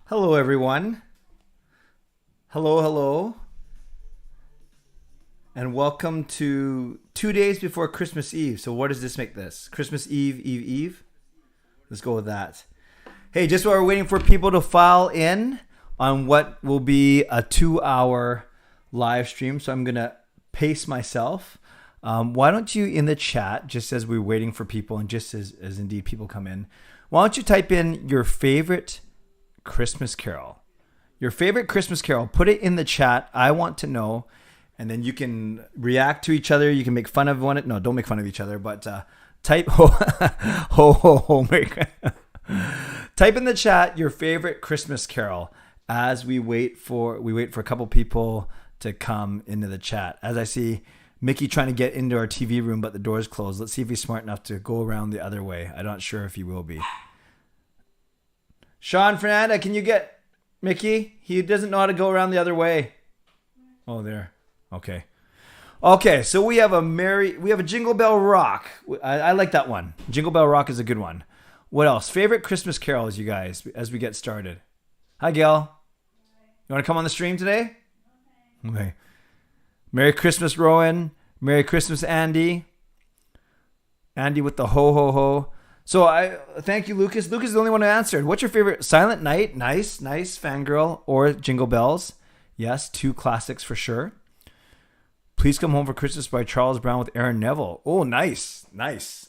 Hello, everyone. Hello, hello. And welcome to 2 days before Christmas Eve. So what does this make this? Christmas Eve, Eve? Let's go with that. Hey, just while we're waiting for people to file in on what will be a 2-hour live stream. So I'm going to pace myself. Why don't you, in the chat, just as we're waiting for people and just as indeed people come in, why don't you type in your favorite Christmas carol? Your favorite Christmas carol. Put it in the chat. I want to know. And then you can react to each other. You can make fun of one. No, don't make fun of each other. But type type in the chat your favorite Christmas carol as we wait for a couple people to come into the chat. As I see Mickey trying to get into our TV room, but the door's closed. Let's see if he's smart enough to go around the other way. I'm not sure if he will be. Sean Fernanda, can you get Mickey? He doesn't know how to go around the other way. Oh, there. Okay, so we have a Jingle Bell Rock. I like that one. Jingle Bell Rock is a good one. What else? Favorite Christmas carols, you guys, as we get started. Hi, Gail. You want to come on the stream today? Okay. Merry Christmas, Rowan. Merry Christmas, Andy. Andy with the ho, ho, ho. So I thank you, Lucas. Lucas is the only one who answered. What's your favorite? Silent Night. Nice, fangirl. Or Jingle Bells. Yes, 2 classics for sure. Please Come Home for Christmas by Charles Brown with Aaron Neville. Oh, nice.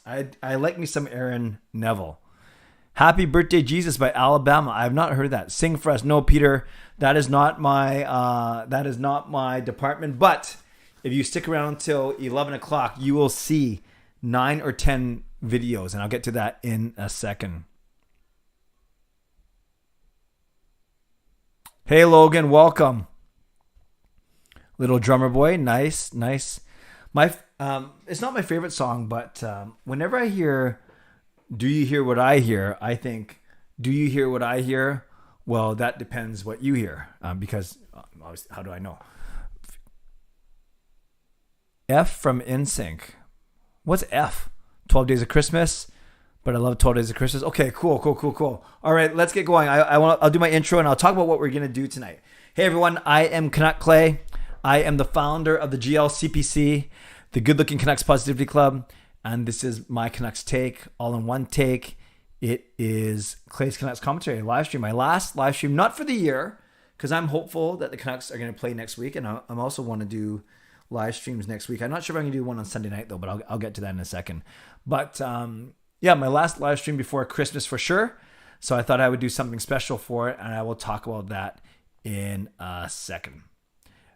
I like me some Aaron Neville. Happy Birthday Jesus by Alabama. I have not heard that. Sing for us. No, Peter, that is not my department. But if you stick around until 11 o'clock, you will see 9 or 10 videos, and I'll get to that in a second. Hey, Logan, welcome. Little Drummer Boy, nice. My it's not my favorite song, but whenever I hear "Do You Hear What I Hear," I think, "Do you hear what I hear?" Well, that depends what you hear, because how do I know? F from NSYNC. What's F? 12 Days of Christmas. But I love 12 Days of Christmas. Okay, cool. All right, let's get going. I'll do my intro and I'll talk about what we're gonna do tonight. Hey everyone, I am Canuck Clay. I am the founder of the GLCPC, the Good Looking Canucks Positivity Club, and this is my Canucks take, all in one take. It is Clay's Canucks Commentary live stream, my last live stream, not for the year, because I'm hopeful that the Canucks are going to play next week, and I'm also want to do live streams next week. I'm not sure if I'm going to do one on Sunday night though, but I'll get to that in a second. But yeah, my last live stream before Christmas for sure. So I thought I would do something special for it, and I will talk about that in a second.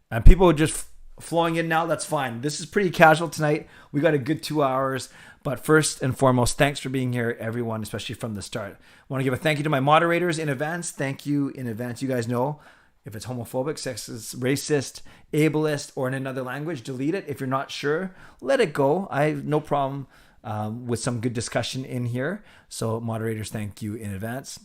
And people are just flowing in now. That's fine. This is pretty casual tonight. We got a good 2 hours. But first and foremost, thanks for being here, everyone, especially from the start. I want to give a thank you to my moderators in advance. Thank you in advance. You guys know if it's homophobic, sexist, racist, ableist, or in another language, delete it. If you're not sure, let it go. I have no problem with some good discussion in here. So moderators, thank you in advance.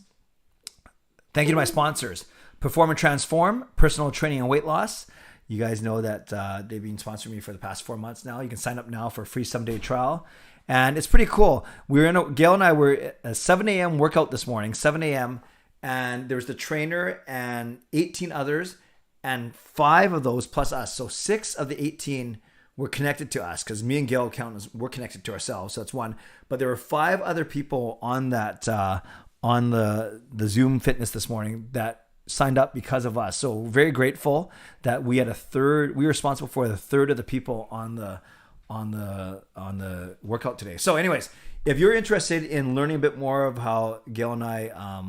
Thank you to my sponsors. Perform and Transform, personal training and weight loss. You guys know that they've been sponsoring me for the past 4 months now. You can sign up now for a free 7-day trial. And it's pretty cool. Gail and I were at a 7 a.m. workout this morning, 7 a.m. And there was the trainer and 18 others. And 5 of those plus us. So 6 of the 18 were connected to us because me and Gail we're connected to ourselves. So that's 1. But there were 5 other people on that on the Zoom fitness this morning that signed up because of us. So very grateful that we had we were responsible for a third of the people on the workout today. So anyways, if you're interested in learning a bit more of how Gail and I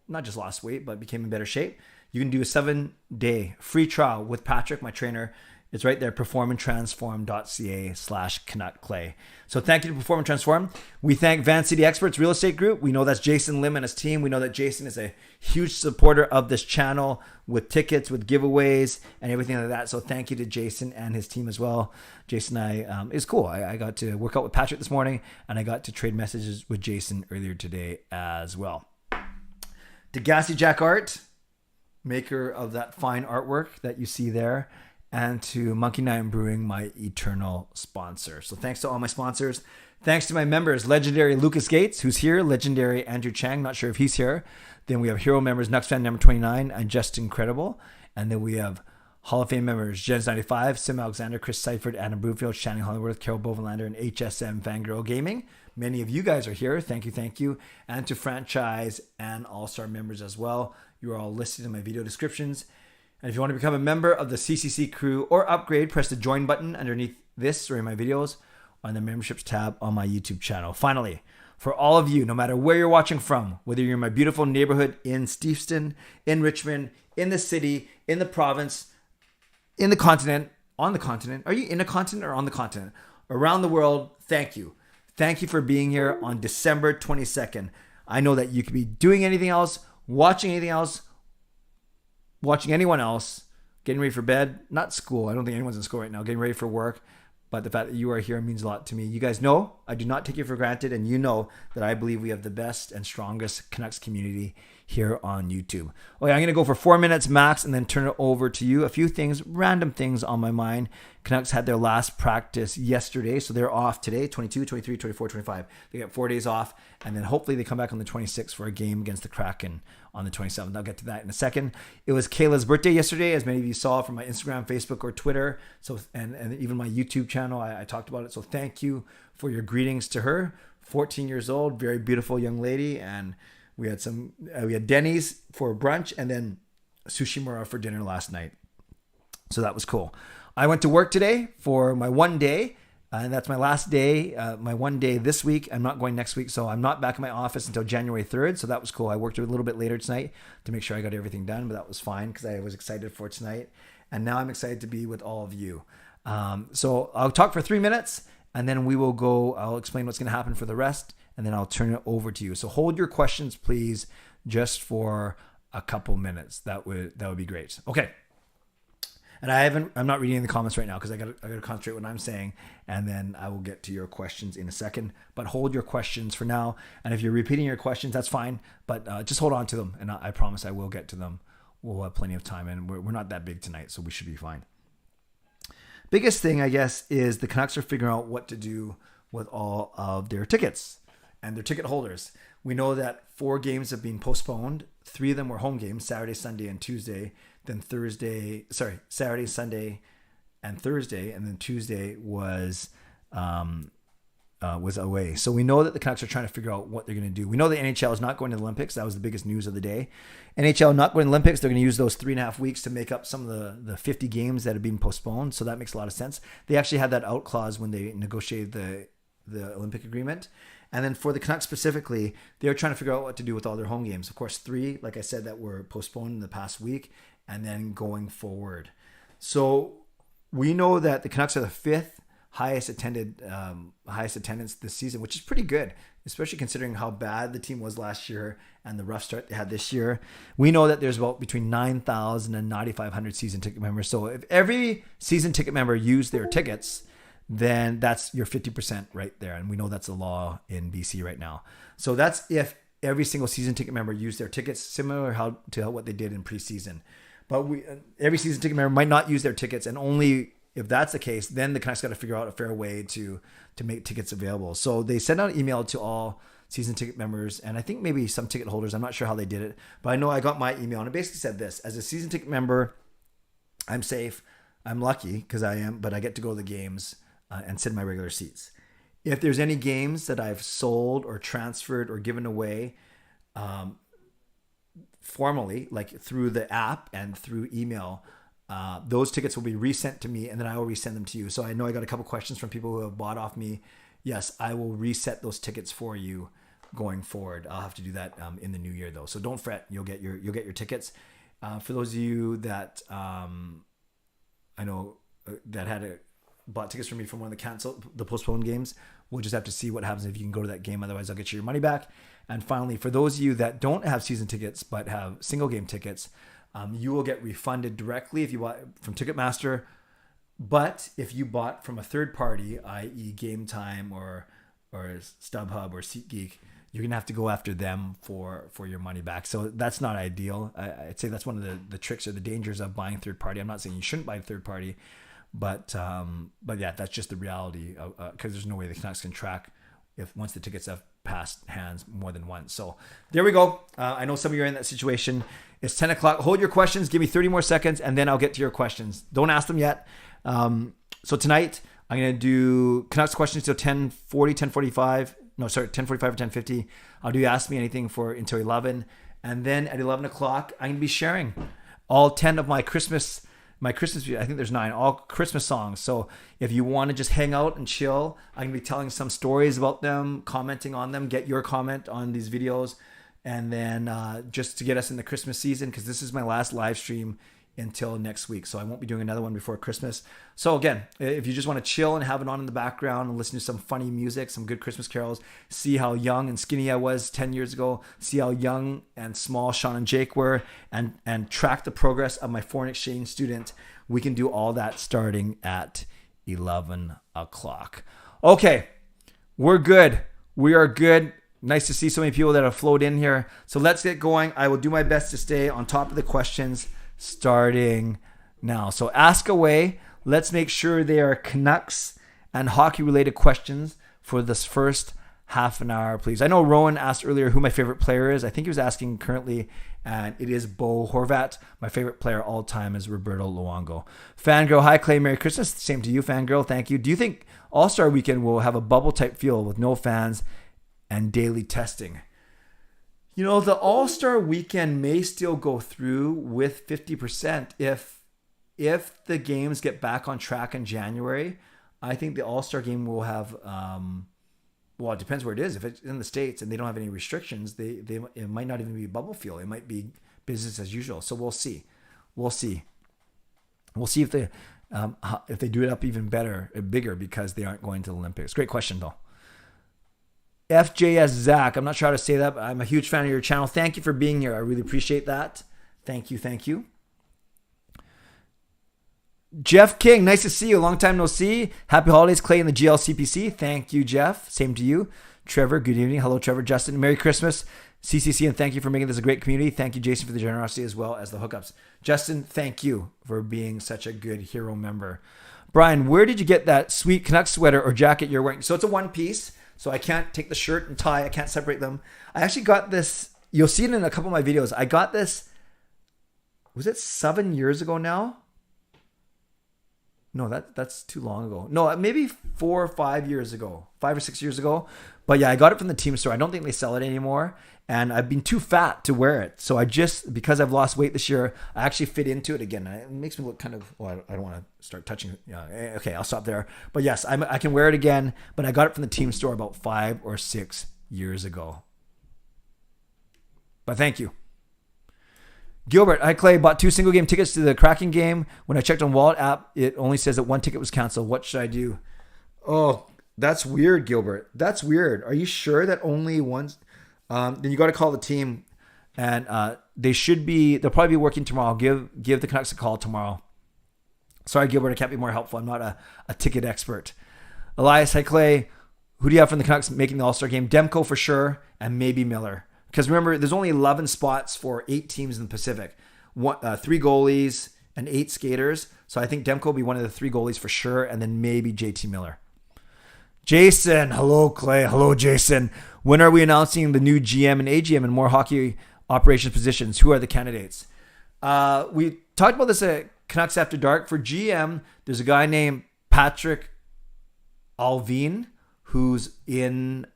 not just lost weight but became in better shape, you can do a 7-day free trial with Patrick, my trainer. It's right there, performandtransform.ca/Canuck Clay. So thank you to Perform and Transform. We thank Van City Experts Real Estate Group. We know that's Jason Lim and his team. We know that Jason is a huge supporter of this channel with tickets, with giveaways, and everything like that. So thank you to Jason and his team as well. Jason and I, it's cool. I got to work out with Patrick this morning, and I got to trade messages with Jason earlier today as well. To Gassy Jack Art, maker of that fine artwork that you see there. and to Monkey Nine Brewing, my eternal sponsor. So thanks to all my sponsors. Thanks to my members, legendary Lucas Gates, who's here, legendary Andrew Chang, not sure if he's here. Then we have hero members, Nux Fan number 29, and Just Incredible. And then we have Hall of Fame members, Jens95, Sim Alexander, Chris Seifert, Adam Broomfield, Shannon Hollingworth, Carol Bovenlander, and HSM Fangirl Gaming. Many of you guys are here. Thank you, thank you. And to franchise and all-star members as well. You are all listed in my video descriptions. And if you want to become a member of the CCC Crew or upgrade, press the join button underneath this or in my videos on the memberships tab on my YouTube channel. Finally, for all of you, no matter where you're watching from, whether you're in my beautiful neighborhood in Steveston, in Richmond, in the city, in the province, in the continent, on the continent. Are you in a continent or on the continent? Around the world, thank you. Thank you for being here on December 22nd. I know that you could be doing anything else, watching anything else, watching anyone else, getting ready for bed, not school. I don't think anyone's in school right now, getting ready for work. But the fact that you are here means a lot to me. You guys know I do not take you for granted, and you know that I believe we have the best and strongest Canucks community here on YouTube. Okay, I'm going to go for 4 minutes max and then turn it over to you. A few things, random things on my mind. Canucks had their last practice yesterday, so they're off today, 22, 23, 24, 25. They get 4 days off, and then hopefully they come back on the 26th for a game against the Kraken on the 27th. I'll get to that in a second. It was Kayla's birthday yesterday, as many of you saw from my Instagram, Facebook, or Twitter, so and even my YouTube channel. I talked about it, so thank you for your greetings to her. 14 years old, very beautiful young lady, and we had Denny's for brunch and then Sushi Mura for dinner last night. So that was cool. I went to work today for my 1 day, and that's my last day, my 1 day this week. I'm not going next week, so I'm not back in my office until January 3rd. So that was cool. I worked a little bit later tonight to make sure I got everything done, but that was fine because I was excited for tonight. And now I'm excited to be with all of you. So I'll talk for 3 minutes, and then I'll explain what's going to happen for the rest, and then I'll turn it over to you. So hold your questions, please, just for a couple minutes. That would be great. Okay. And I'm not reading the comments right now because I got to concentrate what I'm saying, and then I will get to your questions in a second. But hold your questions for now. And if you're repeating your questions, that's fine. But just hold on to them, and I promise I will get to them. We'll have plenty of time, and we're not that big tonight, so we should be fine. Biggest thing, I guess, is the Canucks are figuring out what to do with all of their tickets and their ticket holders. We know that 4 games have been postponed. 3 of them were home games, Saturday, Sunday, and Tuesday. Then Saturday, Sunday, and Thursday, and then Tuesday was away. So we know that the Canucks are trying to figure out what they're going to do. We know the NHL is not going to the Olympics. That was the biggest news of the day. NHL not going to the Olympics. They're going to use those 3.5 weeks to make up some of the 50 games that have been postponed. So that makes a lot of sense. They actually had that out clause when they negotiated the Olympic agreement. And then for the Canucks specifically, they're trying to figure out what to do with all their home games. Of course, 3, like I said, that were postponed in the past week, and then going forward. So we know that the Canucks are the 5th highest attendance this season, which is pretty good, especially considering how bad the team was last year and the rough start they had this year. We know that there's about between 9,000 and 9,500 season ticket members. So if every season ticket member used their tickets, then that's your 50% right there. And we know that's a law in BC right now. So that's if every single season ticket member used their tickets, similar to what they did in preseason. But every season ticket member might not use their tickets, and only if that's the case, then the Canucks got to figure out a fair way to make tickets available. So they sent out an email to all season ticket members, and I think maybe some ticket holders. I'm not sure how they did it, but I know I got my email, and it basically said this: as a season ticket member, I'm safe. I'm lucky because I am, but I get to go to the games and sit in my regular seats. If there's any games that I've sold or transferred or given away formally, like through the app and through email, those tickets will be resent to me, and then I will resend them to you. So I know I got a couple questions from people who have bought off me. Yes, I will reset those tickets for you going forward. I'll have to do that in the new year though. So don't fret. You'll get your tickets. For those of you that I know that had bought tickets from me from one of the postponed games, we'll just have to see what happens if you can go to that game. Otherwise, I'll get you your money back. And finally, for those of you that don't have season tickets but have single game tickets, you will get refunded directly if you bought from Ticketmaster. But if you bought from a third party, i.e. Game Time or StubHub or SeatGeek, you're going to have to go after them for your money back. So that's not ideal. I'd say that's one of the tricks or the dangers of buying third party. I'm not saying you shouldn't buy third party, but yeah, that's just the reality, because there's no way the Canucks can track if once the tickets have passed hands more than once. So there we go. I know some of you are in that situation. It's 10 o'clock. Hold your questions. Give me 30 more seconds, and then I'll get to your questions. Don't ask them yet. So tonight, I'm going to do Canucks questions till 10:40, 10:45. No, sorry, 10:45 or 10:50. I'll do Ask Me Anything until 11. And then at 11 o'clock, I'm going to be sharing all 10 of my Christmas, I think there's 9, all Christmas songs. So if you want to just hang out and chill, I'm going to be telling some stories about them, commenting on them, get your comment on these videos. And then just to get us in the Christmas season, because this is my last live stream until next week. So I won't be doing another one before Christmas. So again, if you just want to chill and have it on in the background and listen to some funny music, some good Christmas carols, see how young and skinny I was 10 years ago, see how young and small Sean and Jake were, and track the progress of my foreign exchange student, we can do all that starting at 11 o'clock. Okay, we're good. We are good. Nice to see so many people that have flowed in here. So let's get going. I will do my best to stay on top of the questions starting now. So ask away. Let's make sure they are Canucks and hockey related questions for this first half an hour, please. I know Rowan asked earlier who my favorite player is. I think he was asking currently, and it is Bo Horvat. My favorite player all time is Roberto Luongo. Fangirl, hi Clay, Merry Christmas. Same to you, Fangirl. Thank you. Do you think All-Star Weekend will have a bubble type feel with no fans and daily testing? You know, the All-Star Weekend may still go through with 50% if the games get back on track in January. I think the All-Star Game will have, well, it depends where it is. If it's in the States and they don't have any restrictions, it might not even be bubble feel. It might be business as usual. So we'll see. We'll see if they do it up even better, bigger, because they aren't going to the Olympics. Great question, though. FJS Zach, I'm not sure how to say that, but I'm a huge fan of your channel. Thank you for being here. I really appreciate that. Thank you. Jeff King, nice to see you. Long time no see. Happy holidays, Clay and the GLCPC. Thank you, Jeff. Same to you. Trevor, good evening. Hello, Trevor. Justin, Merry Christmas. CCC, and thank you for making this a great community. Thank you, Jason, for the generosity as well as the hookups. Justin, thank you for being such a good hero member. Brian, where did you get that sweet Canucks sweater or jacket you're wearing? So it's a one piece. So I can't take the shirt and tie. I can't separate them. I actually got this. You'll see it in a couple of my videos. I got this. Was it 7 years ago now? No, that's too long ago. No, maybe 4 or 5 years ago. 5 or 6 years ago. But yeah, I got it from the team store. I don't think they sell it anymore. And I've been too fat to wear it. So because I've lost weight this year, I actually fit into it again. It makes me look kind of, well, I don't want to start touching. Yeah, okay, I'll stop there. But yes, I can wear it again. But I got it from the team store about 5 or 6 years ago. But thank you. Gilbert, hi Clay, bought 2 single game tickets to the Kraken game. When I checked on Wallet app, it only says that 1 ticket was canceled. What should I do? Oh, that's weird, Gilbert. That's weird. Are you sure that only one? Then you got to call the team, and they'll probably be working tomorrow. Give the Canucks a call tomorrow. Sorry, Gilbert, I can't be more helpful. I'm not a ticket expert. Elias, hi Clay, who do you have from the Canucks making the All-Star game? Demko for sure, and maybe Miller. Because remember, there's only 11 spots for 8 teams in the Pacific. 3 goalies and 8 skaters. So I think Demko will be one of the 3 goalies for sure, and then maybe JT Miller. Jason, hello Clay, hello Jason. When are we announcing the new GM and AGM and more hockey operations positions? Who are the candidates? We talked about this at Canucks After Dark. For GM, there's a guy named Patrick Alvin who's in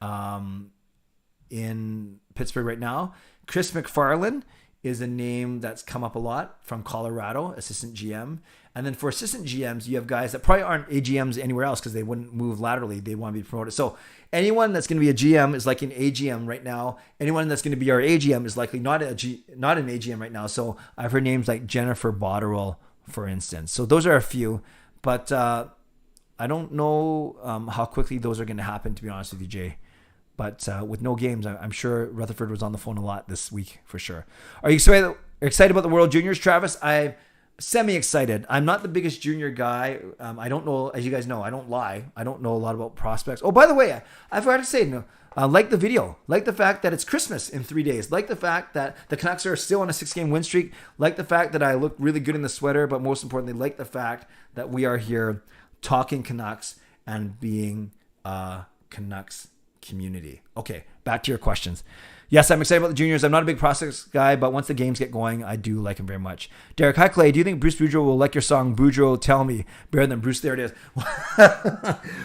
Pittsburgh right now. Chris McFarland is a name that's come up a lot from Colorado, assistant GM. And then for assistant GMs, you have guys that probably aren't AGMs anywhere else because they wouldn't move laterally. They want to be promoted. So anyone that's going to be a GM is like an AGM right now. Anyone that's going to be our AGM is likely not an AGM right now. So I've heard names like Jennifer Botterill, for instance. So those are a few. But I don't know how quickly those are going to happen, to be honest with you, Jay. But with no games, I'm sure Rutherford was on the phone a lot this week for sure. Are you excited about the World Juniors, Travis? semi-excited. I'm not the biggest junior guy. I don't know, as you guys know, I don't lie. I don't know a lot about prospects. Oh, by the way, I forgot to say, no, like the video. Like the fact that it's Christmas in 3 days. Like the fact that the Canucks are still on a 6-game win streak. Like the fact that I look really good in the sweater. But most importantly, like the fact that we are here talking Canucks and being a Canucks community. Okay, back to your questions. Yes, I'm excited about the juniors. I'm not a big prospects guy, but once the games get going, I do like them very much. Derek, hi Clay. Do you think Bruce Boudreau will like your song Boudreau Tell Me better than Bruce There It Is?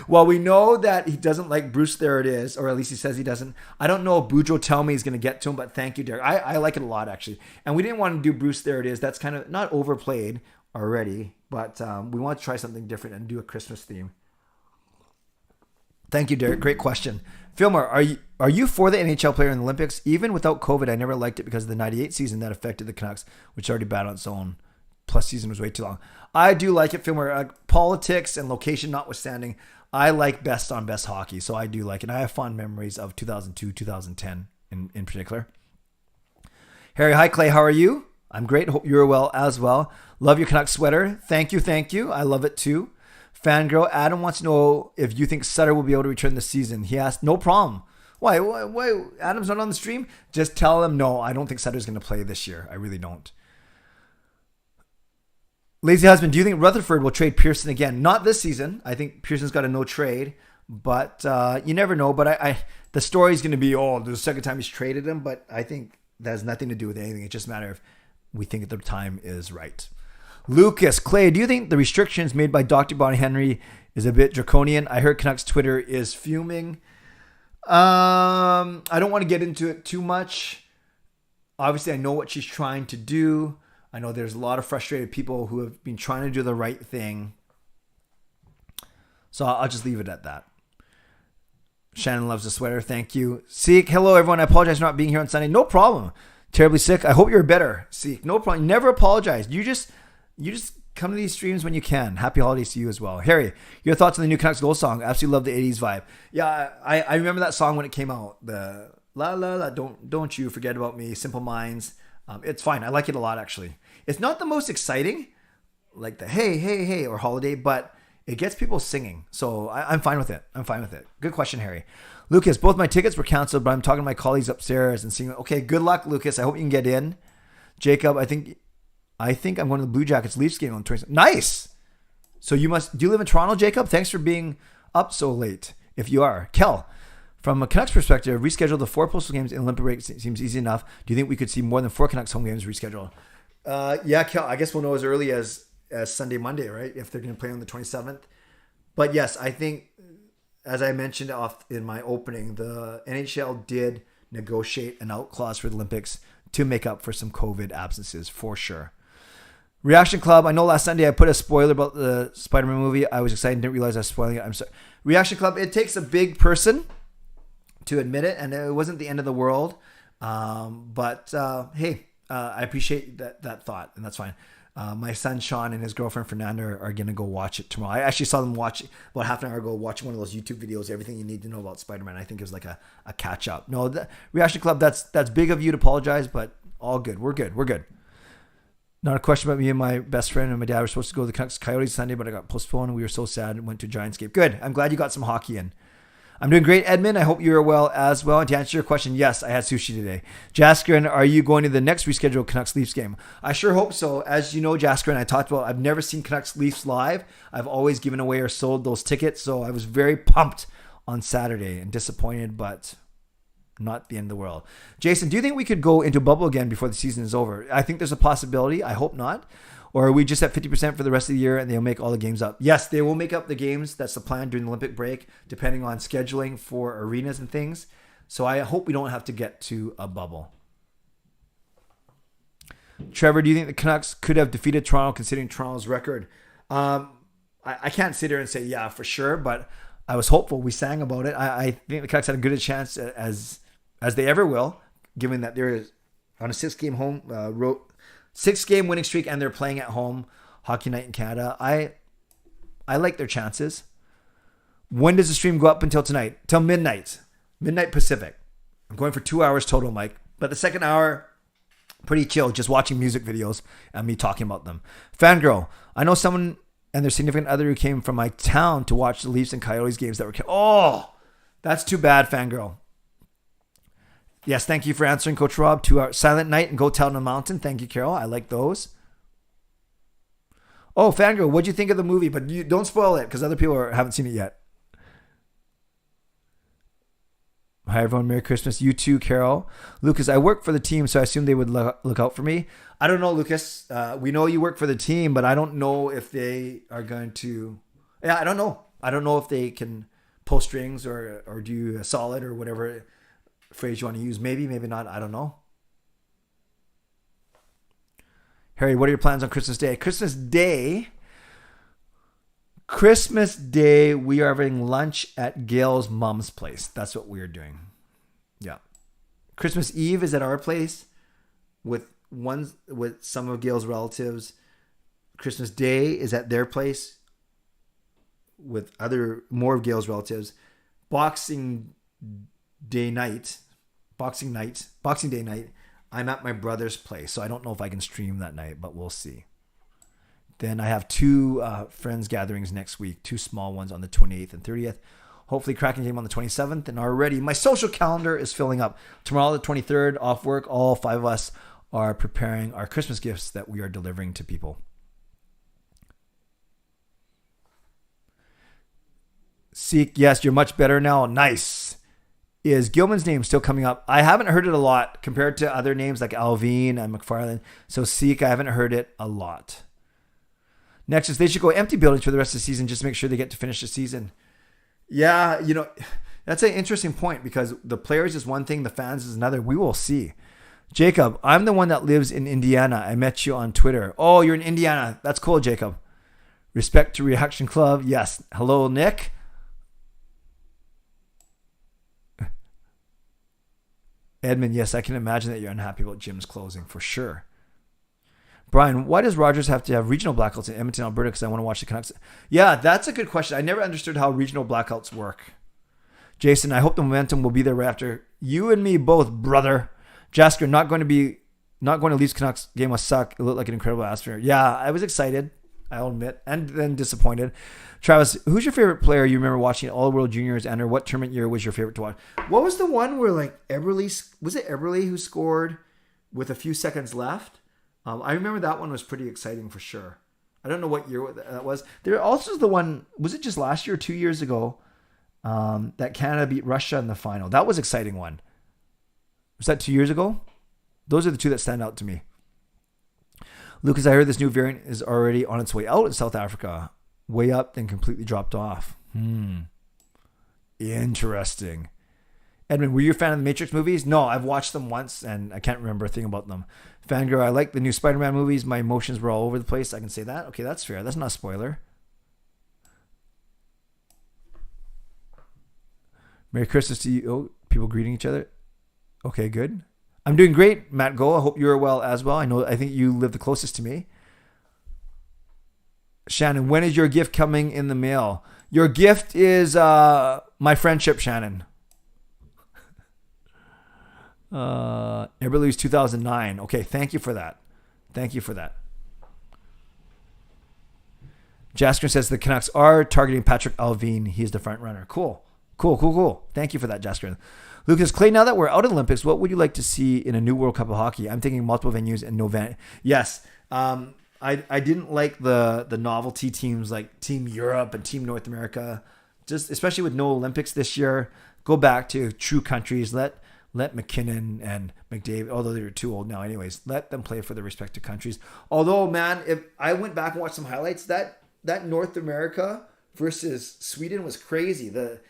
Well, we know that he doesn't like Bruce There It Is, or at least he says he doesn't. I don't know if Boudreau Tell Me is going to get to him, but thank you, Derek. I like it a lot, actually. And we didn't want to do Bruce There It Is. That's kind of not overplayed already, but we want to try something different and do a Christmas theme. Thank you, Derek. Great question. Fillmore, are you for the NHL player in the Olympics? Even without COVID, I never liked it because of the 98 season that affected the Canucks, which is already bad on its own. Plus, season was way too long. I do like it, Fillmore. Politics and location notwithstanding, I like best on best hockey, so I do like it. I have fond memories of 2002, 2010 in particular. Harry, hi Clay, how are you? I'm great. Hope you're well as well. Love your Canucks sweater. Thank you. I love it too. Fangirl, Adam wants to know if you think Sutter will be able to return this season. He asked, no problem. Why? Adam's not on the stream? Just tell him, no, I don't think Sutter's going to play this year. I really don't. Lazy Husband, do you think Rutherford will trade Pearson again? Not this season. I think Pearson's got a no trade, but you never know. But the story's going to be, the second time he's traded him, but I think that has nothing to do with anything. It's just a matter of we think that the time is right. Lucas, Clay, do you think the restrictions made by Dr. Bonnie Henry is a bit draconian? I heard Canucks Twitter is fuming. I don't want to get into it too much. Obviously, I know what she's trying to do. I know there's a lot of frustrated people who have been trying to do the right thing. So I'll just leave it at that. Shannon loves the sweater. Thank you. Seek, hello everyone. I apologize for not being here on Sunday. No problem. Terribly sick. I hope you're better. Seek, no problem. Never apologize. You just come to these streams when you can. Happy holidays to you as well. Harry, your thoughts on the new Canucks Gold song? Absolutely love the 80s vibe. Yeah, I remember that song when it came out. The la la la, don't you forget about me, Simple Minds. It's fine. I like it a lot, actually. It's not the most exciting, like the hey, hey, hey, or holiday, but it gets people singing. So I'm fine with it. Good question, Harry. Lucas, both my tickets were canceled, but I'm talking to my colleagues upstairs and seeing, okay, good luck, Lucas. I hope you can get in. Jacob, I think I'm going to the Blue Jackets Leafs game on 27th. Nice. So do you live in Toronto, Jacob? Thanks for being up so late. If you are. Kel, from a Canucks perspective, reschedule the 4 postal games in Olympic break seems easy enough. Do you think we could see more than 4 Canucks home games rescheduled? Yeah, Kel, I guess we'll know as early as Sunday, Monday, right? If they're going to play on the 27th. But yes, I think, as I mentioned in my opening, the NHL did negotiate an out clause for the Olympics to make up for some COVID absences, for sure. Reaction Club, I know last Sunday I put a spoiler about the Spider-Man movie. I was excited, didn't realize I was spoiling it. I'm sorry. Reaction Club, it takes a big person to admit it, and it wasn't the end of the world. But hey, I appreciate that thought, and that's fine. My son Sean and his girlfriend Fernanda are going to go watch it tomorrow. I actually saw them watch about half an hour ago, watching one of those YouTube videos, everything you need to know about Spider-Man. I think it was like a catch up. No, the Reaction Club, that's big of you to apologize, but all good. We're good. Not a question about me and my best friend and my dad were supposed to go to the Canucks Coyotes Sunday, but I got postponed and we were so sad and went to Giantscape. Good. I'm glad you got some hockey in. I'm doing great, Edmund. I hope you're well as well. And to answer your question, yes, I had sushi today. Jaskrin, are you going to the next rescheduled Canucks Leafs game? I sure hope so. As you know, Jaskrin, I talked about, I've never seen Canucks Leafs live. I've always given away or sold those tickets. So I was very pumped on Saturday and disappointed, but not the end of the world. Jason, do you think we could go into bubble again before the season is over? I think there's a possibility. I hope not. Or are we just at 50% for the rest of the year and they'll make all the games up? Yes, they will make up the games. That's the plan during the Olympic break, depending on scheduling for arenas and things. So I hope we don't have to get to a bubble. Trevor, do you think the Canucks could have defeated Toronto considering Toronto's record? I can't sit here and say, yeah, for sure, but I was hopeful. We sang about it. I think the Canucks had a good chance as they ever will, given that they're on a 6-game winning streak and they're playing at home, Hockey Night in Canada. I like their chances. When does the stream go up until tonight? Till midnight Pacific. I'm going for 2 hours total, Mike. But the second hour, Pretty chill, just watching music videos and me talking about them. Fangirl, I know someone and their significant other who came from my town to watch the Leafs and Coyotes games that were... Oh, that's too bad, Fangirl. Yes, thank you for answering, Coach Rob. 2 hours. Silent Night and Go Tell on the Mountain. Thank you, Carol. I like those. Oh, Fangirl, what'd you think of the movie? But you don't spoil it because other people haven't seen it yet. Hi, everyone. Merry Christmas. You too, Carol. Lucas, I work for the team, so I assume they would look out for me. I don't know, Lucas. We know you work for the team, but I don't know if they are going to... Yeah, I don't know. I don't know if they can pull strings or do a solid or whatever phrase you want to use. Maybe, maybe not. I don't know. Harry, what are your plans on Christmas Day? Christmas Day, we are having lunch at Gail's mom's place. That's what we're doing. Yeah. Christmas Eve is at our place with some of Gail's relatives. Christmas Day is at their place with more of Gail's relatives. Boxing Day night, I'm at my brother's place. So I don't know if I can stream that night, but we'll see. Then I have 2 friends gatherings next week, 2 small ones on the 28th and 30th. Hopefully Kraken game on the 27th. And already my social calendar is filling up. Tomorrow, the 23rd, off work. All 5 of us are preparing our Christmas gifts that we are delivering to people. Seek, yes, you're much better now. Nice. Is Gilman's name still coming up? I haven't heard it a lot compared to other names like Alvin and McFarland. So Seek, I haven't heard it a lot. Next is they should go empty buildings for the rest of the season just to make sure they get to finish the season. Yeah, that's an interesting point because the players is one thing, the fans is another. We will see. Jacob, I'm the one that lives in Indiana. I met you on Twitter. Oh, you're in Indiana. That's cool, Jacob. Respect to Reaction Club. Yes. Hello, Nick. Edmund, yes, I can imagine that you're unhappy about gyms closing for sure. Brian, why does Rogers have to have regional blackouts in Edmonton, Alberta? Because I want to watch the Canucks. Yeah, that's a good question. I never understood how regional blackouts work. Jason, I hope the momentum will be there right after. You and me both, brother. Jasker, not going to Leafs Canucks game was suck. It looked like an incredible atmosphere. Yeah, I was excited, I'll admit, and then disappointed. Travis, who's your favorite player you remember watching at All World Juniors, and or what tournament year was your favorite to watch? What was the one where was it Eberle who scored with a few seconds left? I remember that one was pretty exciting for sure. I don't know what year that was. There also the one, was it just last year or 2 years ago, that Canada beat Russia in the final? That was an exciting one. Was that 2 years ago? Those are the 2 that stand out to me. Lucas, I heard this new variant is already on its way out in South Africa. Way up, then completely dropped off. Interesting. Edmund, were you a fan of the Matrix movies? No, I've watched them once and I can't remember a thing about them. Fangirl, I like the new Spider-Man movies. My emotions were all over the place. I can say that. Okay, that's fair. That's not a spoiler. Merry Christmas to you. Oh, people greeting each other. Okay, good. I'm doing great, Matt Go. I hope you're well as well. I think you live the closest to me. Shannon, when is your gift coming in the mail? Your gift is my friendship, Shannon. Eberle's 2009. Okay, thank you for that. Jasker says the Canucks are targeting Patrick Alvin. He's the front runner. Cool. Thank you for that, Jasker. Lucas Clay, now that we're out of the Olympics, what would you like to see in a new World Cup of hockey? I'm thinking multiple venues and no van. Yes. I didn't like the novelty teams like Team Europe and Team North America, just especially with no Olympics this year. Go back to true countries. Let McKinnon and McDavid, although they're too old now anyways, let them play for their respective countries. Although, man, if I went back and watched some highlights, that North America versus Sweden was crazy. The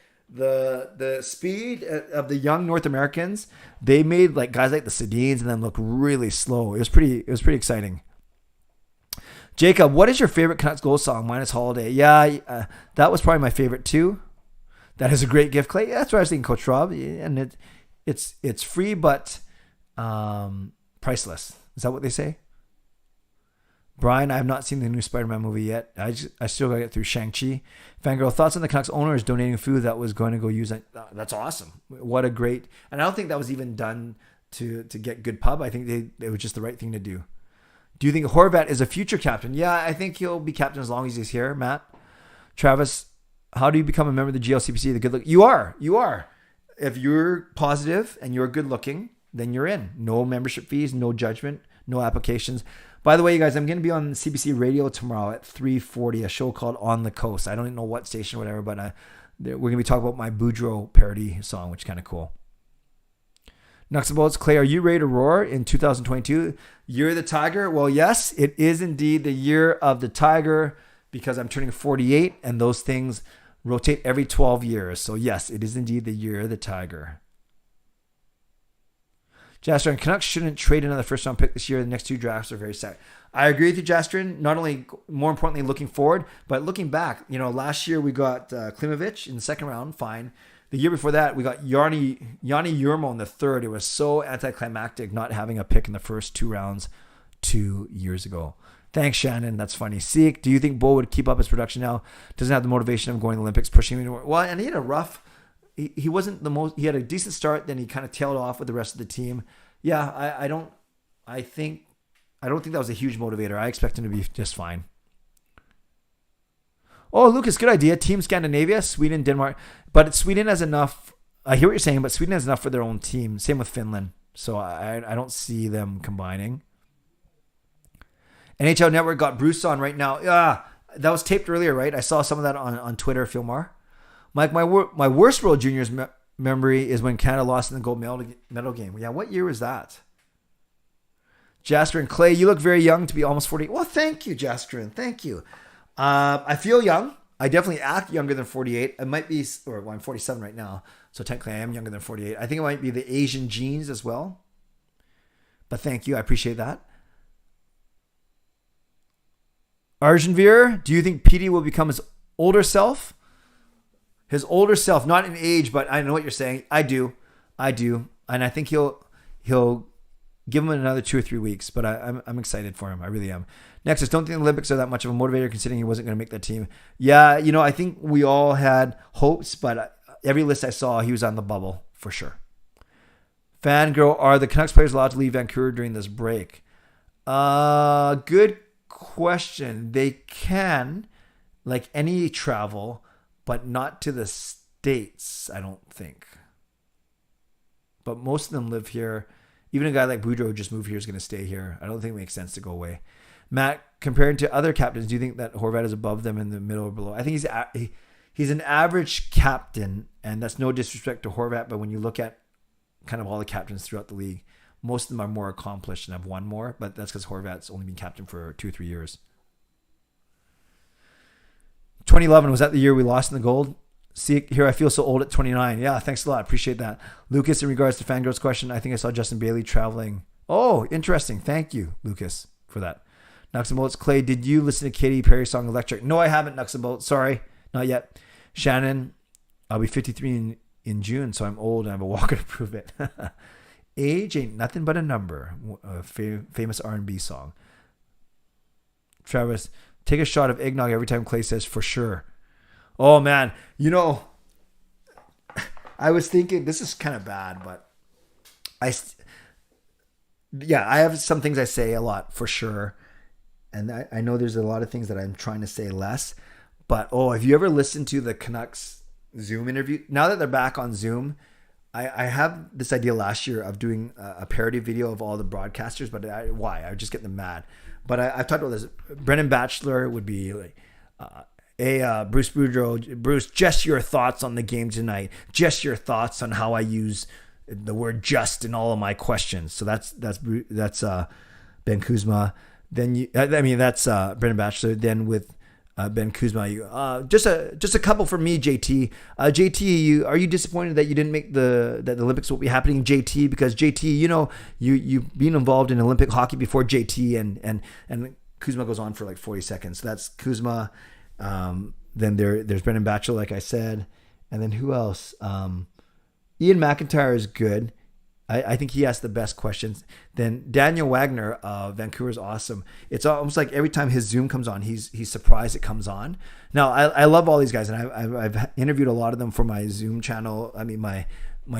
speed of the young North Americans, they made like guys like the Sedins and them look really slow. It was pretty exciting. Jacob, what is your favorite Canucks goal song? Mine is Holiday. Yeah, that was probably my favorite too. That is a great gift, Clay. Yeah, that's what I was thinking, Coach Rob. And it's free but priceless. Is that what they say? Brian, I have not seen the new Spider-Man movie yet. I still got to get through Shang-Chi. Fangirl, thoughts on the Canucks owners donating food that was going to go use it? That's awesome. What a great... And I don't think that was even done to get good pub. I think it was just the right thing to do. Do you think Horvat is a future captain? Yeah, I think he'll be captain as long as he's here, Matt. Travis, how do you become a member of the GLCPC? The good look. You are. If you're positive and you're good looking, then you're in. No membership fees, no judgment, no applications. By the way, you guys, I'm going to be on CBC Radio tomorrow at 3:40, a show called On the Coast. I don't even know what station or whatever, but we're going to be talking about my Boudreaux parody song, which is kind of cool. Nuts and Bolts, Clay, are you ready to roar in 2022? Year of the Tiger? Well, yes, it is indeed the year of the Tiger because I'm turning 48 and those things rotate every 12 years. So yes, it is indeed the year of the Tiger. Jastrin, Canucks shouldn't trade another first-round pick this year. The next two drafts are very sad. I agree with you, Jastrin. Not only, more importantly, looking forward, but looking back. Last year we got Klimovich in the second round, fine. The year before that, we got Yanni Yurmo in the third. It was so anticlimactic not having a pick in the first 2 rounds 2 years ago. Thanks, Shannon. That's funny. Seek, do you think Bo would keep up his production now? Doesn't have the motivation of going to the Olympics, pushing him. Well, and he had a rough... He wasn't the most. He had a decent start, then he kind of tailed off with the rest of the team. Yeah, I don't think that was a huge motivator. I expect him to be just fine. Oh, Lucas, good idea. Team Scandinavia, Sweden, Denmark, but Sweden has enough. I hear what you're saying, but Sweden has enough for their own team. Same with Finland, so I don't see them combining. NHL Network got Bruce on right now. Yeah, that was taped earlier, right? I saw some of that on Twitter. Philmar. Mike, my worst World Juniors memory is when Canada lost in the gold medal game. Yeah, what year was that? Jasper and Clay, you look very young to be almost 40. Well, thank you, Jasper. Thank you. I feel young. I definitely act younger than 48. It might be, I'm 47 right now, so technically I am younger than 48. I think it might be the Asian genes as well. But thank you. I appreciate that. Arjanvir, do you think Petey will become his older self? His older self, not in age, but I know what you're saying. I do. And I think he'll give him another 2 or 3 weeks, but I'm excited for him. I really am. Next is, don't think the Olympics are that much of a motivator considering he wasn't going to make that team. Yeah, I think we all had hopes, but every list I saw, he was on the bubble for sure. Fangirl, are the Canucks players allowed to leave Vancouver during this break? Good question. They can, like any travel, but not to the States, I don't think. But most of them live here. Even a guy like Boudreaux who just moved here is going to stay here. I don't think it makes sense to go away. Matt, compared to other captains, do you think that Horvat is above them in the middle or below? I think he's an average captain, and that's no disrespect to Horvat, but when you look at kind of all the captains throughout the league, most of them are more accomplished and have won more, but that's because Horvat's only been captain for 2 or 3 years. 2011, was that the year we lost in the gold? See, here I feel so old at 29. Yeah, thanks a lot. Appreciate that. Lucas, in regards to Fangirl's question, I think I saw Justin Bailey traveling. Oh, interesting. Thank you, Lucas, for that. Nucks and Bolts. Clay, did you listen to Katy Perry's song Electric? No, I haven't, Nucks and Bolts. Sorry, not yet. Shannon, I'll be 53 in June, so I'm old and I have a walker to prove it. Age ain't nothing but a number. A famous R&B song. Travis, take a shot of eggnog every time Clay says for sure. Oh, man. I was thinking, this is kind of bad, but I have some things I say a lot for sure. And I know there's a lot of things that I'm trying to say less. But, if you ever listen to the Canucks Zoom interview, now that they're back on Zoom, I have this idea last year of doing a parody video of all the broadcasters, but why? I would just get them mad. But I've talked about this. Brendan Batchelor would be like, Bruce Boudreaux, Bruce, just your thoughts on the game tonight. Just your thoughts on how I use the word just in all of my questions. So that's Ben Kuzma. Then that's Brendan Batchelor. Then with Ben Kuzma, just a couple for me, JT. JT, are you disappointed that you didn't make that the Olympics will be happening, JT? Because JT, you've been involved in Olympic hockey before, JT, and Kuzma goes on for like 40 seconds. So that's Kuzma. Then there's Brendan Batchelor, like I said, and then who else? Ian McIntyre is good. I think he asked the best questions. Then Daniel Wagner of Vancouver's awesome. It's almost like every time his Zoom comes on, he's surprised it comes on. Now I love all these guys, and I've interviewed a lot of them for my Zoom channel. I mean my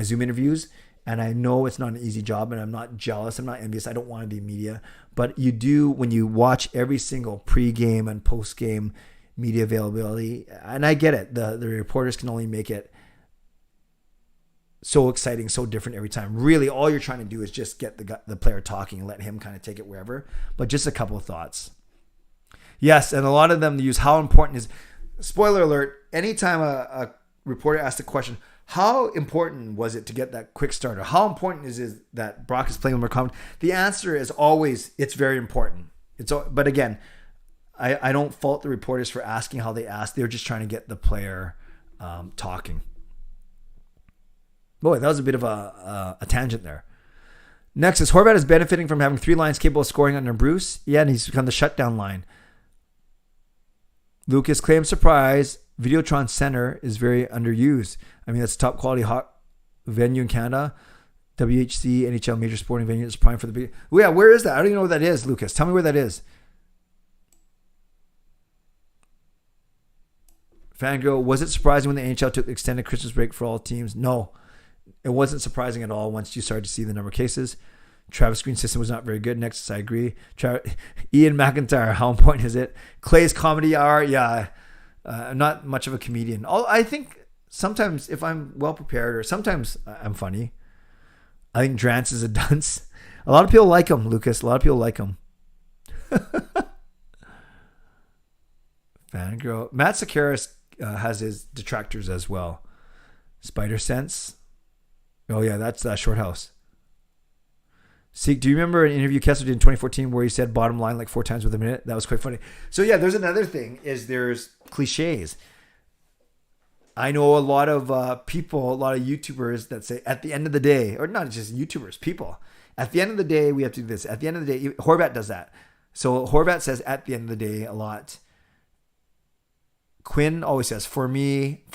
Zoom interviews, And I know it's not an easy job, and I'm not jealous. I'm not envious. I don't want to be media. But you do, when you watch every single pregame and postgame media availability, and I get it. The reporters can only make it so exciting, so different every time. Really, all you're trying to do is just get the player talking and let him kind of take it wherever. But just a couple of thoughts. Yes, and a lot of them use how important is. Spoiler alert, anytime a reporter asks a question, how important was it to get that quick starter? How important is it that Brock is playing more confident? The answer is always, it's very important. But again, I don't fault the reporters for asking how they asked. They're just trying to get the player talking. Boy, that was a bit of a tangent there. Next is Horvat is benefiting from having 3 lines capable of scoring under Bruce. Yeah, and he's become the shutdown line. Lucas claims surprise. Videotron Center is very underused. I mean, that's a top quality hot venue in Canada. WHC, NHL major sporting venue is prime for the big. Oh, yeah, where is that? I don't even know where that is, Lucas. Tell me where that is. Fangirl, was it surprising when the NHL took the extended Christmas break for all teams? No, it wasn't surprising at all once you started to see the number of cases. Travis Green's system was not very good. Next, I agree. Ian McIntyre, how important is it? Clay's comedy hour, yeah. I'm not much of a comedian. I think sometimes if I'm well prepared, or sometimes I'm funny. I think Drance is a dunce. A lot of people like him, Lucas. A lot of people like him. Fangirl. Matt Sakaris has his detractors as well. Spider Sense. Oh yeah, that's Shorthouse. See, do you remember an interview Kessler did in 2014 where he said bottom line like 4 times within a minute? That was quite funny. So yeah, there's another thing is there's cliches. I know a lot of people, a lot of YouTubers that say at the end of the day, or not just YouTubers, people, at the end of the day, we have to do this. At the end of the day, Horvat does that. So Horvat says at the end of the day a lot. Quinn always says, for me.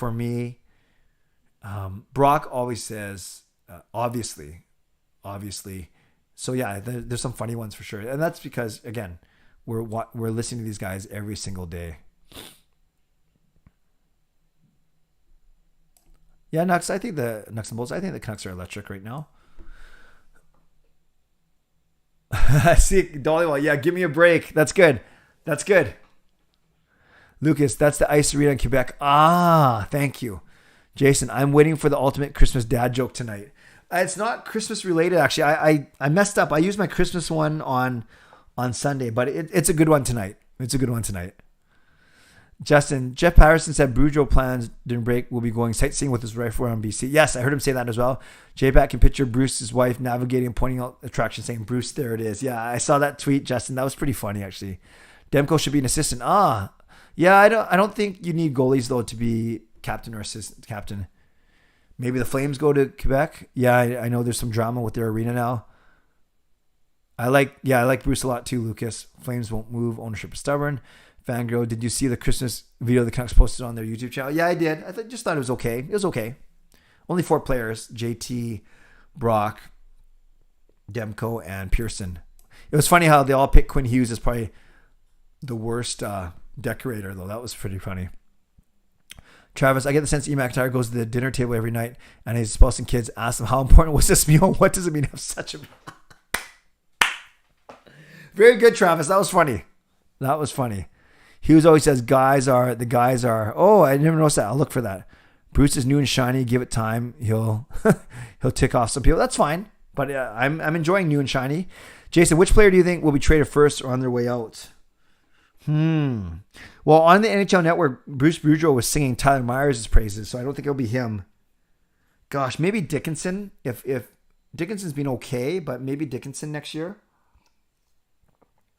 Brock always says, obviously. So yeah, there's some funny ones for sure, and that's because again, we're listening to these guys every single day. Yeah, Nucks. I think the Nucks and Bolts. I think the Canucks are electric right now. See, Dollywall. Yeah, give me a break. That's good. Lucas, that's the ice arena in Quebec. Ah, thank you, Jason. I'm waiting for the ultimate Christmas dad joke tonight. It's not Christmas related, actually. I messed up. I used my Christmas one on Sunday, but it's a good one tonight. Justin, Jeff Patterson said Boudreaux plans during break will be going sightseeing with his wife around BC. Yes, I heard him say that as well. J-Bat can picture Bruce's wife navigating and pointing out attractions, saying, Bruce, there it is. Yeah, I saw that tweet, Justin. That was pretty funny, actually. Demko should be an assistant. Yeah, I don't think you need goalies, though, to be captain or assistant captain. Maybe the Flames go to Quebec. Yeah, I know there's some drama with their arena now. I like Bruce a lot too, Lucas. Flames won't move. Ownership is stubborn. Fangirl, did you see the Christmas video the Canucks posted on their YouTube channel? Yeah, I did. Just thought it was okay. It was okay. Only 4 players: JT, Brock, Demko, and Pearson. It was funny how they all picked Quinn Hughes as probably the worst decorator, though. That was pretty funny. Travis, I get the sense E. McIntyre goes to the dinner table every night and his spouse and kids ask him how important was this meal? What does it mean to have such a meal? Very good, Travis. That was funny. Hughes always says the guys are. Oh, I never noticed that. I'll look for that. Bruce is new and shiny. Give it time. He'll tick off some people. That's fine. But I'm enjoying new and shiny. Jason, which player do you think will be traded first or on their way out? Well, on the NHL Network, Bruce Boudreau was singing Tyler Myers' praises, so I don't think it'll be him. Gosh, maybe Dickinson. If Dickinson's been okay, but maybe Dickinson next year.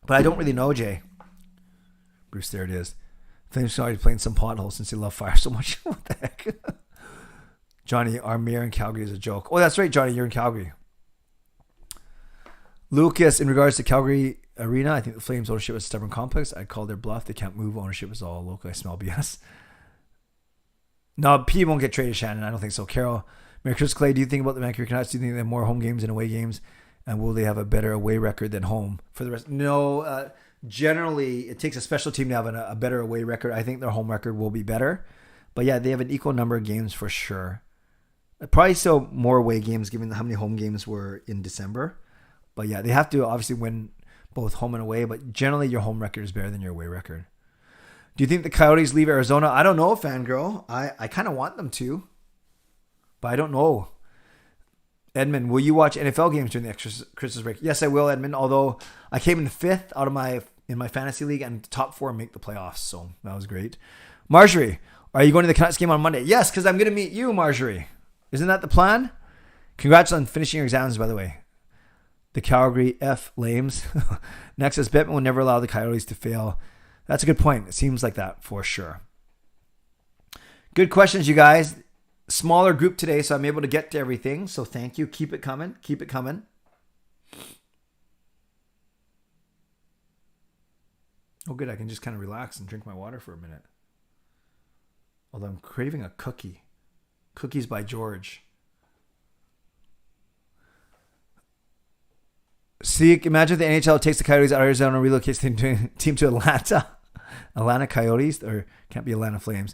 But I don't really know, Jay. Bruce, there it is. Flames already playing some potholes since they love fire so much. What the heck? Johnny, our mayor in Calgary is a joke. Oh, that's right, Johnny, you're in Calgary. Lucas, in regards to Calgary Arena, I think the Flames ownership is stubborn complex. I'd call their bluff. They can't move. Ownership is all local. I smell BS. No, P won't get traded, Shannon. I don't think so. Carol, Merry Christmas, Clay. Do you think about the Vancouver Canucks? Do you think they have more home games than away games? And will they have a better away record than home for the rest? No, generally it takes a special team to have a better away record. I think their home record will be better. But yeah, they have an equal number of games for sure. Probably still more away games given how many home games were in December. But yeah, they have to obviously win both home and away. But generally, your home record is better than your away record. Do you think the Coyotes leave Arizona? I don't know, Fangirl. I kind of want them to. But I don't know. Edmund, will you watch NFL games during the Christmas break? Yes, I will, Edmund. Although I came in 5th in my fantasy league and top 4 make the playoffs. So that was great. Marjorie, are you going to the Canucks game on Monday? Yes, because I'm going to meet you, Marjorie. Isn't that the plan? Congrats on finishing your exams, by the way. The Calgary F Lames. Next is Bettman will never allow the Coyotes to fail. That's a good point. It seems like that for sure. Good questions, you guys. Smaller group today, so I'm able to get to everything. So thank you. Keep it coming. Keep it coming. Oh, good. I can just kind of relax and drink my water for a minute. Although I'm craving a cookie. Cookies by George. See, imagine if the NHL takes the Coyotes out of Arizona and relocates the team to Atlanta. Atlanta Coyotes, or can't be Atlanta Flames.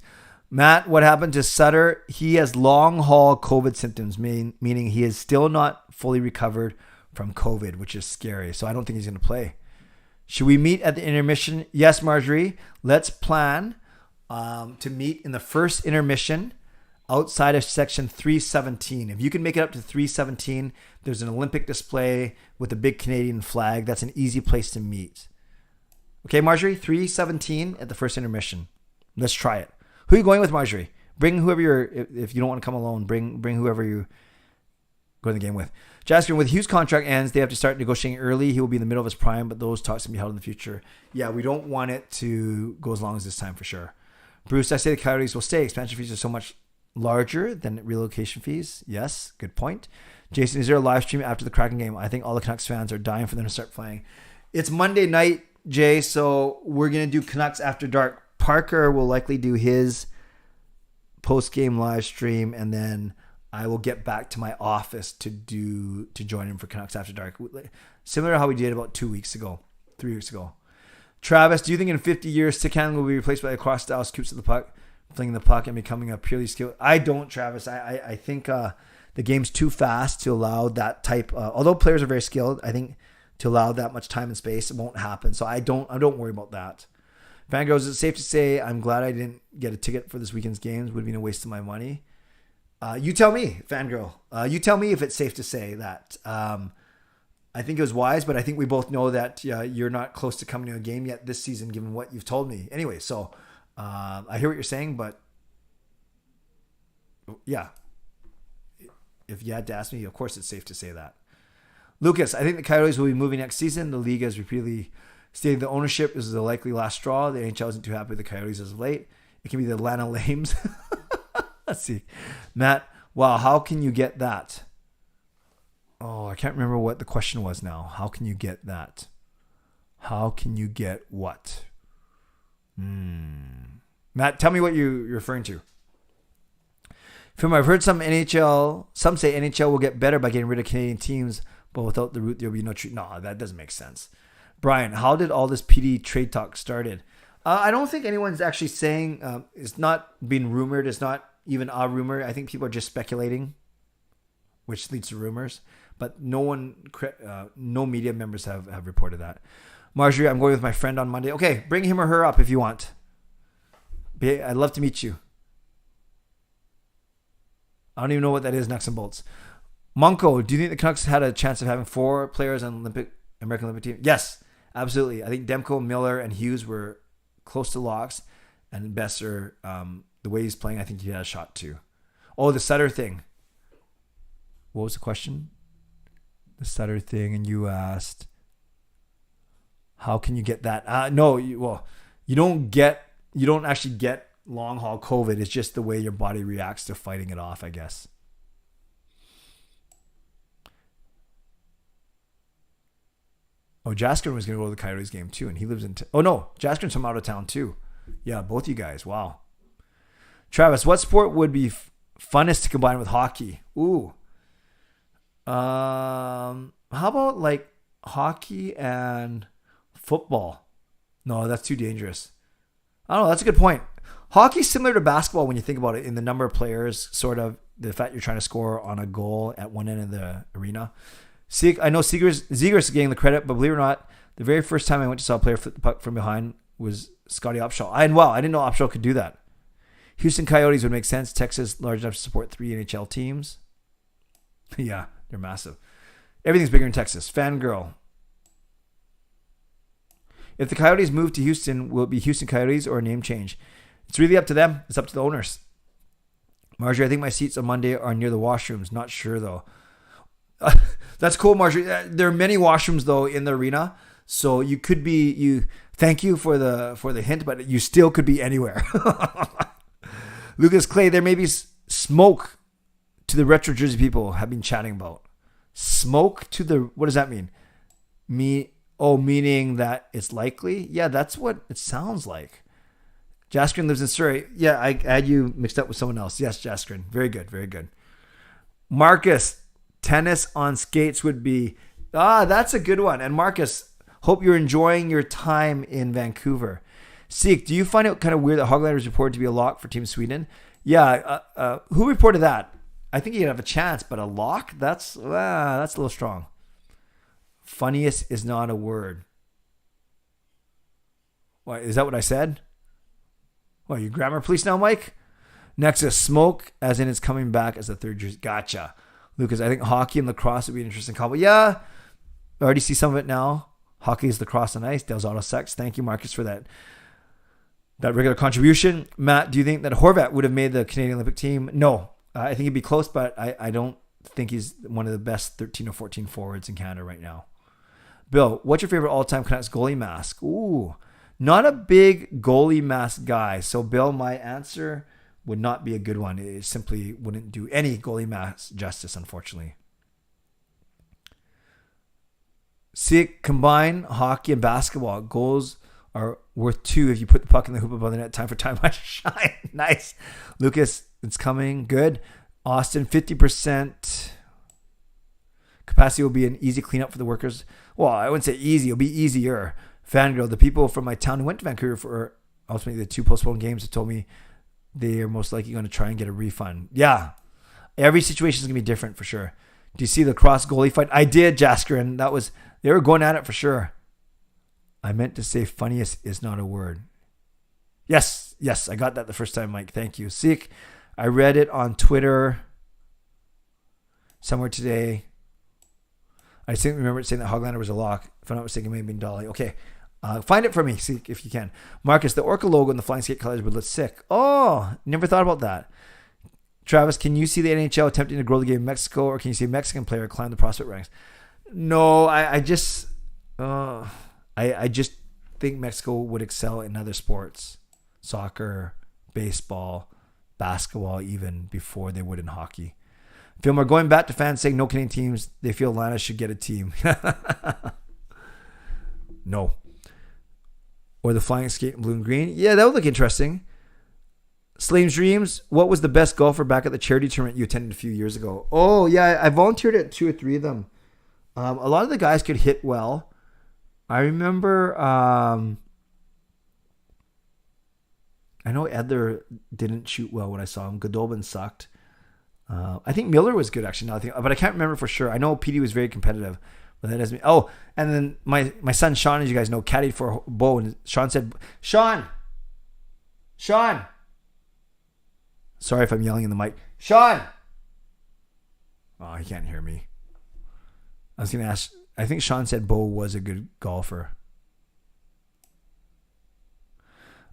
Matt, what happened to Sutter? He has long-haul COVID symptoms, meaning he is still not fully recovered from COVID, which is scary. So I don't think he's going to play. Should we meet at the intermission? Yes, Marjorie. Let's plan to meet in the first intermission outside of section 317. If you can make it up to 317, there's an Olympic display with a big Canadian flag. That's an easy place to meet. Okay, Marjorie, 317 at the first intermission. Let's try it. Who are you going with, Marjorie? Bring whoever if you don't want to come alone, bring whoever you go to the game with. Jasker, with Hughes' contract ends, they have to start negotiating early. He will be in the middle of his prime, but those talks can be held in the future. Yeah, we don't want it to go as long as this time for sure. Bruce, I say the Coyotes will stay. Expansion fees are so much larger than relocation fees. Yes, good point. Jason, is there a live stream after the Kraken game? I think all the Canucks fans are dying for them to start playing. It's Monday night, Jay, so we're going to do Canucks After Dark. Parker will likely do his post-game live stream, and then I will get back to my office to join him for Canucks After Dark. Similar to how we did about 3 weeks ago. Travis, do you think in 50 years, Stickhand will be replaced by a cross-style scoops of the puck, flinging the puck and becoming a purely skilled? I don't, Travis. I think the game's too fast to allow that type. Although players are very skilled, I think to allow that much time and space, it won't happen. So I don't worry about that. Fangirls, is it safe to say I'm glad I didn't get a ticket for this weekend's games? Would have been a waste of my money. You tell me, Fangirl. You tell me if it's safe to say that. I think it was wise, but I think we both know that you're not close to coming to a game yet this season, given what you've told me. Anyway, so I hear what you're saying, but yeah, if you had to ask me, of course it's safe to say that. Lucas, I think the Coyotes will be moving next season. The league has repeatedly stated the ownership is the likely last straw. The NHL isn't too happy with the Coyotes as of late. It can be the Atlanta Lames. Let's see. Matt, wow, how can you get that? Oh, I can't remember what the question was now. How can you get that? How can you get what? Matt, tell me what you're referring to. Film, I've heard some say NHL will get better by getting rid of Canadian teams, but without the route, there will be no treat. No, that doesn't make sense. Brian, how did all this PD trade talk started? I don't think anyone's actually saying it's not being rumored. It's not even a rumor. I think people are just speculating, which leads to rumors. But no media members have reported that. Marjorie, I'm going with my friend on Monday. Okay, bring him or her up if you want. I'd love to meet you. I don't even know what that is, nuts and bolts. Monko, do you think the Canucks had a chance of having 4 players on American Olympic team? Yes, absolutely. I think Demko, Miller, and Hughes were close to locks. And Besser, the way he's playing, I think he had a shot too. Oh, the Sutter thing. What was the question? The Sutter thing, and you asked, how can you get that? No, you don't actually get long haul COVID. It's just the way your body reacts to fighting it off, I guess. Oh, Jaskrin was going to go to the Coyotes game too, and he lives in. Jaskrin's from out of town too. Yeah, both you guys. Wow. Travis, what sport would be funnest to combine with hockey? Ooh. How about like hockey and football? No, that's too dangerous. I don't know. That's a good point. Hockey's similar to basketball when you think about it, in the number of players, sort of. the fact you're trying to score on a goal at one end of the arena. I know Zegers is getting the credit, but believe it or not, the very first time I went to saw a player flip the puck from behind was Scotty Upshaw. I didn't know Upshaw could do that. Houston Coyotes would make sense. Texas, large enough to support 3 NHL teams. Yeah, they're massive. Everything's bigger in Texas. Fangirl. If the Coyotes move to Houston, will it be Houston Coyotes or a name change? It's really up to them. It's up to the owners. Marjorie, I think my seats on Monday are near the washrooms. Not sure, though. That's cool, Marjorie. There are many washrooms, though, in the arena. So you could be... Thank you for the hint, but you still could be anywhere. Lucas Clay, there may be smoke to the retro jersey people have been chatting about. Smoke to the... What does that mean? Meaning that it's likely? Yeah, that's what it sounds like. Jaskrin lives in Surrey. Yeah, I had you mixed up with someone else. Yes, Jaskrin. Very good, very good. Marcus, tennis on skates would be... that's a good one. And Marcus, hope you're enjoying your time in Vancouver. Seek, do you find it kind of weird that Hoglander is reported to be a lock for Team Sweden? Yeah, who reported that? I think he'd have a chance, but a lock? That's a little strong. Funniest is not a word. What, is that what I said? What, you grammar police now, Mike? Next is smoke, as in it's coming back as a third jersey. Gotcha. Lucas, I think hockey and lacrosse would be an interesting combo. Yeah, I already see some of it now. Hockey is lacrosse on ice. Dale's Auto Sex. Thank you, Marcus, for that regular contribution. Matt, do you think that Horvat would have made the Canadian Olympic team? No. I think he'd be close, but I don't think he's one of the best 13 or 14 forwards in Canada right now. Bill, what's your favorite all-time Canucks goalie mask? Ooh, not a big goalie mask guy. So, Bill, my answer would not be a good one. It simply wouldn't do any goalie mask justice, unfortunately. See, combine hockey and basketball. Goals are worth 2 if you put the puck in the hoop above the net. Time for time I shine. Nice. Lucas, it's coming. Good. Austin, 50% capacity will be an easy cleanup for the workers. Well, I wouldn't say easy. It'll be easier. Fangirl, the people from my town who went to Vancouver for ultimately the 2 postponed games have told me they are most likely going to try and get a refund. Yeah. Every situation is going to be different for sure. Do you see the cross goalie fight? I did, Jasker, and they were going at it for sure. I meant to say funniest is not a word. Yes, I got that the first time, Mike. Thank you. Seek, I read it on Twitter somewhere today. I think remember saying that Hoglander was a lock. If I'm not mistaken, it may have been Dolly. Okay. Find it for me, see if you can. Marcus, the Orca logo and the flying skate colors would look sick. Oh, never thought about that. Travis, can you see the NHL attempting to grow the game in Mexico, or can you see a Mexican player climb the prospect ranks? No, I just think Mexico would excel in other sports. Soccer, baseball, basketball, even before they would in hockey. Fillmore, going back to fans saying no Canadian teams, they feel Atlanta should get a team. No. Or the flying skate in blue and green. Yeah, that would look interesting. Slame's Dreams, what was the best golfer back at the charity tournament you attended a few years ago? Oh, yeah, I volunteered at 2 or 3 of them. A lot of the guys could hit well. I remember, I know Edler didn't shoot well when I saw him. Godolphin sucked. I think Miller was good, actually, but I can't remember for sure. I know Petey was very competitive. But that doesn't mean... Oh, and then my son Sean, as you guys know, caddied for Bo, and Sean said, Sean! Sorry if I'm yelling in the mic. Sean! Oh, he can't hear me. I was going to ask... I think Sean said Bo was a good golfer.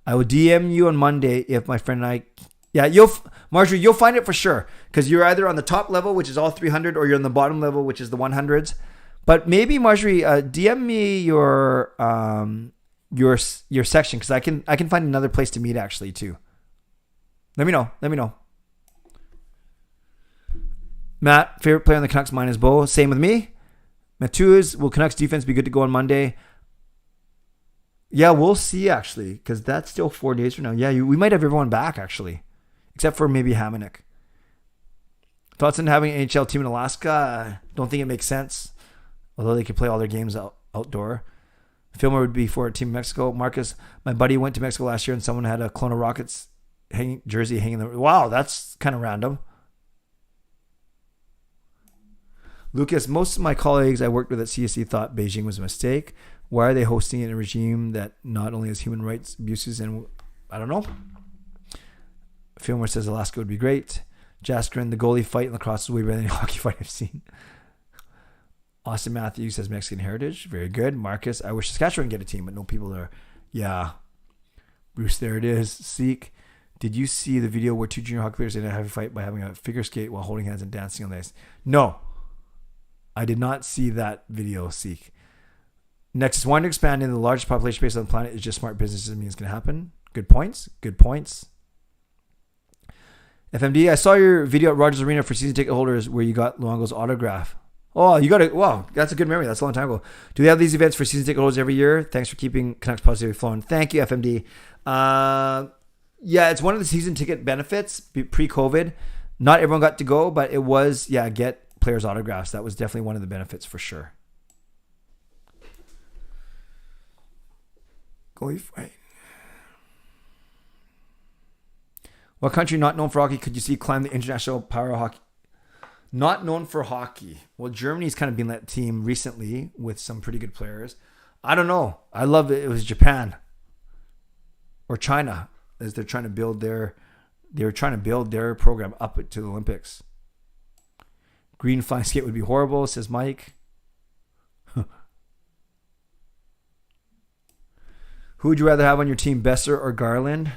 I will DM you on Monday if my friend and I... Yeah, Marjorie, you'll find it for sure. Because you're either on the top level, which is all 300, or you're on the bottom level, which is the 100s. But maybe, Marjorie, DM me your section, because I can find another place to meet actually too. Let me know. Matt, favorite player on the Canucks, mine is Bo. Same with me. Matthews, will Canucks defense be good to go on Monday? Yeah, we'll see actually, because that's still 4 days from now. Yeah, we might have everyone back actually, except for maybe Hamonic. Thoughts on having an NHL team in Alaska? Don't think it makes sense. Although they could play all their games outdoor. Fillmore would be for Team Mexico. Marcus, my buddy went to Mexico last year and someone had a Kelowna Rockets jersey hanging there. Wow, that's kind of random. Lucas, most of my colleagues I worked with at CSC thought Beijing was a mistake. Why are they hosting in a regime that not only has human rights abuses and I don't know. Fillmore says Alaska would be great. Jaskrin, the goalie fight in lacrosse is way better than any hockey fight I've seen. Austin Matthews says Mexican heritage. Very good. Marcus, I wish Saskatchewan get a team, but no people there. Yeah. Bruce, there it is. Seek, did you see the video where two junior hockey players ended a heavy fight by having a figure skate while holding hands and dancing on the ice? No. I did not see that video, Seek. Next is wanting to expand into the largest population base on the planet is just smart business doesn't mean it's going to happen. Good points. Good points. FMD, I saw your video at Rogers Arena for season ticket holders where you got Luongo's autograph. Oh, you got it. Wow, that's a good memory. That's a long time ago. Do they have these events for season ticket holders every year? Thanks for keeping Canucks positivity flowing. Thank you, FMD. Yeah, it's one of the season ticket benefits pre-COVID. Not everyone got to go, but it was, get players' autographs. That was definitely one of the benefits for sure. Goalie fight. What country not known for hockey could you see climb the international power of hockey? Not known for hockey. Well, Germany's kind of been that team recently with some pretty good players. I don't know. I love it. It was Japan or China as they're trying to build their program up to the Olympics. Green flying skate would be horrible, says Mike. Who would you rather have on your team, Besser or Garland?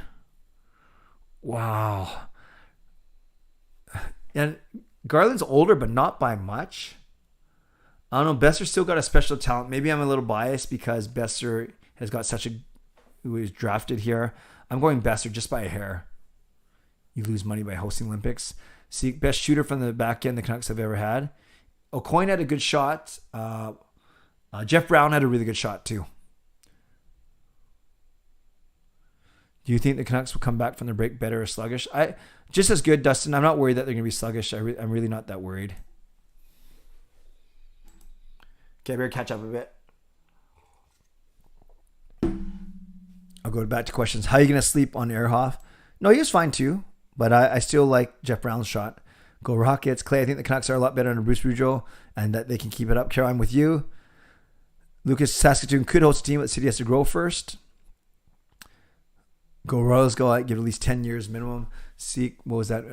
Wow. And Garland's older, but not by much. I don't know. Besser's still got a special talent. Maybe I'm a little biased because Besser has got who was drafted here. I'm going Besser just by a hair. You lose money by hosting Olympics. See, best shooter from the back end the Canucks have ever had. O'Coin had a good shot. Jeff Brown had a really good shot too. Do you think the Canucks will come back from the break better or sluggish? Just as good, Dustin. I'm not worried that they're going to be sluggish. I'm really not that worried. Okay, I better catch up a bit. I'll go back to questions. How are you going to sleep on Ehrhoff? No, he was fine too, but I still like Jeff Brown's shot. Go Rockets. Clay, I think the Canucks are a lot better under Bruce Boudreau and that they can keep it up. Carol, I'm with you. Lucas, Saskatoon could host a team, but the city has to grow first. Go Royals, go out, give it at least 10 years minimum. See, what was that?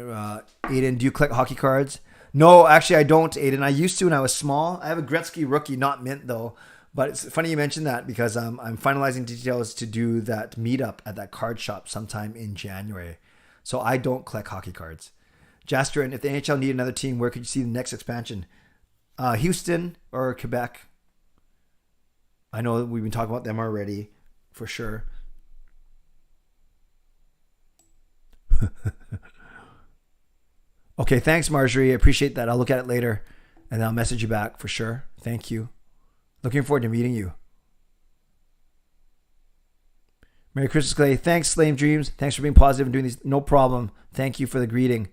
Aiden, do you collect hockey cards? No, actually I don't, Aiden. I used to when I was small. I have a Gretzky rookie, not mint though. But it's funny you mentioned that because I'm finalizing details to do that meetup at that card shop sometime in January. So I don't collect hockey cards. Jaster, and if the NHL need another team, where could you see the next expansion? Houston or Quebec. I know we've been talking about them already, for sure. Okay, thanks, Marjorie. I appreciate that. I'll look at it later and I'll message you back for sure. Thank you. Looking forward to meeting you. Merry Christmas, Clay. Thanks, Slame Dreams. Thanks for being positive and doing these. No problem. Thank you for the greeting.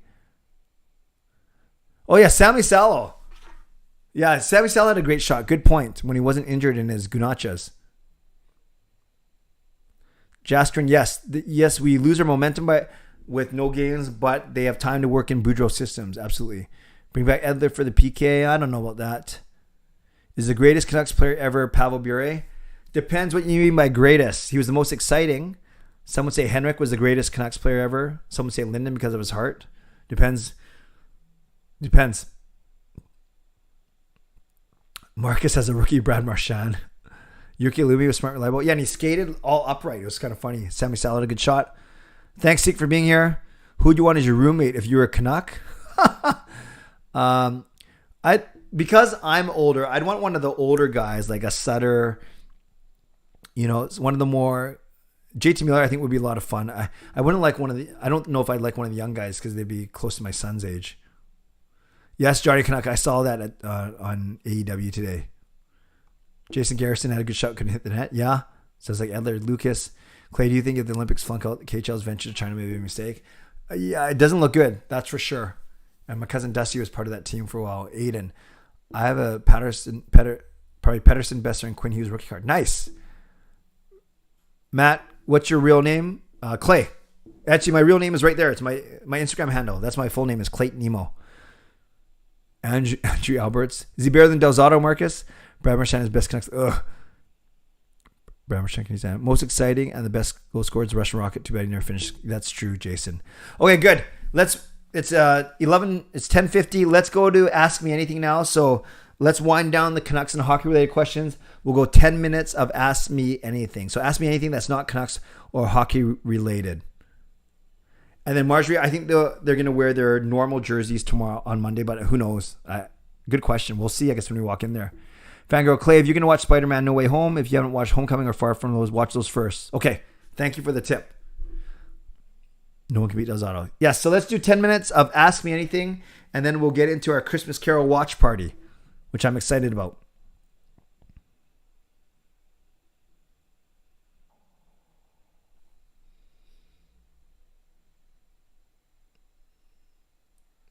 Oh, yeah, Sammy Salo. Yeah, Sammy Salo had a great shot. Good point when he wasn't injured in his Gunachas. Jastrin, yes. Yes, we lose our momentum with no games, but they have time to work in Boudreau systems. Absolutely. Bring back Edler for the PK. I don't know about that. Is the greatest Canucks player ever Pavel Bure? Depends what you mean by greatest. He was the most exciting. Some would say Henrik was the greatest Canucks player ever. Some would say Linden because of his heart. Depends. Marcus has a rookie, Brad Marchand. Yuki Lumi was smart, reliable. Yeah, and he skated all upright. It was kind of funny. Sammy Salo had a good shot. Thanks, Seek, for being here. Who'd you want as your roommate if you were a Canuck? Because I'm older, I'd want one of the older guys, like a Sutter. You know, it's one of the more... JT Miller, I think, would be a lot of fun. I wouldn't like one of the... I don't know if I'd like one of the young guys because they'd be close to my son's age. Yes, Johnny Canuck. I saw that on AEW today. Jason Garrison had a good shot, couldn't hit the net. Yeah. Sounds like Edler. Lucas. Clay, do you think if the Olympics flunk out, KHL's venture to China may be a mistake? Yeah, it doesn't look good. That's for sure. And my cousin Dusty was part of that team for a while. Aiden. I have a Pedersen, Besser, and Quinn Hughes rookie card. Nice. Matt, what's your real name? Clay. Actually, my real name is right there. It's my Instagram handle. That's my full name is Clayton Nemo. Andrew Alberts. Is he better than Delzato, Marcus? Brad Marchand is best Canucks. Ugh. Brad Marchand can use that. Most exciting and the best goal scorer is the Russian Rocket. Too bad he never finished. That's true, Jason. Okay, good. It's 11. It's 10:50. Let's go to Ask Me Anything now. So let's wind down the Canucks and hockey related questions. We'll go 10 minutes of Ask Me Anything. So ask me anything that's not Canucks or hockey related. And then Marjorie, I think they're going to wear their normal jerseys tomorrow on Monday, but who knows? Good question. We'll see, I guess, when we walk in there. Fangirl Clay, if you're going to watch Spider-Man No Way Home, if you haven't watched Homecoming or Far From Those, watch those first. Okay, thank you for the tip. No one can beat Delzato. Yes, so let's do 10 minutes of Ask Me Anything, and then we'll get into our Christmas Carol watch party, which I'm excited about.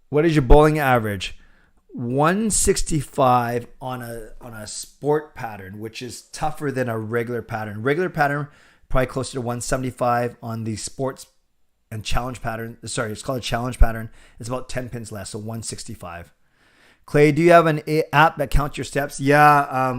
What is your bowling average? 165 on a sport pattern, which is tougher than a regular pattern. Regular pattern, probably closer to 175 on the sports and challenge pattern. Sorry, it's called a challenge pattern. It's about 10 pins less, so 165. Clay, do you have an app that counts your steps? Yeah,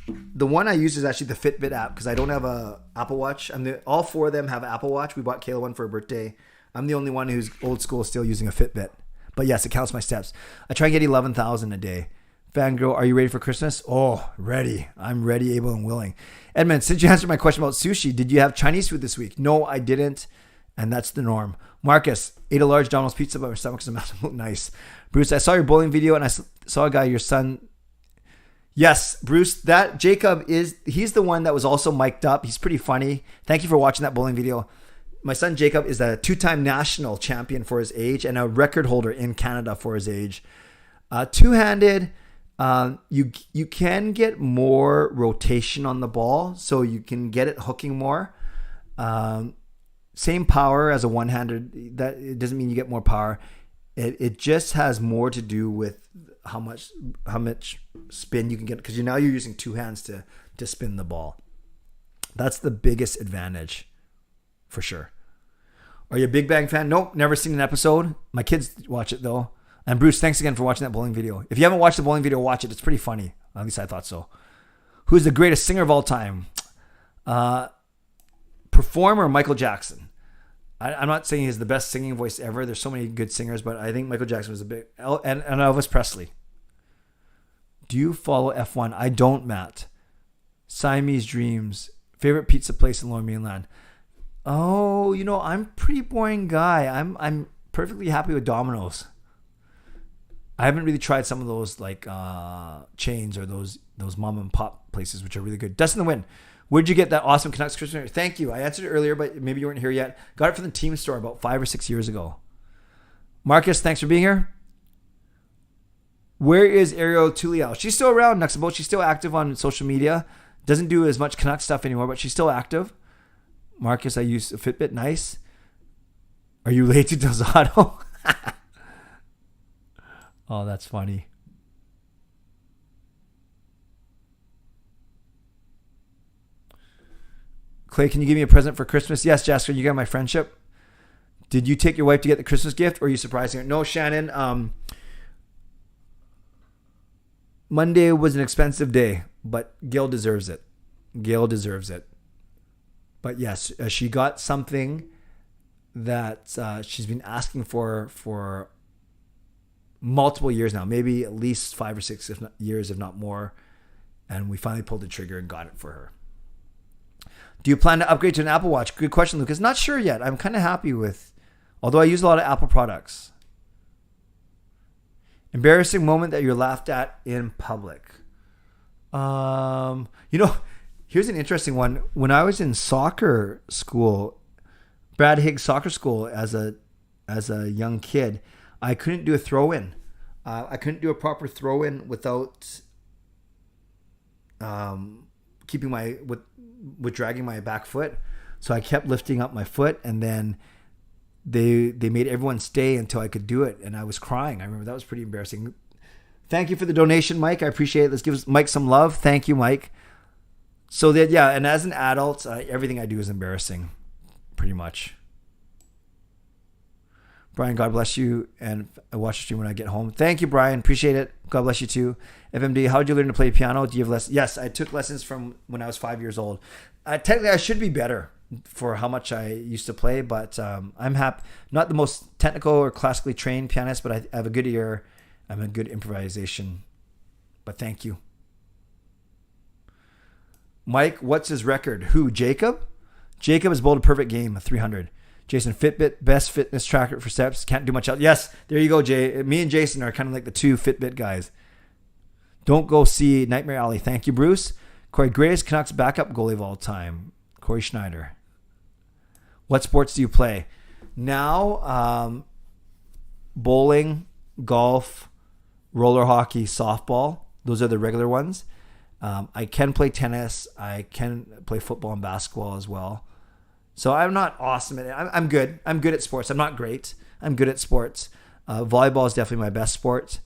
the one I use is actually the Fitbit app because I don't have a Apple Watch. All four of them have an Apple Watch. We bought Kayla one for her birthday. I'm the only one who's old school, still using a Fitbit. But yes, it counts my steps. I try and get 11,000 a day. Fangirl, are you ready for Christmas? Oh, ready. I'm ready, able, and willing. Edmund, since you answered my question about sushi, did you have Chinese food this week? No, I didn't. And that's the norm. Marcus, ate a large Domino's pizza, but my stomach doesn't look nice. Bruce, I saw your bowling video and I saw a guy, your son. Yes, Bruce, that Jacob he's the one that was also mic'd up. He's pretty funny. Thank you for watching that bowling video. My son Jacob is a two-time national champion for his age and a record holder in Canada for his age. Two-handed, you can get more rotation on the ball, so you can get it hooking more. Same power as a one-handed. That it doesn't mean you get more power. It just has more to do with how much spin you can get because you're using two hands to spin the ball. That's the biggest advantage. For sure. Are you a Big Bang fan? Nope, never seen an episode. My kids watch it though. And Bruce, thanks again for watching that bowling video. If you haven't watched the bowling video, watch it. It's pretty funny. At least I thought so. Who's the greatest singer of all time? Performer Michael Jackson. I'm not saying he's the best singing voice ever. There's so many good singers, but I think Michael Jackson was a big... And Elvis Presley. Do you follow F1? I don't, Matt. Siamese Dreams. Favorite pizza place in Lower Mainland? Oh, I'm a pretty boring guy. I'm perfectly happy with Domino's. I haven't really tried some of those like chains or those mom and pop places, which are really good. Dustin the Win, where'd you get that awesome Canucks Christmas? Thank you. I answered it earlier, but maybe you weren't here yet. Got it from the team store about 5 or 6 years ago. Marcus, thanks for being here. Where is Ariel Tuliao? She's still around, Nuxable. She's still active on social media. Doesn't do as much Canucks stuff anymore, but she's still active. Marcus, I use a Fitbit. Nice. Are you late to Delzato? Oh, that's funny. Clay, can you give me a present for Christmas? Yes, Jasper, you got my friendship. Did you take your wife to get the Christmas gift or are you surprising her? No, Shannon. Monday was an expensive day, but Gail deserves it. Gail deserves it. But yes, she got something that she's been asking for multiple years now, maybe at least 5 or 6 years, if not more. And we finally pulled the trigger and got it for her. Do you plan to upgrade to an Apple Watch? Good question, Lucas. Not sure yet. I'm kind of happy with, although I use a lot of Apple products. Embarrassing moment that you're laughed at in public. Here's an interesting one. When I was in soccer school, Brad Higgs soccer school as a young kid, I couldn't do a throw-in. I couldn't do a proper throw-in without with dragging my back foot. So I kept lifting up my foot, and then they made everyone stay until I could do it, and I was crying. I remember that was pretty embarrassing. Thank you for the donation, Mike. I appreciate it. Let's give Mike some love. Thank you, Mike. So that, yeah, and as an adult, everything I do is embarrassing, pretty much. Brian, God bless you, and I watch the stream when I get home. Thank you, Brian. Appreciate it. God bless you too. FMD, how did you learn to play piano? Do you have lessons? Yes, I took lessons from when I was 5 years old. Technically, I should be better for how much I used to play, but I'm happy. Not the most technical or classically trained pianist, but I have a good ear. I'm a good improvisation. But thank you. Mike, what's his record? Who? Jacob? Jacob has bowled a perfect game, a 300. Jason, Fitbit, best fitness tracker for steps. Can't do much else. Yes, there you go, Jay. Me and Jason are kind of like the two Fitbit guys. Don't go see Nightmare Alley. Thank you, Bruce. Corey, greatest Canucks backup goalie of all time. Corey Schneider. What sports do you play? Now, bowling, golf, roller hockey, softball. Those are the regular ones. I can play tennis. I can play football and basketball as well. So I'm not awesome at it. I'm good. I'm good at sports. I'm not great. I'm good at sports. Volleyball is definitely my best sport.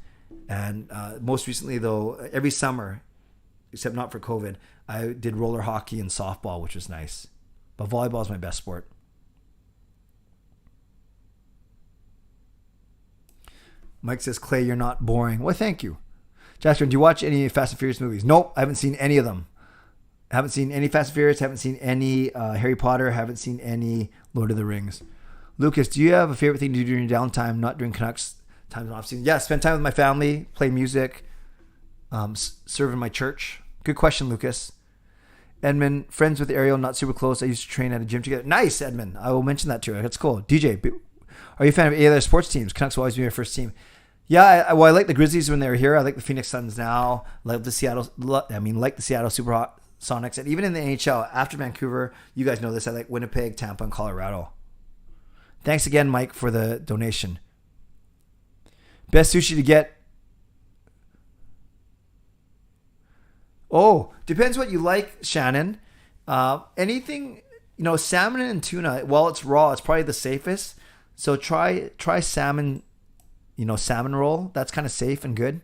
And most recently, though, every summer, except not for COVID, I did roller hockey and softball, which was nice. But volleyball is my best sport. Mike says, Clay, you're not boring. Well, thank you. Jasper, do you watch any Fast and Furious movies? Nope, I haven't seen any of them. Haven't seen any Fast and Furious. Haven't seen any Harry Potter. Haven't seen any Lord of the Rings. Lucas, do you have a favorite thing to do during your downtime, not during Canucks times off season? Yeah, spend time with my family, play music, serve in my church. Good question, Lucas. Edmund, friends with Ariel, not super close. I used to train at a gym together. Nice, Edmund. I will mention that to you. That's cool. DJ, are you a fan of any other sports teams? Canucks will always be my first team. Yeah, I like the Grizzlies when they were here. I like the Phoenix Suns now. Like the Seattle Supersonics, and even in the NHL after Vancouver. You guys know this. I like Winnipeg, Tampa, and Colorado. Thanks again, Mike, for the donation. Best sushi to get. Oh, depends what you like, Shannon. Anything, salmon and tuna. While it's raw, it's probably the safest. So try salmon. Salmon roll. That's kind of safe and good.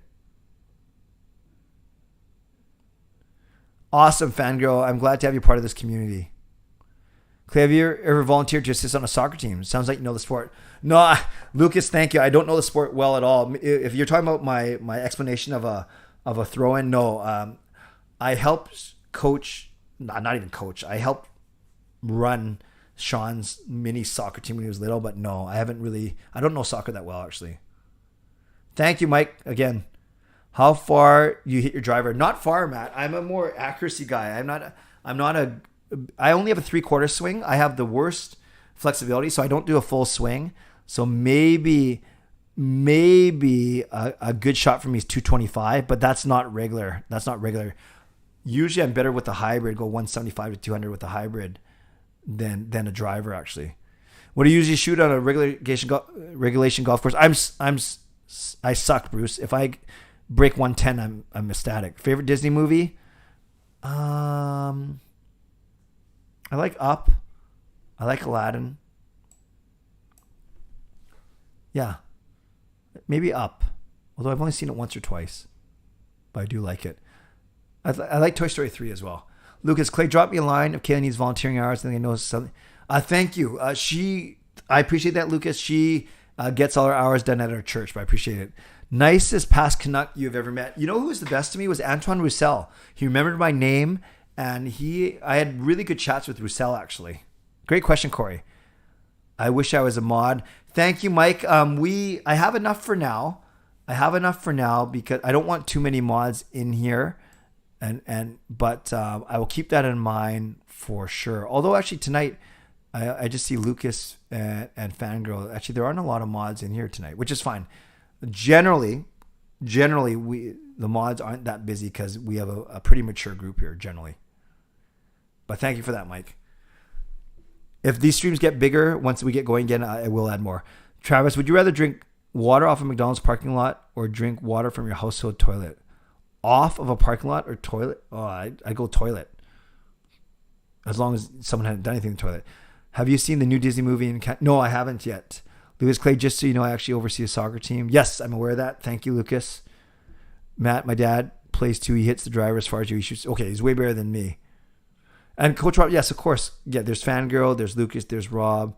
Awesome, fangirl. I'm glad to have you part of this community. Clay, have you ever volunteered to assist on a soccer team? Sounds like you know the sport. No, Lucas, thank you. I don't know the sport well at all. If you're talking about my explanation of a throw-in, no. I helped coach, not even coach. I helped run Sean's mini soccer team when he was little, but no, I don't know soccer that well, actually. Thank you, Mike, again. How far you hit your driver? Not far, Matt. I'm a more accuracy guy. I only have a 3/4 swing. I have the worst flexibility, so I don't do a full swing. So maybe a good shot for me is 225, but that's not regular. Usually I'm better with the hybrid, go 175 to 200 with the hybrid than a driver, actually. What do you usually shoot on a regulation golf course? I suck, Bruce. If I break 110, I'm ecstatic. Favorite Disney movie? I like Up. I like Aladdin. Yeah. Maybe Up. Although I've only seen it once or twice. But I do like it. I like Toy Story 3 as well. Lucas, Clay, drop me a line if Kayla needs volunteering hours. Then I know something. Thank you. I appreciate that, Lucas. She gets all her hours done at our church, but I appreciate it. Nicest past Canuck you've ever met. You know who was the best to me was Antoine Roussel. He remembered my name, and I had really good chats with Roussel, actually. Great question, Corey. I wish I was a mod. Thank you, Mike. I have enough for now. Because I don't want too many mods in here, but I will keep that in mind for sure. Although actually tonight, I just see Lucas and Fangirl. Actually, there aren't a lot of mods in here tonight, which is fine. Generally, the mods aren't that busy because we have a pretty mature group here generally. But thank you for that, Mike. If these streams get bigger, once we get going again, I will add more. Travis, would you rather drink water off a McDonald's parking lot or drink water from your household toilet? Off of a parking lot or toilet? Oh, I'd go toilet. As long as someone hadn't done anything in the toilet. Have you seen the new Disney movie? No, I haven't yet. Lucas, Clay, just so you know, I actually oversee a soccer team. Yes, I'm aware of that. Thank you, Lucas. Matt, my dad, plays too. He hits the driver as far as you. He shoots. Okay, he's way better than me. And Coach Rob, yes, of course. Yeah, there's Fangirl, there's Lucas, there's Rob.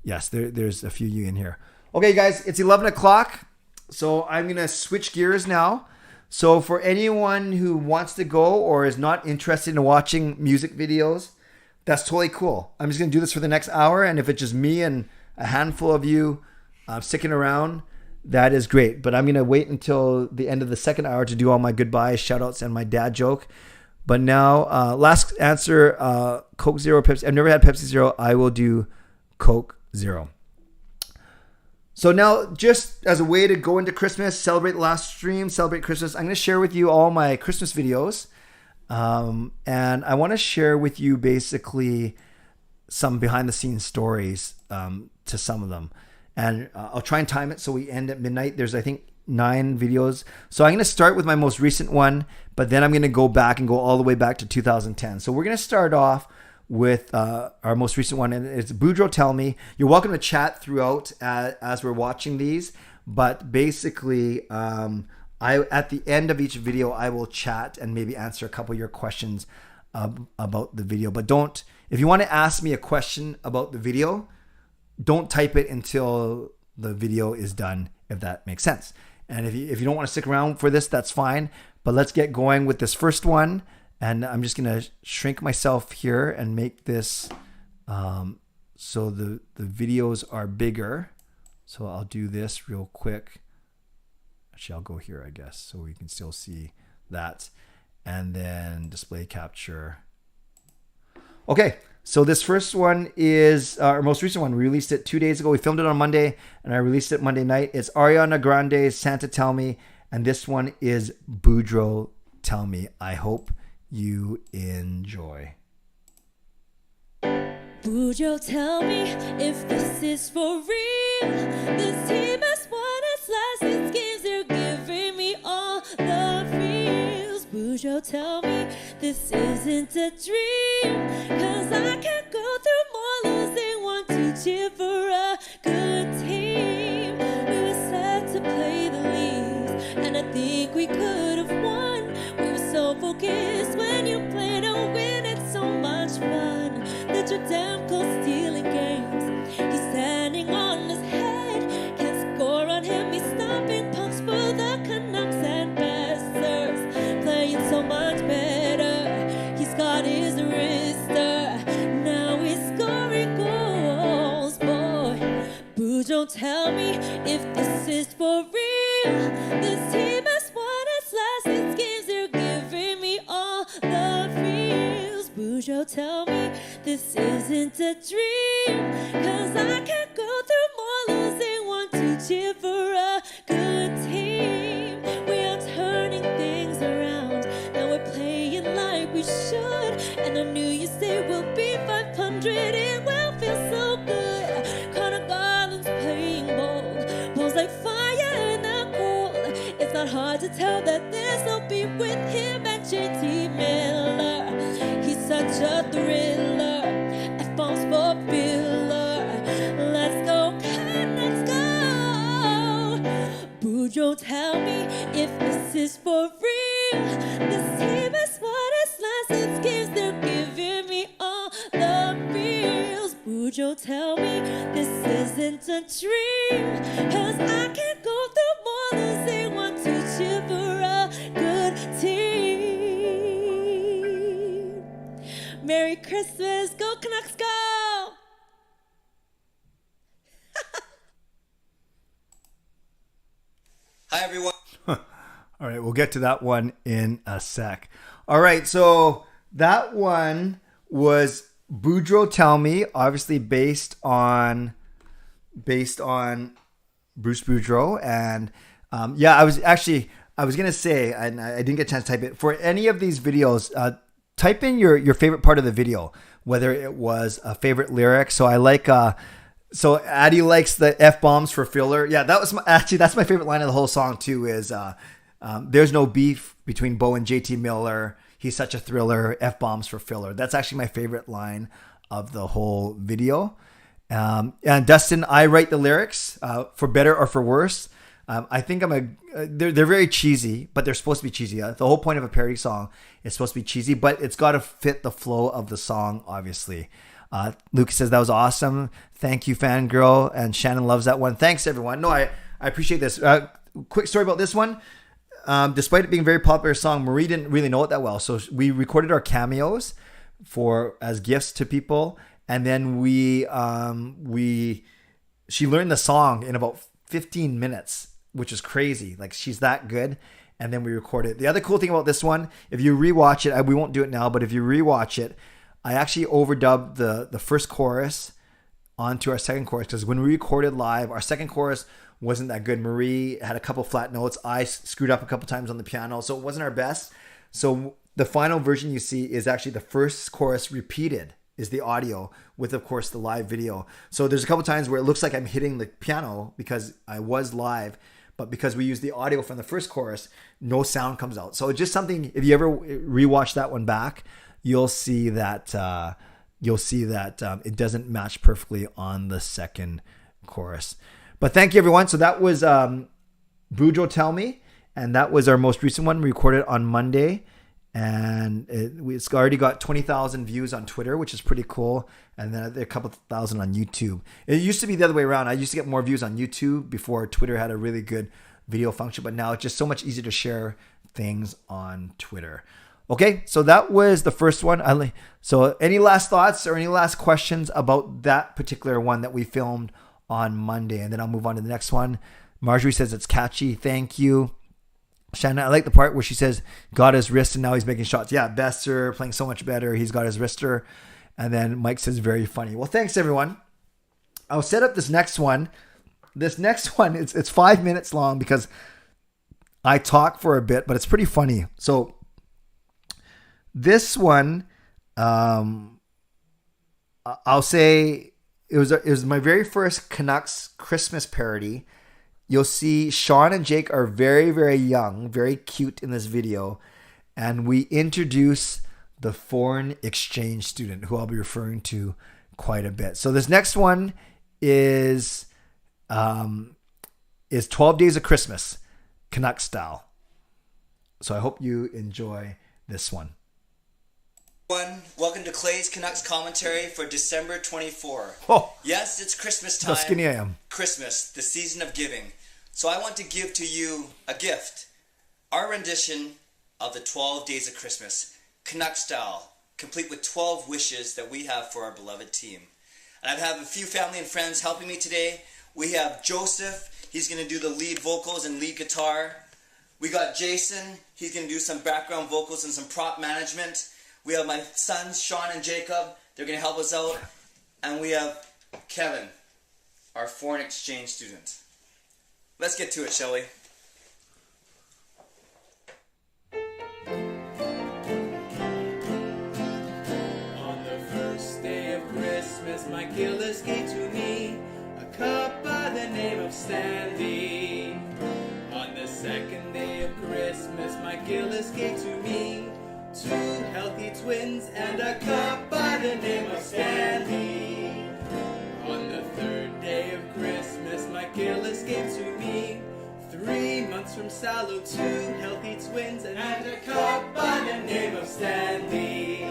Yes, there's a few of you in here. Okay, guys, it's 11 o'clock. So I'm going to switch gears now. So for anyone who wants to go or is not interested in watching music videos, that's totally cool. I'm just going to do this for the next hour. And if it's just me and a handful of you sticking around, that is great. But I'm going to wait until the end of the second hour to do all my goodbyes, shout outs, and my dad joke. But now, last answer, Coke Zero, Pepsi. I've never had Pepsi Zero. I will do Coke Zero. So now, just as a way to go into Christmas, celebrate the last stream, celebrate Christmas, I'm going to share with you all my Christmas videos. And I want to share with you basically some behind the scenes stories to some of them. And I'll try and time it so we end at midnight. There's, I think, 9 videos. So I'm going to start with my most recent one, but then I'm going to go back and go all the way back to 2010. So we're going to start off with our most recent one, and it's Boudreaux Tell Me. You're welcome to chat throughout as we're watching these, but basically at the end of each video I will chat and maybe answer a couple of your questions about the video. But if you want to ask me a question about the video, don't type it until the video is done, if that makes sense. And if you don't want to stick around for this, that's fine, but let's get going with this first one. And I'm just going to shrink myself here and make this so the videos are bigger. So I'll do this real quick. Actually, I'll go here, I guess, so we can still see that. And then display capture. Okay, so this first one is our most recent one. We released it 2 days ago. We filmed it on Monday, and I released it Monday night. It's Ariana Grande's Santa Tell Me. And this one is Boudreaux Tell Me. I hope you enjoy. Boudreaux, tell me if this is for real. This team has won its last 6 games. They're giving me all the feels. Boudreaux, tell me this isn't a dream. Cause I can't go through more losing. Want to cheer for a good team. We were set to play the Leafs, and I think we could have won. We were so focused when you play to win. It's so much fun that you're damn close stealing games. He's standing on his head, can't score on him. He's stopping punks for the Canucks and Masters, playing so much better. He's got his wrister, now he's scoring goals, boy. Boudreaux, tell me if this is for real. This team has won its last 6 games. They're giving me all the feels. Boudreaux, tell me this isn't a dream. Cause I can't go through more losing. Want to cheer for a good team. We are turning things around. Now we're playing like we should. And I knew you said we'll be 500. It will feel so good. Connor Garland's playing bold. Blows like fire in the cold. It's not hard to tell that there's no beef with him and JT Miller. He's such a thriller. F-bombs for filler. Let's go, Canucks, go. Boudreaux, tell me if this is for real. This team has won its last 6 games. They're giving me all the feels. Boudreaux, tell me this isn't a dream. Cause I can't go through more losing. Want to cheer for a good team. Merry Christmas. Go Canucks, go! Hi, everyone. All right, we'll get to that one in a sec. All right, so that one was Boudreaux Tell Me, obviously based on Bruce Boudreaux. And I was gonna say, and I didn't get a chance to type it, for any of these videos, type in your favorite part of the video, whether it was a favorite lyric. So I like so Addie likes the F-bombs for filler. Yeah, that's my favorite line of the whole song too, is there's no beef between Bo and JT Miller. He's such a thriller. F-bombs for filler. That's actually my favorite line of the whole video. And Dustin, I write the lyrics for better or for worse. I think they're very cheesy, but they're supposed to be cheesy. The whole point of a parody song is supposed to be cheesy, but it's got to fit the flow of the song, obviously. Lucas says that was awesome. Thank you, fangirl. And Shannon loves that one. Thanks, everyone. No, I appreciate this. Quick story about this one. Despite it being a very popular song, Marie didn't really know it that well. So we recorded our cameos as gifts to people. And then she learned the song in about 15 minutes, which is crazy. Like, she's that good. And then we recorded it. The other cool thing about this one, if you rewatch it, we won't do it now, but if you rewatch it, I actually overdubbed the first chorus onto our second chorus, because when we recorded live, our second chorus wasn't that good. Marie had a couple flat notes. I screwed up a couple times on the piano, so it wasn't our best. So the final version you see is actually the first chorus repeated, is the audio with, of course, the live video. So there's a couple times where it looks like I'm hitting the piano because I was live, but because we use the audio from the first chorus, no sound comes out. So it's just something, if you ever rewatch that one back, you'll see that it doesn't match perfectly on the second chorus. But thank you, everyone. So that was Bujo Tell Me, and that was our most recent one. We recorded on Monday, and it's already got 20,000 views on Twitter, which is pretty cool, and then a couple thousand on YouTube. It used to be the other way around. I used to get more views on YouTube before Twitter had a really good video function, but now it's just so much easier to share things on Twitter. Okay, so that was the first one. So any last thoughts or any last questions about that particular one that we filmed on Monday? And then I'll move on to the next one. Marjorie says it's catchy. Thank you. Shannon, I like the part where she says, got his wrist and now he's making shots. Yeah, Besser playing so much better. He's got his wrister. And then Mike says, very funny. Well, thanks, everyone. I'll set up this next one. This next one, it's 5 minutes long because I talk for a bit, but it's pretty funny. So this one, I'll say it was my very first Canucks Christmas parody. You'll see Sean and Jake are very, very young, very cute in this video. And we introduce the foreign exchange student, who I'll be referring to quite a bit. So this next one is 12 Days of Christmas, Canuck style. So I hope you enjoy this one. Welcome to Clay's Canucks commentary for December 24. Oh, yes, it's Christmas time. how skinny I am. Christmas, the season of giving. So I want to give to you a gift. Our rendition of the 12 Days of Christmas, Canuck style, complete with 12 wishes that we have for our beloved team. And I have a few family and friends helping me today. We have Joseph. He's going to do the lead vocals and lead guitar. We got Jason. He's going to do some background vocals and some prop management. We have my sons, Sean and Jacob. They're going to help us out. And we have Kevin, our foreign exchange student. Let's get to it, shall we? On the first day of Christmas, my killers gave to me a cup by the name of Stanley. On the second day of Christmas, my killers gave to me 2 healthy twins and a cup by the name of Stanley. On the third day of Christmas, my killers gave to me 3 months from Sallow, 2 healthy twins and a cup by the name of Stanley.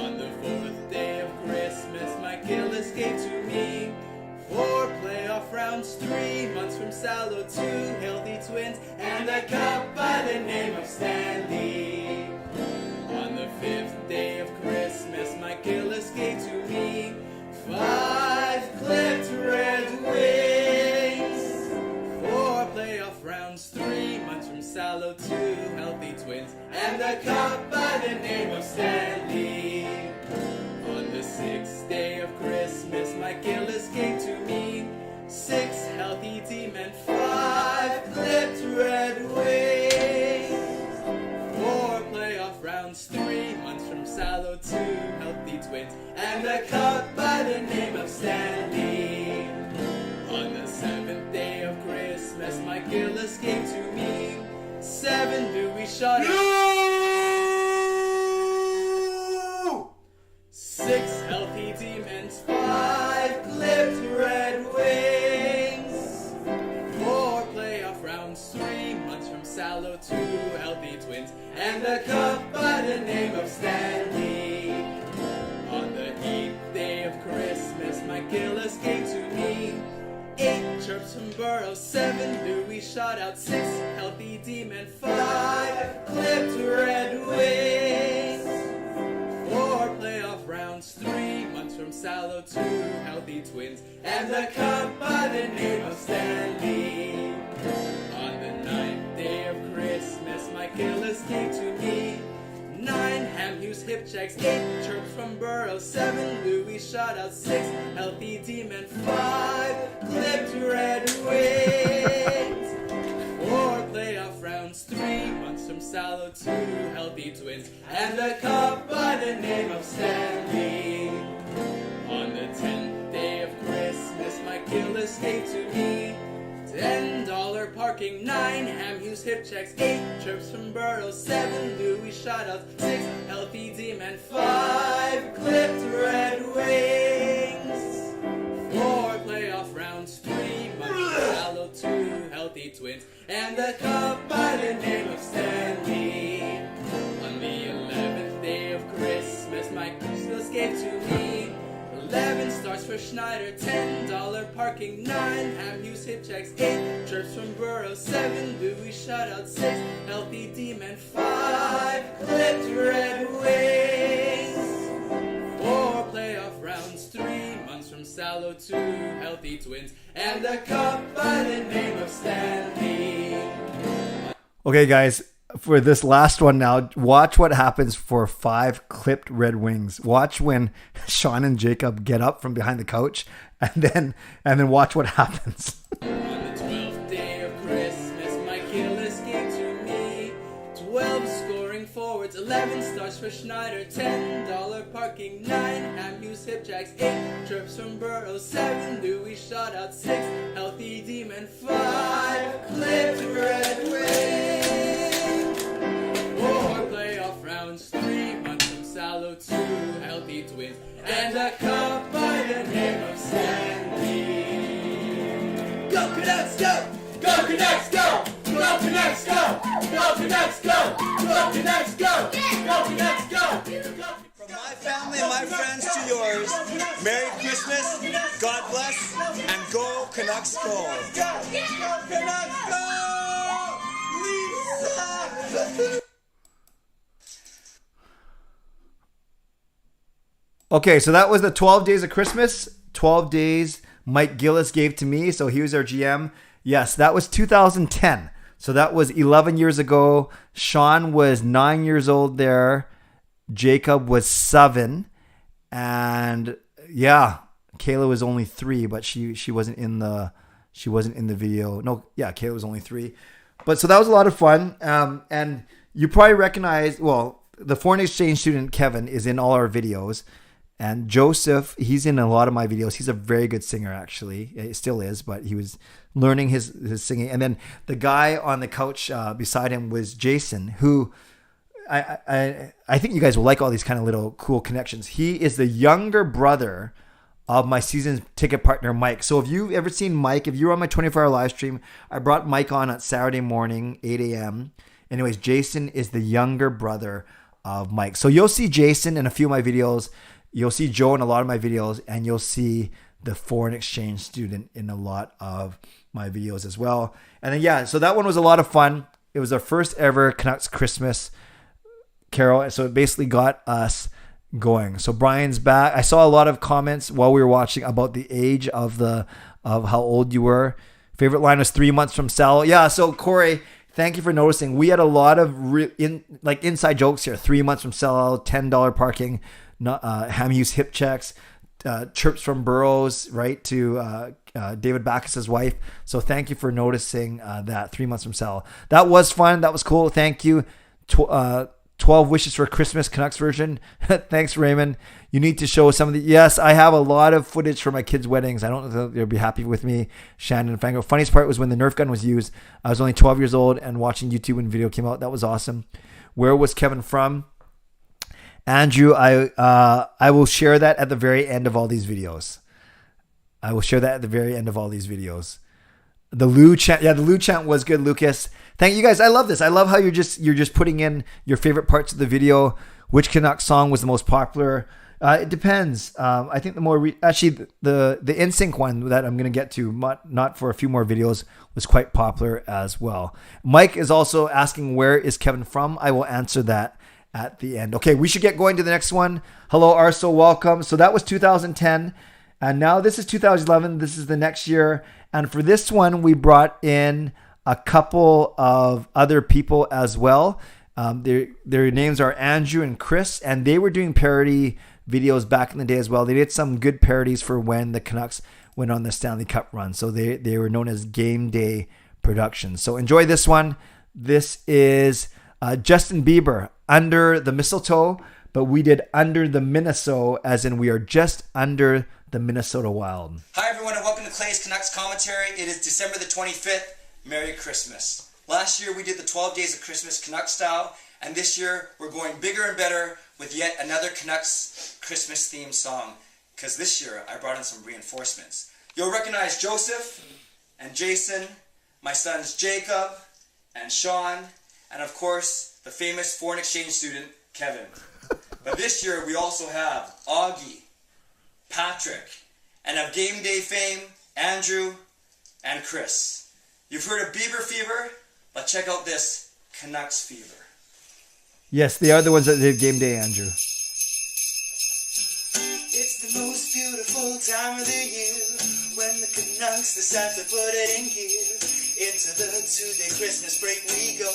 On the 4th day of Christmas, my killers gave to me 4 playoff rounds, 3 months from Sallow, 2 healthy twins and a cup by the name of Stanley. On the 5th day of Christmas, my killers gave to me 5 clipped red wings, 4 playoff rounds, 3 months from Sallow, 2 healthy twins, and a cup by the name of Stanley. On the 6th day of Christmas, my killers gave to me 6 healthy team and 5 clipped red wings, 4 playoff rounds, 3 months from Sallow, 2 healthy twins, and a cup by the name of Stanley. On the 7th day of Christmas, my killers gave to me 7 Louis shot. No! 6 healthy demons, 5 clipped red wings, 4 playoff rounds, 3 months from Sallow, 2 healthy twins, and a cup by the name of Stanley. On the 8th Mike Gillis gave to me. 8 chirps from Burrow, 7 Louis shot out, 6 healthy D-men, 5 clipped Red Wings. 4 playoff rounds, 3 months from Sallow, 2 healthy Twins, and the cup by the name of Stanley. On the 9th day of Christmas, Mike Gillis gave to me. 9 Ham Hughes hip checks, 8 chirps from Burrow, 7 Louis shot out, 6 healthy D-men, 5 clipped Red Wings. 4 playoff rounds, 3 months from Sallow, 2 healthy Twins, and the cup by the name of Stanley. On the 10th day of Christmas, Mike Gillis gave to me. $10 parking, 9 Ham Hughes hip checks, 8 chirps from Burrow, 7 Louis shot out, 6 healthy D-men, 5 clipped Red Wings. 4 playoff rounds, 3 months from Sallow, 2 healthy Twins, and the cup by the name of Stanley. On the 11th day of Christmas, Mike Gillis gave to me. 11 stars for Schneider, $10 parking, 9 Ham Hughes hip checks, 8 chirps from Burrow, 7 Louis shot out, 6 healthy D-men, 5 clipped Red Wings. 4 playoff rounds, 3 months from Sallow, 2 healthy Twins, and the cup by the name of Stanley. Okay, guys, for this last one now, watch what happens for 5 clipped Red Wings. Watch when Sean and Jacob get up from behind the couch, and then watch what happens. On the 12th day of Christmas, Mike Gillis gave to me. 12 scoring forwards, 11 stars for Schneider, $10 parking, 9 Ham Hughes hip jacks, 8 chirps from Burrow, 7 Louis shot out, 6 healthy D-men, 5 clipped Red Wings. 4 playoff rounds, 3 months from Sallow, 2 healthy Twins, and a cup by the name of Stanley. Go Canucks, go! Go Canucks, go! Go Canucks, go! Go Canucks, go! Go Canucks, go! Go Canucks, go! From my family and my friends to yours, Merry Christmas, God bless, and go Canucks go! Go Canucks, go! Lisa! Okay, so that was the 12 days of Christmas. 12 days Mike Gillis gave to me. So he was our GM. Yes, that was 2010. So that was 11 years ago. Sean was 9 years old there. Jacob was 7. And yeah, Kayla was only 3, but she wasn't in the video. No, yeah, Kayla was only 3. But so that was a lot of fun. And you probably recognize, well, the foreign exchange student Kevin is in all our videos. And Joseph, he's in a lot of my videos. He's a very good singer, actually. He still is, but he was learning his singing. And then the guy on the couch beside him was Jason, who I think you guys will like all these kind of little cool connections. He is the younger brother of my season ticket partner, Mike. So if you've ever seen Mike, if you were on my 24-hour live stream, I brought Mike on at Saturday morning, 8 a.m. Anyways, Jason is the younger brother of Mike. So you'll see Jason in a few of my videos. You'll see Joe in a lot of my videos, and you'll see the foreign exchange student in a lot of my videos as well. And then, yeah, so that one was a lot of fun. It was our first ever Canucks Christmas carol. So it basically got us going. So Brian's back. I saw a lot of comments while we were watching about the age of how old you were. Favorite line was 3 months from Sal. Yeah, so Corey, thank you for noticing. We had a lot of inside jokes here. 3 months from Sal, $10 parking. Ham Hughes hip checks, chirps from Burrows, right, to David Backus's wife. So thank you for noticing that 3 months from Sal. That was fun. That was cool. Thank you. 12 wishes for Christmas Canucks version. Thanks, Raymond. You need to show some of the... Yes, I have a lot of footage for my kids' weddings. I don't know if they'll be happy with me. Shannon and Fango. Funniest part was when the Nerf gun was used. I was only 12 years old and watching YouTube when the video came out. That was awesome. Where was Kevin from? Andrew, I will share that at the very end of all these videos. I will share that at the very end of all these videos. The Lou chant, yeah, the Lou chant was good, Lucas. Thank you guys. I love this. I love how you're just putting in your favorite parts of the video. Which Canucks song was the most popular? It depends. I think the more actually the NSYNC one that I'm going to get to, not for a few more videos, was quite popular as well. Mike is also asking, where is Kevin from? I will answer that at the end. Okay, we should get going to the next one. Hello, Arso, welcome. So that was 2010, and now this is 2011. This is the next year, and for this one, we brought in a couple of other people as well. Their names are Andrew and Chris, and they were doing parody videos back in the day as well. They did some good parodies for when the Canucks went on the Stanley Cup run. So they were known as Game Day Productions. So enjoy this one. This is Justin Bieber, Under the Mistletoe, but we did Under the Minnesota, as in we are just under the Minnesota Wild. Hi everyone and welcome to Clay's Canucks Commentary. It is December the 25th. Merry Christmas. Last year we did the 12 Days of Christmas Canucks style, and this year we're going bigger and better with yet another Canucks Christmas themed song, because this year I brought in some reinforcements. You'll recognize Joseph and Jason, my sons Jacob and Sean, and of course the famous foreign exchange student Kevin. But this year we also have Augie, Patrick, and of Game Day fame, Andrew and Chris. You've heard of Bieber Fever, but check out this Canucks Fever. Yes, they are the ones that did Game Day, Andrew. It's the most beautiful time of the year when the Canucks decide to put it in gear. Into the 2-day Christmas break we go.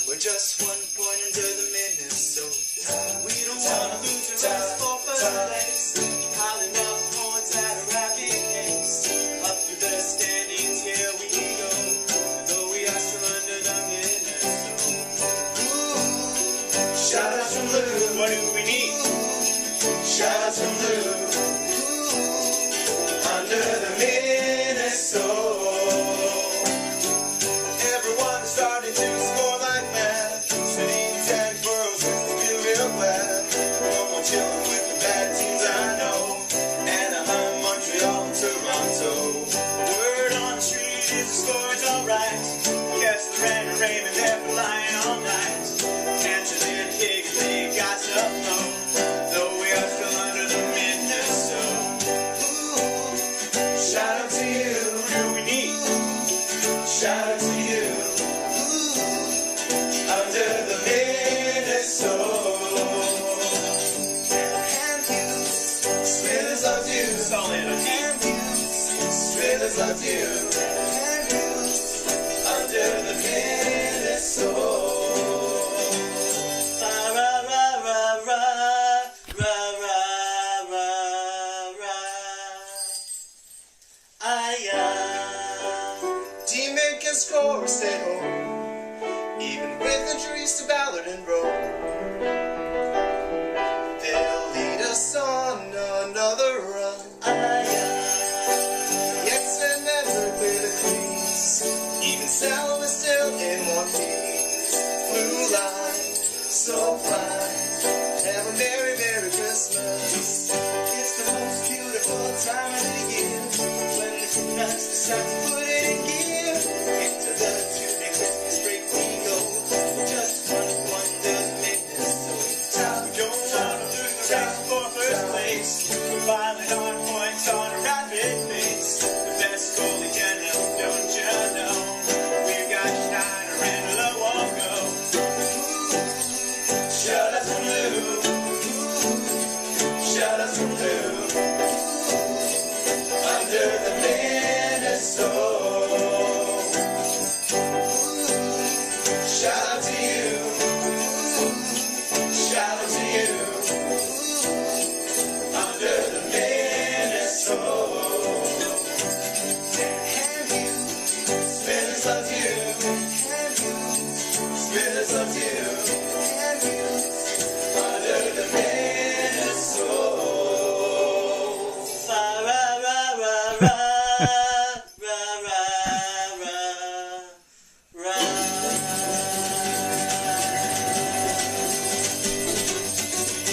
We're just 1 point under the Minnesota. We don't want to lose a race for first place. Piling up points at a rapid pace. Up through the standings, here we go. Though we are still under the Minnesota. Ooh, shout out from Lou. What do we need? Shout out from Lou. Ooh, under the Minnesota. Everyone is starting to score like mad. Cities and boroughs feel real glad. No more chilling with the bad teams I know. Anaheim, Montreal, and Toronto. Word on the street is the score's alright. Yes, the Red and Raymond, they're flying all night. Canton and Higgins, they got some low. Though we are still under the Minnesota. Ooh, shout out to you. Who we need? Shout out to you. Ooh, under the Minnesota. And you, Smithers loves you. Solid. And you, Smithers loves you. And you, under the Minnesota. Ra ra ra ra ra ra ra ra. Teammate can score or stay home, even with injuries to Ballard and Rowe. They'll lead us on another run. Yes, and never clear the crease. Even Sal is still in one piece. Blue line, so fine. Have a merry, merry Christmas. It's the most beautiful time of the year when the Canucks decide to put it in gear. Into the 2-day Christmas break we go. Just 1 point under the Minnesota. We don't want to lose the race for first place. We're piling on points on a rapid pace. The best goalie general, don't you know? We've got Schneider and Lowogo. Ooh, shout out from Lou. Ooh, shout out from Lou. Ooh, under the Minnesota. Shout out to you. Ooh, shout out to you. Ooh, under the Minnesota. And you, Smithers loves you. And you, Smithers loves you. And you, under the Minnesota. Ra ra ra ra ra ra ra ra.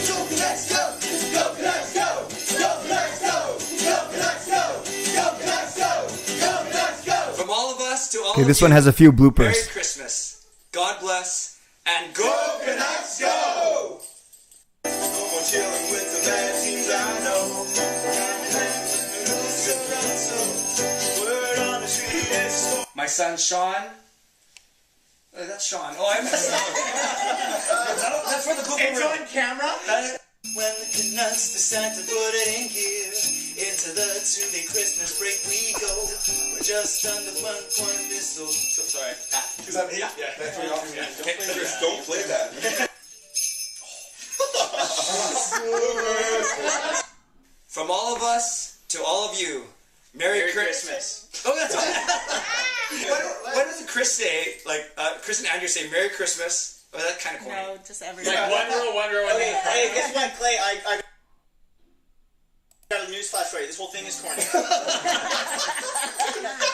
Go Canucks, go! Go Canucks, go! Go Canucks, go! Go Canucks, go! Go Canucks, go! Go Canucks, go! From all of us to all Okay, of this you, one has a few Merry bloopers. Christmas. God bless and go Go Canucks, go! No more chilling with the bad teams I know. Word on the street is storm. My son Sean. Oh, that's Sean. Oh, I'm. That's for the Google. It's on camera. When the Canucks decide to put it in gear, into the 2-day Christmas break we go. We're just under 1 point whistle. So sorry. Is that me? Yeah, that's right off. Chris, don't play that. From all of us to all of you, Merry Christmas. Oh, that's all. What does Chris say? Like Chris and Andrew say Merry Christmas. Oh, that's kind of corny. No, just everybody. Like one row. Okay, hey, guess what, Clay? I got a newsflash for you. This whole thing is corny.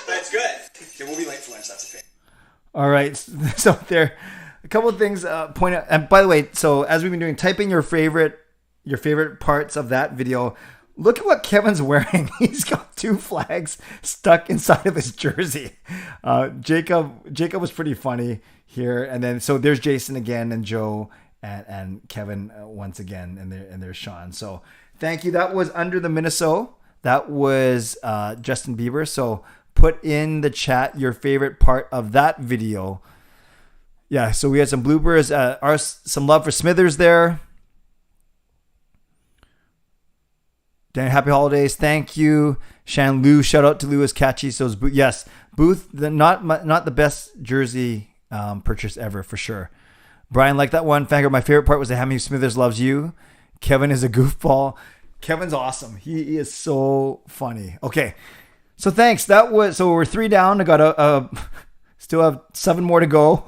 That's good. Okay, we'll be late for lunch. That's okay. All right. So there, a couple of things point out. And by the way, so as we've been doing, type in your favorite parts of that video. Look at what Kevin's wearing. He's got 2 flags stuck inside of his jersey. Jacob was pretty funny here, and then so there's Jason again, and Joe, and Kevin once again, and there's Sean. So thank you. That was Under the Minnesota. That was Justin Bieber. So put in the chat your favorite part of that video. Yeah. So we had some bloopers. Some love for Smithers there. Dan, happy holidays. Thank you. Shan Lu, shout out to Lewis Catchy. So yes, Booth, not the best jersey purchase ever for sure. Brian liked that one. Fanger, my favorite part was the Hammy Smithers loves you. Kevin is a goofball. Kevin's awesome. He is so funny. Okay. So thanks. So we're 3 down. I got still have 7 more to go.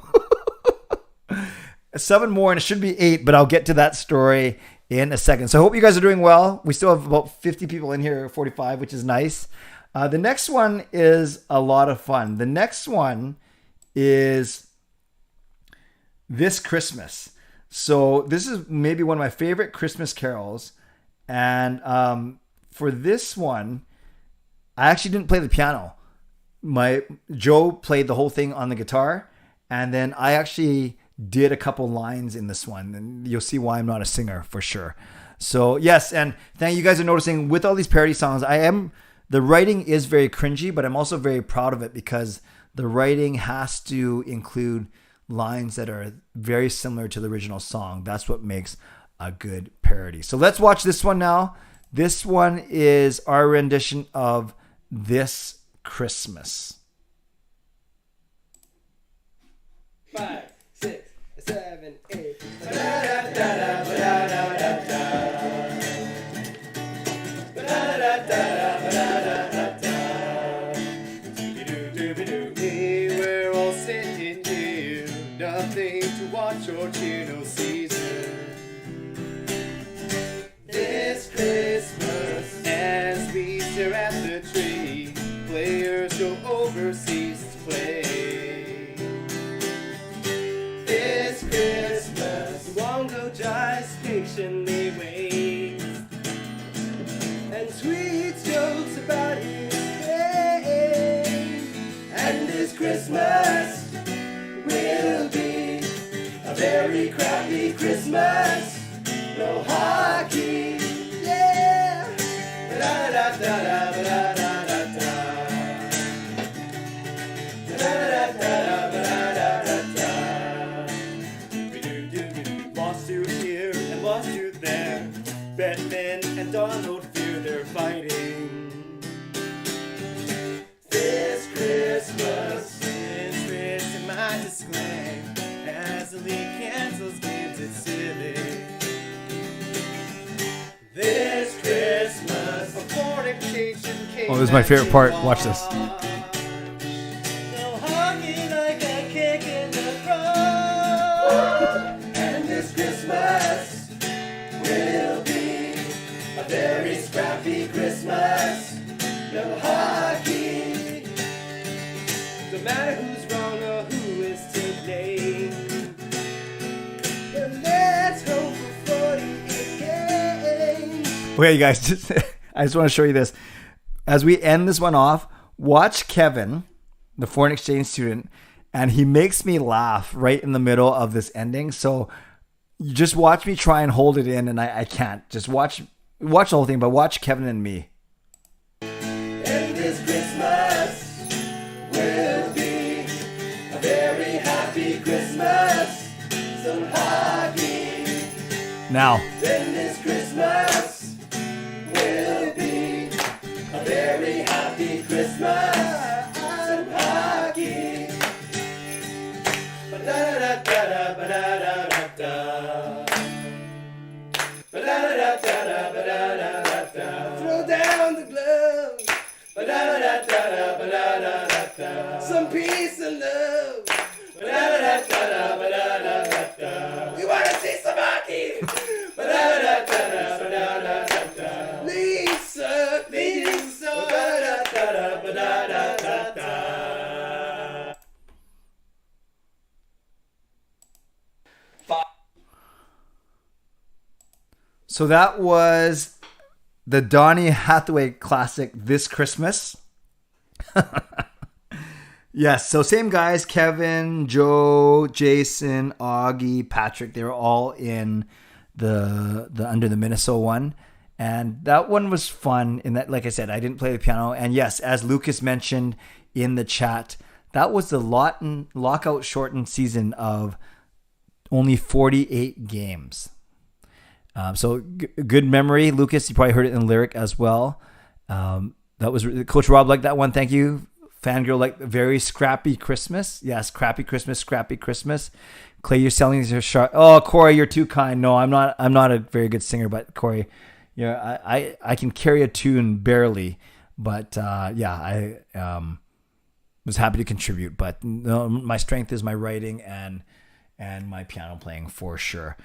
7 more, and it should be 8, but I'll get to that story in a second. So I hope you guys are doing well. We still have about 50 people in here, 45, which is nice. The next one is a lot of fun. The next one is This Christmas. So this is maybe one of my favorite Christmas carols. And for this one, I actually didn't play the piano. Joe played the whole thing on the guitar. And then I actually did a couple lines in this one, and you'll see why I'm not a singer for sure. So yes, and thank you guys are noticing with all these parody songs, the writing is very cringy, but I'm also very proud of it because the writing has to include lines that are very similar to the original song. That's what makes a good parody. So let's watch this one now. This one is our rendition of This Christmas. 5, 6, 7, 8. Hey, we're all sitting here, nothing to watch or cheer, no season. This Christmas, as we stare at the tree, players go overseas to play. This Christmas, Wongo Jives patiently waits, and sweet jokes about his fame. And this Christmas will be a very crappy Christmas. No hockey, yeah. Lost you here and lost you there. Batman and Donald fear they're fighting. This Christmas is written my display as the league cancels games, it's silly. This Christmas, a foreign exchange came. Oh, this is my favorite part. Watch this. No hockey like a kick in the front. And this Christmas will be a very scrappy Christmas. No hockey. No matter who's wrong or who is to blame. But let's hope for 48 games. Okay, you guys, I just want to show you this. As we end this one off, watch Kevin, the foreign exchange student, and he makes me laugh right in the middle of this ending. So You just watch me try and hold it in, and I can't. Just watch the whole thing, but watch Kevin and me. And this Christmas will be a very happy Christmas. Some hockey. Now. Then this Christmas will be a very happy Christmas. Some hockey. Ba-da-da-da-da, ba-da-da-da-da. Ba-da-da-da-da, ba-da-da-da-da. Throw down the gloves. Ba-da-da-da-da, ba-da-da-da-da. Some peace and love. Ba-da-da-da-da, ba-da-da-da-da. We want to see some hockey. Ba-da-da-da-da, ba-da-da-da-da. Lisa, Lisa. Ba-da-da-da-da, ba-da-da-da-da. So that was the Donny Hathaway classic, This Christmas. Yes, so same guys, Kevin, Joe, Jason, Augie, Patrick, they were all in the Under the Minnesota one. And that one was fun in that, like I said, I didn't play the piano. And yes, as Lucas mentioned in the chat, that was the lockout shortened season of only 48 games. So good memory, Lucas. You probably heard it in the lyric as well. That was Coach Rob liked that one. Thank you. Fangirl liked very scrappy Christmas. Yes, scrappy Christmas. Clay, you're selling your shot. Oh, Corey, you're too kind. No, I'm not a very good singer, but Corey, yeah, I can carry a tune barely, but I was happy to contribute. But no, my strength is my writing and my piano playing for sure.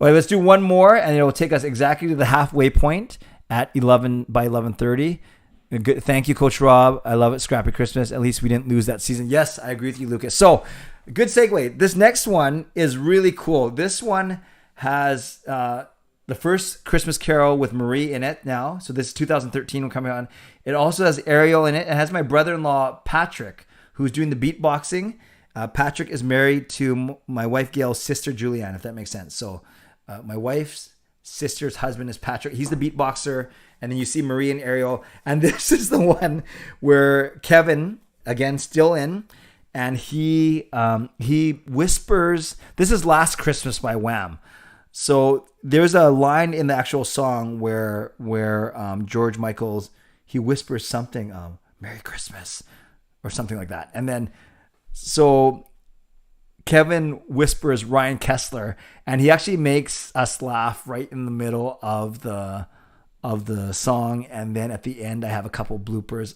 All right, let's do one more, and it will take us exactly to the halfway point at 11 by 11:30. Good, thank you, Coach Rob. I love it. Scrappy Christmas. At least we didn't lose that season. Yes, I agree with you, Lucas. So, good segue. This next one is really cool. This one has the first Christmas Carol with Marie in it now. So this is 2013 one coming on. It also has Ariel in it. It has my brother-in-law, Patrick, who's doing the beatboxing. Patrick is married to my wife, Gail's sister, Julianne, if that makes sense. So, my wife's sister's husband is Patrick. He's the beatboxer. And then you see Marie and Ariel. And this is the one where Kevin, again, still in. And he whispers. This is Last Christmas by Wham. So there's a line in the actual song where George Michael's, he whispers something, Merry Christmas or something like that. And then, so Kevin whispers Ryan Kessler, and he actually makes us laugh right in the middle of the song. And then at the end, I have a couple bloopers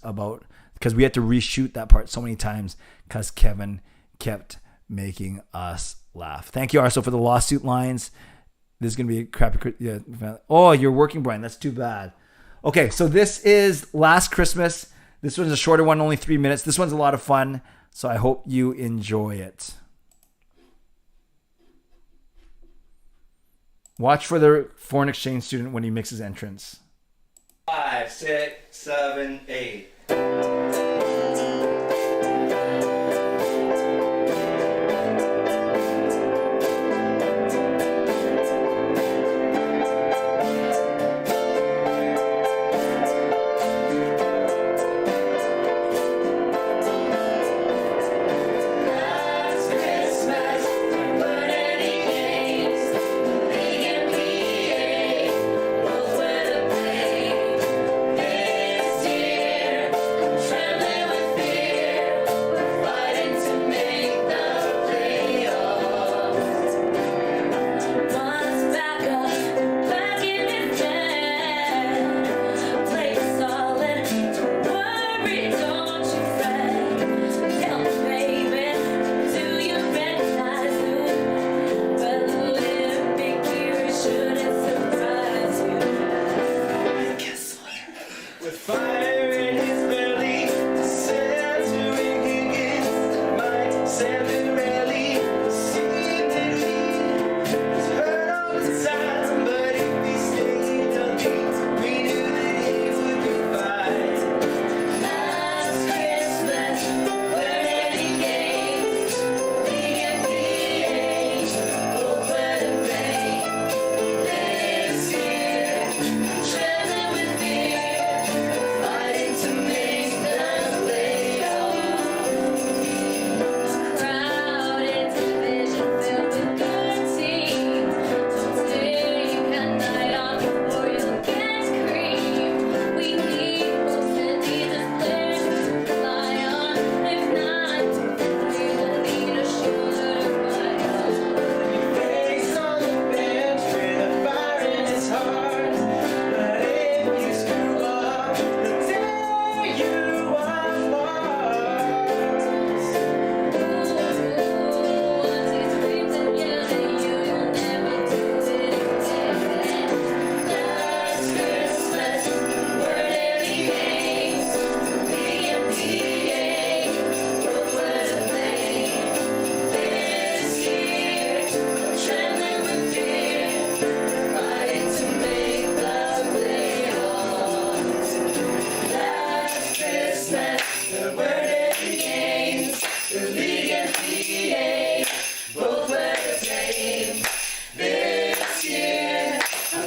because we had to reshoot that part so many times because Kevin kept making us laugh. Thank you, Arso, for the lawsuit lines. This is going to be a crappy. Yeah. Oh, you're working, Brian. That's too bad. Okay, so this is Last Christmas. This one's a shorter one, only 3 minutes. This one's a lot of fun, so I hope you enjoy it. Watch for the foreign exchange student when he makes his entrance. 5, 6, 7, 8. Try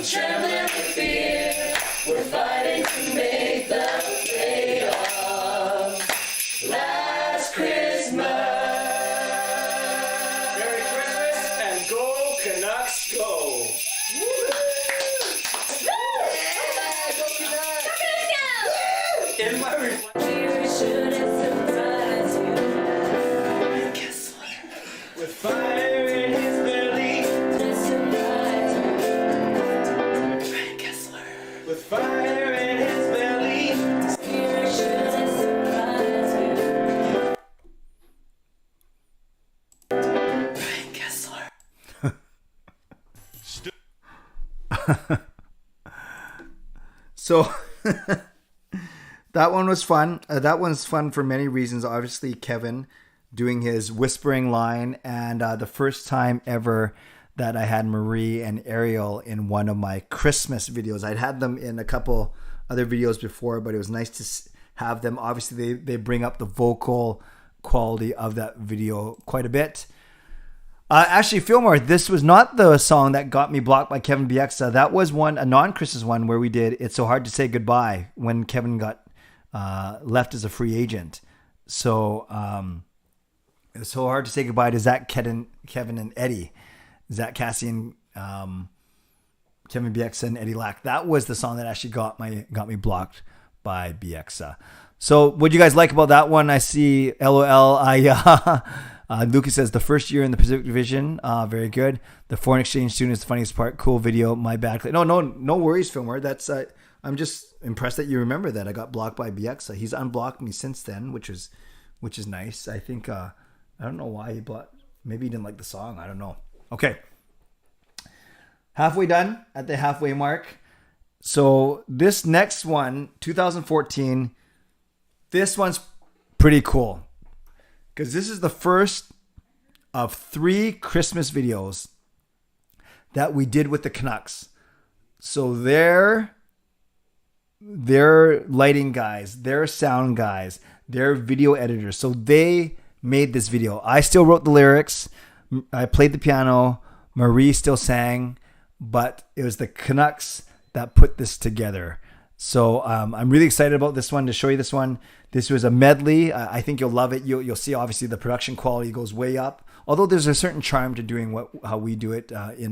I'm trembling with fear. We're fighting to make the playoffs. Last Christmas. Merry Christmas and go Canucks go! In my Here should it surprise you. with fire in his belly, Surprise with fire in his belly. you. Here should it surprise you. So that one was fun. That one's fun for many reasons. Obviously, Kevin doing his whispering line, and the first time ever that I had Marie and Ariel in one of my Christmas videos. I'd had them in a couple other videos before, but it was nice to have them. Obviously, they bring up the vocal quality of that video quite a bit. Actually, Fillmore, this was not the song that got me blocked by Kevin Bieksa. That was a non-Christmas one where we did It's So Hard to Say Goodbye when Kevin got left as a free agent. So it was so hard to say goodbye to Zach, Kevin, and Eddie. Zach Cassian, Kevin Bieksa, and Eddie Lack. That was the song that actually got me blocked by Bieksa. So what do you guys like about that one? I see LOL. Lucas says the first year in the Pacific Division, very good. The foreign exchange student is the funniest part. Cool video. My bad. No worries, Fillmore. That's I'm just impressed that you remember that I got blocked by Bieksa. He's unblocked me since then, which is nice. I think I don't know why he blocked. Maybe he didn't like the song. I don't know. Okay, halfway done at the halfway mark. So this next one, 2014. This one's pretty cool. Because this is the first of 3 Christmas videos that we did with the Canucks. So their lighting guys, their sound guys, their video editors. So they made this video. I still wrote the lyrics. I played the piano. Marie still sang. But it was the Canucks that put this together. So I'm really excited about this one, to show you this one. This was a medley. I think you'll love it. You'll see, obviously, the production quality goes way up. Although there's a certain charm to doing how we do it in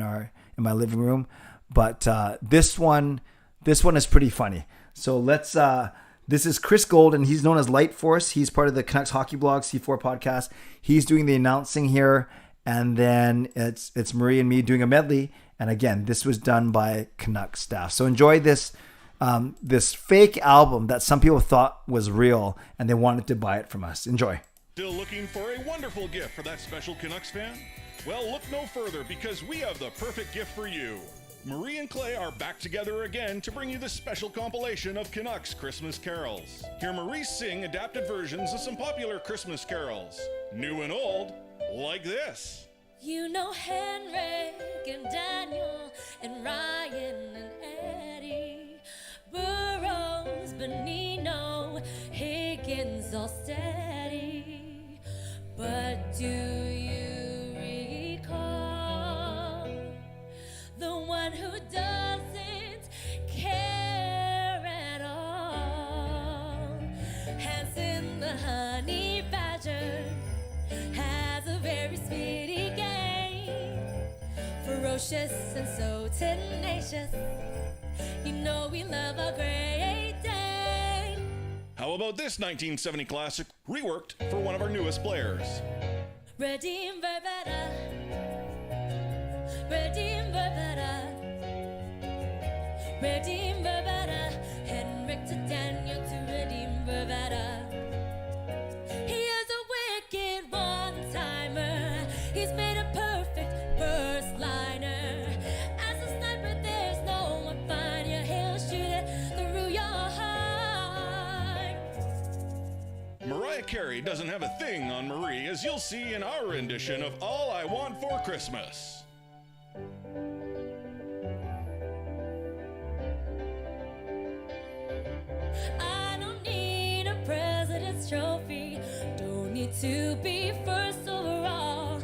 my living room. But this one is pretty funny. So this is Chris Gold, and he's known as Light Force. He's part of the Canucks Hockey Blog C4 podcast. He's doing the announcing here. And then it's Marie and me doing a medley. And again, this was done by Canucks staff. So enjoy this fake album that some people thought was real, and they wanted to buy it from us. Enjoy. Still looking for a wonderful gift for that special Canucks fan? Well, look no further, because we have the perfect gift for you. Marie and Clay are back together again to bring you this special compilation of Canucks Christmas carols. Hear Marie sing adapted versions of some popular Christmas carols, new and old, like this. You know Henrik and Daniel and Ryan and Eddie, Burroughs, Benino, Higgins, all steady. But do you recall the one who doesn't care at all? Hanson the honey badger has a very speedy game, ferocious and so tenacious. You know we love a Great Dane. How about this 1970 classic reworked for one of our newest players? Redeem Verbata, Redeem Verbata, Redeem Verbata, Henrik to Daniel to Redeem Verbata. He is a wicked one-timer. He's made a perfect first liner. As a sniper, there's no one finer. He'll shoot it through your heart. Mariah Carey doesn't have a thing on Marie, as you'll see in our rendition of All I Want for Christmas. I don't need a president's trophy. Don't need to be first overall.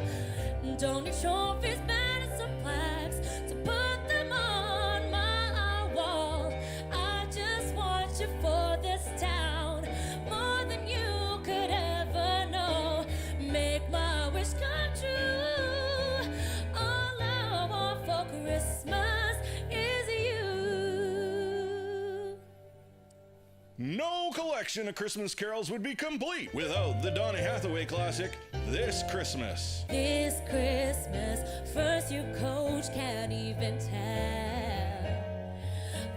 Don't need trophies, banners, or plaques to put them on my collection of Christmas carols would be complete without the Donny Hathaway classic, This Christmas. This Christmas, first your coach can't even tell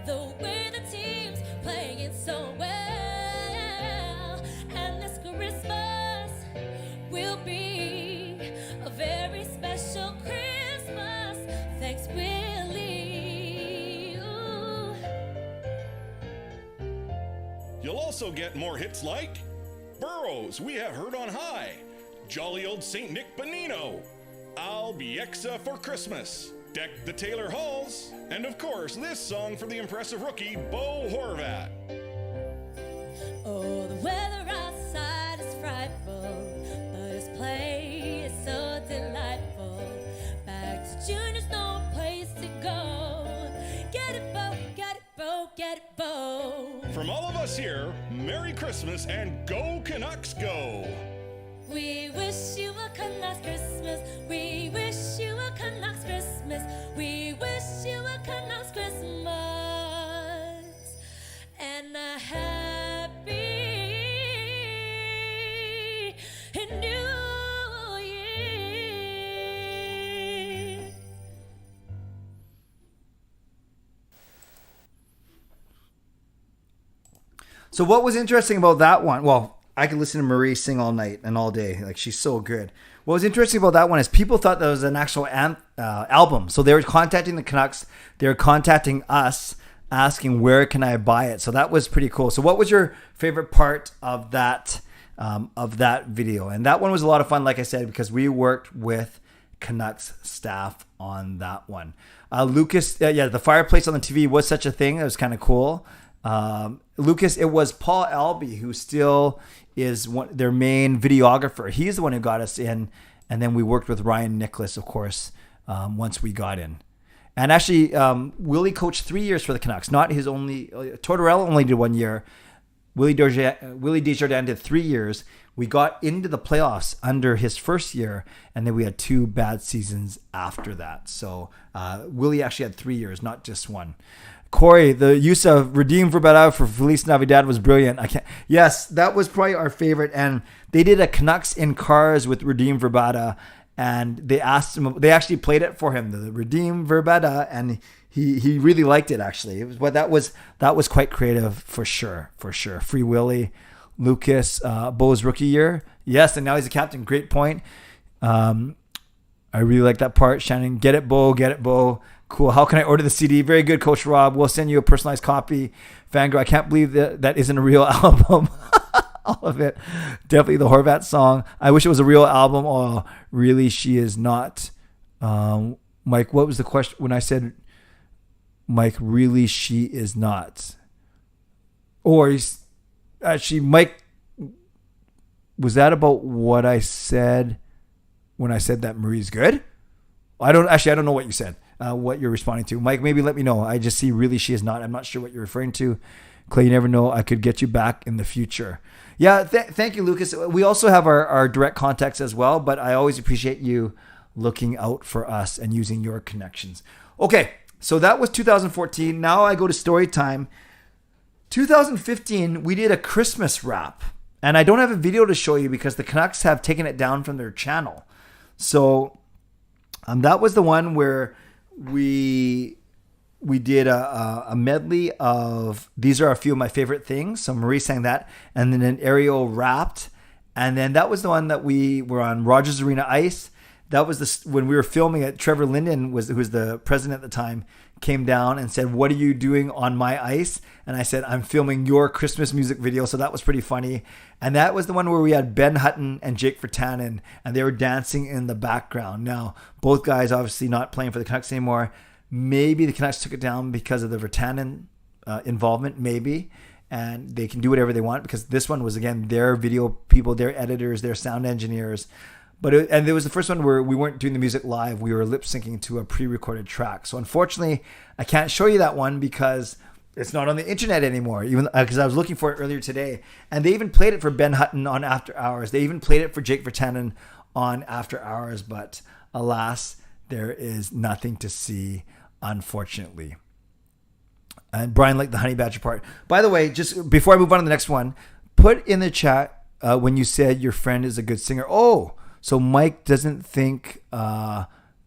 the way the team's playing it so well. And this Christmas will be a very special Christmas. Thanks, Willie. Ooh. You'll also get more hits like Burrows, We Have Heard on High, Jolly Old St. Nick Bonino, I'll Be Exa for Christmas, Deck the Taylor Halls, and of course this song for the impressive rookie Bo Horvat. Oh, the weather outside is frightful, but his play is so delightful. Back to junior's no place to go. Get it, Bo, get it, Bo, get it, Bo. From all of us here, Merry Christmas and Go Canucks Go! We wish you a Canucks Christmas. We wish you a Canucks Christmas. We wish you a Canucks Christmas and a happy New Year. So what was interesting about that one? Well, I could listen to Marie sing all night and all day. Like, she's so good. What was interesting about that one is people thought that was an actual album. So they were contacting the Canucks. They were contacting us, asking where can I buy it. So that was pretty cool. So what was your favorite part of that video? And that one was a lot of fun, like I said, because we worked with Canucks staff on that one. Lucas, the fireplace on the TV was such a thing. It was kind of cool. Lucas, it was Paul Albee who still is their main videographer. He's the one who got us in, and then we worked with Ryan Nicholas, of course, once we got in. And actually, Willie coached 3 years for the Canucks, not his only. Tortorella only did 1 year. Willie Desjardins did 3 years. We got into the playoffs under his first year, and then we had 2 bad seasons after that. So Willie actually had 3 years, not just one. Corey, the use of Redeem Verbata for Feliz Navidad was brilliant. Yes, that was probably our favorite. And they did a Canucks in Cars with Redeem Verbata, and they asked him. They actually played it for him, the Redeem Verbata, and he really liked it. Actually, that was quite creative for sure. Free Willy, Lucas, Bo's rookie year, yes, and now he's a captain. Great point. I really like that part. Shannon, get it, Bo. Cool. How can I order the CD? Very good, Coach Rob. We'll send you a personalized copy. Fangirl, I can't believe that isn't a real album. All of it. Definitely the Horvat song. I wish it was a real album. Oh, really? She is not. Mike, what was the question when I said, Mike, really? She is not. Or actually, Mike, was that about what I said when I said that Marie's good? I don't know what you said. What you're responding to. Mike, maybe let me know. I just see really she is not. I'm not sure what you're referring to. Clay, you never know. I could get you back in the future. Yeah, thank you, Lucas. We also have our direct contacts as well, but I always appreciate you looking out for us and using your connections. Okay, so that was 2014. Now I go to story time. 2015, we did a Christmas wrap, and I don't have a video to show you because the Canucks have taken it down from their channel. So that was the one where we did a medley of These Are a Few of My Favorite Things. So Marie sang that, and then Ariel rapped, and then that was the one that we were on Rogers Arena Ice. That was when we were filming it. Trevor Linden who was the president at the time, came down and said, "What are you doing on my ice?" And I said, "I'm filming your Christmas music video." So that was pretty funny. And that was the one where we had Ben Hutton and Jake Virtanen, and they were dancing in the background. Now, both guys obviously not playing for the Canucks anymore. Maybe the Canucks took it down because of the Virtanen involvement, maybe. And they can do whatever they want because this one was, again, their video people, their editors, their sound engineers. But it was the first one where we weren't doing the music live. We were lip syncing to a pre-recorded track. So unfortunately, I can't show you that one because it's not on the internet anymore. Even because I was looking for it earlier today, and they even played it for Ben Hutton on After Hours. They even played it for Jake Virtanen on After Hours. But alas, there is nothing to see, unfortunately. And Brian liked the Honey Badger part. By the way, just before I move on to the next one, put in the chat when you said your friend is a good singer. Oh, so Mike doesn't think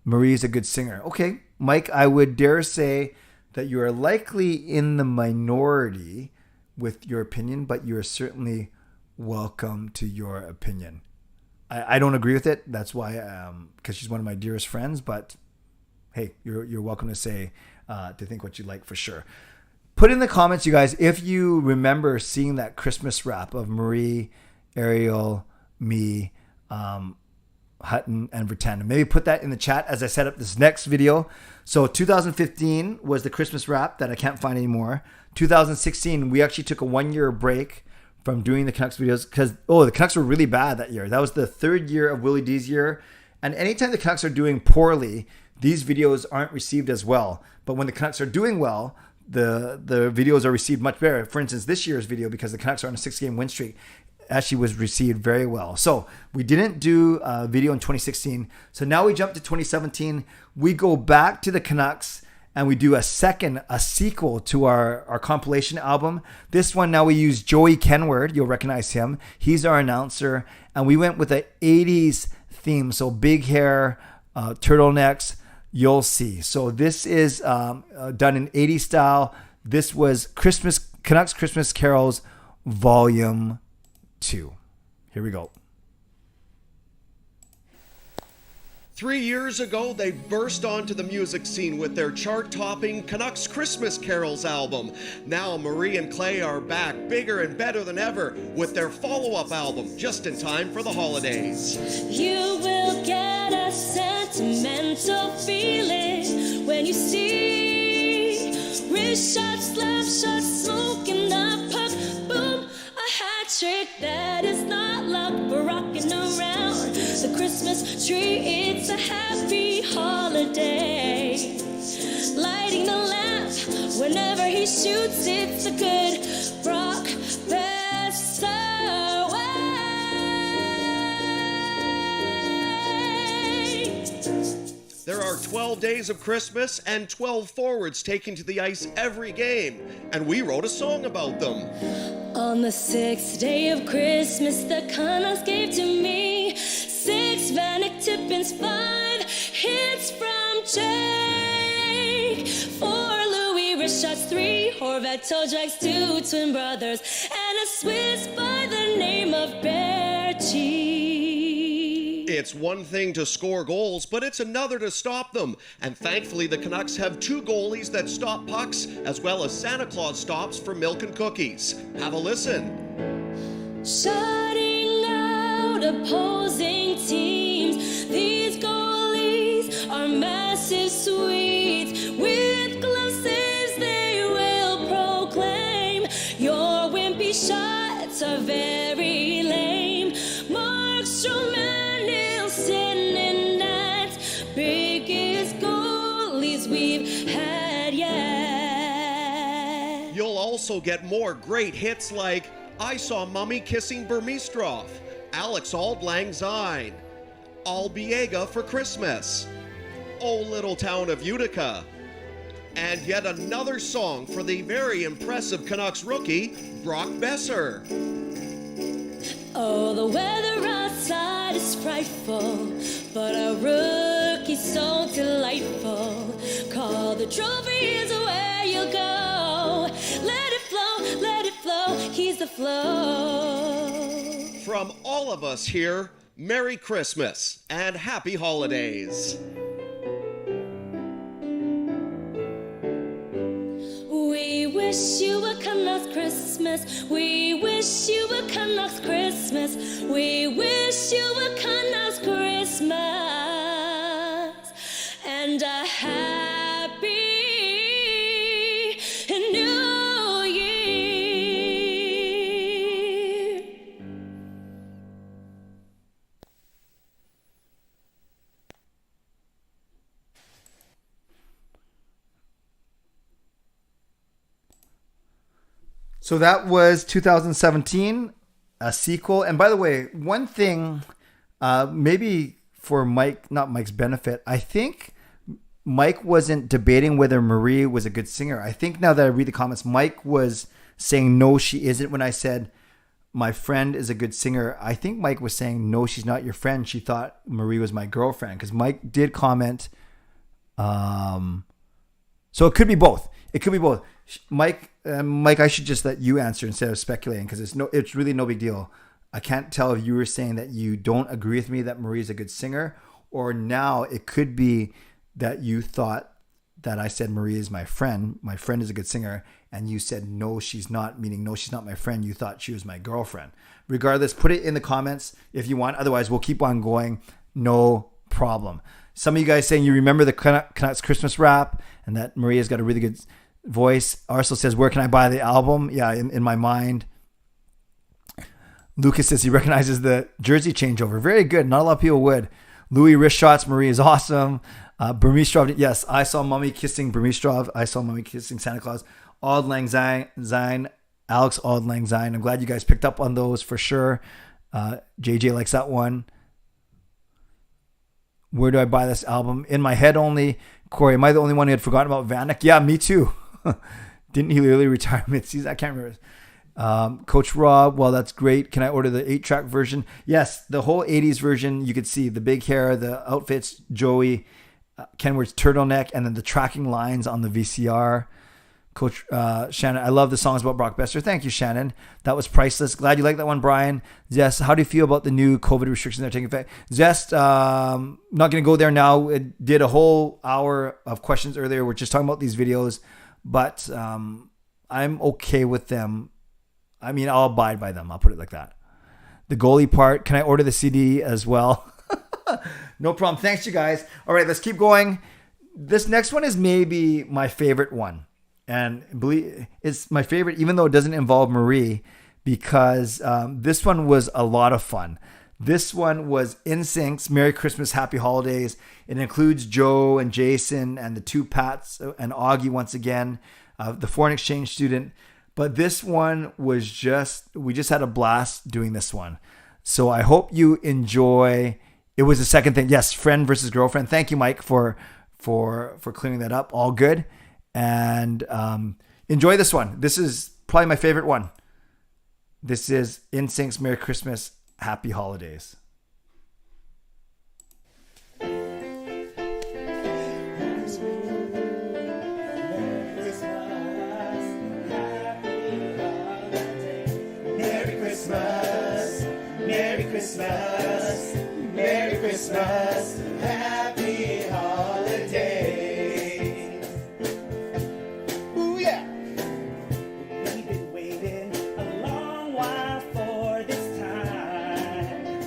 Marie is a good singer. Okay, Mike, I would dare say that you are likely in the minority with your opinion, but you are certainly welcome to your opinion. I don't agree with it. That's why, because she's one of my dearest friends. But hey, you're welcome to say to think what you like for sure. Put in the comments, you guys, if you remember seeing that Christmas wrap of Marie, Ariel, me, Hutton, and Vertanda. Maybe put that in the chat as I set up this next video. So 2015 was the Christmas wrap that I can't find anymore. 2016, we actually took a 1-year break from doing the Canucks videos because, the Canucks were really bad that year. That was the 3rd year of Willie D's year. And anytime the Canucks are doing poorly, these videos aren't received as well. But when the Canucks are doing well, the videos are received much better. For instance, this year's video, because the Canucks are on a 6-game win streak, actually was received very well. So we didn't do a video in 2016. So now we jump to 2017. We go back to the Canucks and we do a sequel to our compilation album. This one, now we use Joey Kenward. You'll recognize him. He's our announcer. And we went with an 80s theme. So big hair, turtlenecks, you'll see. So this is done in 80s style. This was Canucks Christmas Carols Volume 2. Here we go. 3 years ago, they burst onto the music scene with their chart-topping Canucks Christmas Carols album. Now Marie and Clay are back, bigger and better than ever, with their follow-up album, just in time for the holidays. You will get a sentimental feeling when you see wrist shots, slap shots, smoking the puck, boom, a hat trick that is not luck, but rocking around the Christmas tree. It's a happy holiday. Lighting the lamp whenever he shoots, it's a good rock best away. There are 12 days of Christmas and 12 forwards taking to the ice every game, and we wrote a song about them. On the 6th day of Christmas, the Canucks gave to me 6 Vanek Tippins, 5 hits from Jake, 4 Louis wrist shots, 3 Horvat toe drags, 2 twin brothers, and a Swiss by the name of Bertie. It's one thing to score goals, but it's another to stop them. And thankfully, the Canucks have 2 goalies that stop pucks, as well as Santa Claus stops for milk and cookies. Have a listen. Shutting out opposing teams, these goalies are massive Swedes. With gloves they will proclaim your wimpy shots are very lame. Markstrom and Nilsson and Nats, biggest goalies we've had yet. You'll also get more great hits like I Saw Mummy Kissing Burmistrov, Alex Auld Lang Syne, Albiega for Christmas, Oh Little Town of Utica, and yet another song for the very impressive Canucks rookie, Brock Besser. Oh, the weather outside is frightful, but our rookie's so delightful. Call the trophy is where you go. Let it flow, he's the flow. From all of us here, Merry Christmas and Happy Holidays. We wish you a Canucks Christmas. We wish you a Canucks Christmas. We wish you a Canucks Christmas and a happy New Year. So that was 2017, a sequel. And by the way, one thing, maybe for not Mike's benefit, I think Mike wasn't debating whether Marie was a good singer. I think now that I read the comments, Mike was saying, no, she isn't, when I said, my friend is a good singer. I think Mike was saying, no, she's not your friend. She thought Marie was my girlfriend, because Mike did comment. So it could be both. It could be both. Mike, I should just let you answer instead of speculating, because it's really no big deal. I can't tell if you were saying that you don't agree with me that Marie is a good singer, or now it could be that you thought that I said Marie is my friend. My friend is a good singer. And you said, no, she's not, meaning, no, she's not my friend. You thought she was my girlfriend. Regardless, put it in the comments if you want. Otherwise, we'll keep on going. No problem. Some of you guys saying you remember the Canucks Christmas rap and that Maria's got a really good voice. Arcel says, where can I buy the album? Yeah, in my mind. Lucas says he recognizes the jersey changeover. Very good. Not a lot of people would. Louis wrist shots. Marie is awesome. Burmistrov. Yes, I saw Mummy kissing Burmistrov. I saw Mummy kissing Santa Claus. Auld Lang Syne. Alex Auld Lang Syne. I'm glad you guys picked up on those for sure. JJ likes that one. Where do I buy this album? In my head only. Corey, am I the only one who had forgotten about Vanek? Yeah, me too. Didn't he literally retire mid-season? I can't remember. Coach Rob, well, that's great. Can I order the 8-track version? Yes, the whole 80s version. You could see the big hair, the outfits, Joey, Kenward's turtleneck, and then the tracking lines on the VCR. Coach Shannon, I love the songs about Brock Besser. Thank you, Shannon. That was priceless. Glad you like that one, Brian. Zest, how do you feel about the new COVID restrictions that are taking effect? Zest, not going to go there now. It did a whole hour of questions earlier. We're just talking about these videos, but I'm okay with them. I mean, I'll abide by them. I'll put it like that. The goalie part, can I order the CD as well? No problem. Thanks, you guys. All right, let's keep going. This next one is maybe my favorite one. And believe it's my favorite, even though it doesn't involve Marie, because this one was a lot of fun. This one was NSYNC's Merry Christmas, Happy Holidays. It includes Joe and Jason and the two Pats and Augie once again, the foreign exchange student. But this one was we just had a blast doing this one. So I hope you enjoy. It was the second thing. Yes, friend versus girlfriend. Thank you, Mike, for clearing that up. All good. And enjoy this one. This is probably my favorite one. This is NSYNC's Merry Christmas, Happy Holidays. Merry Christmas, Merry Christmas, Merry Christmas, Happy Holidays. Ooh, yeah. We've been waiting a long while for this time.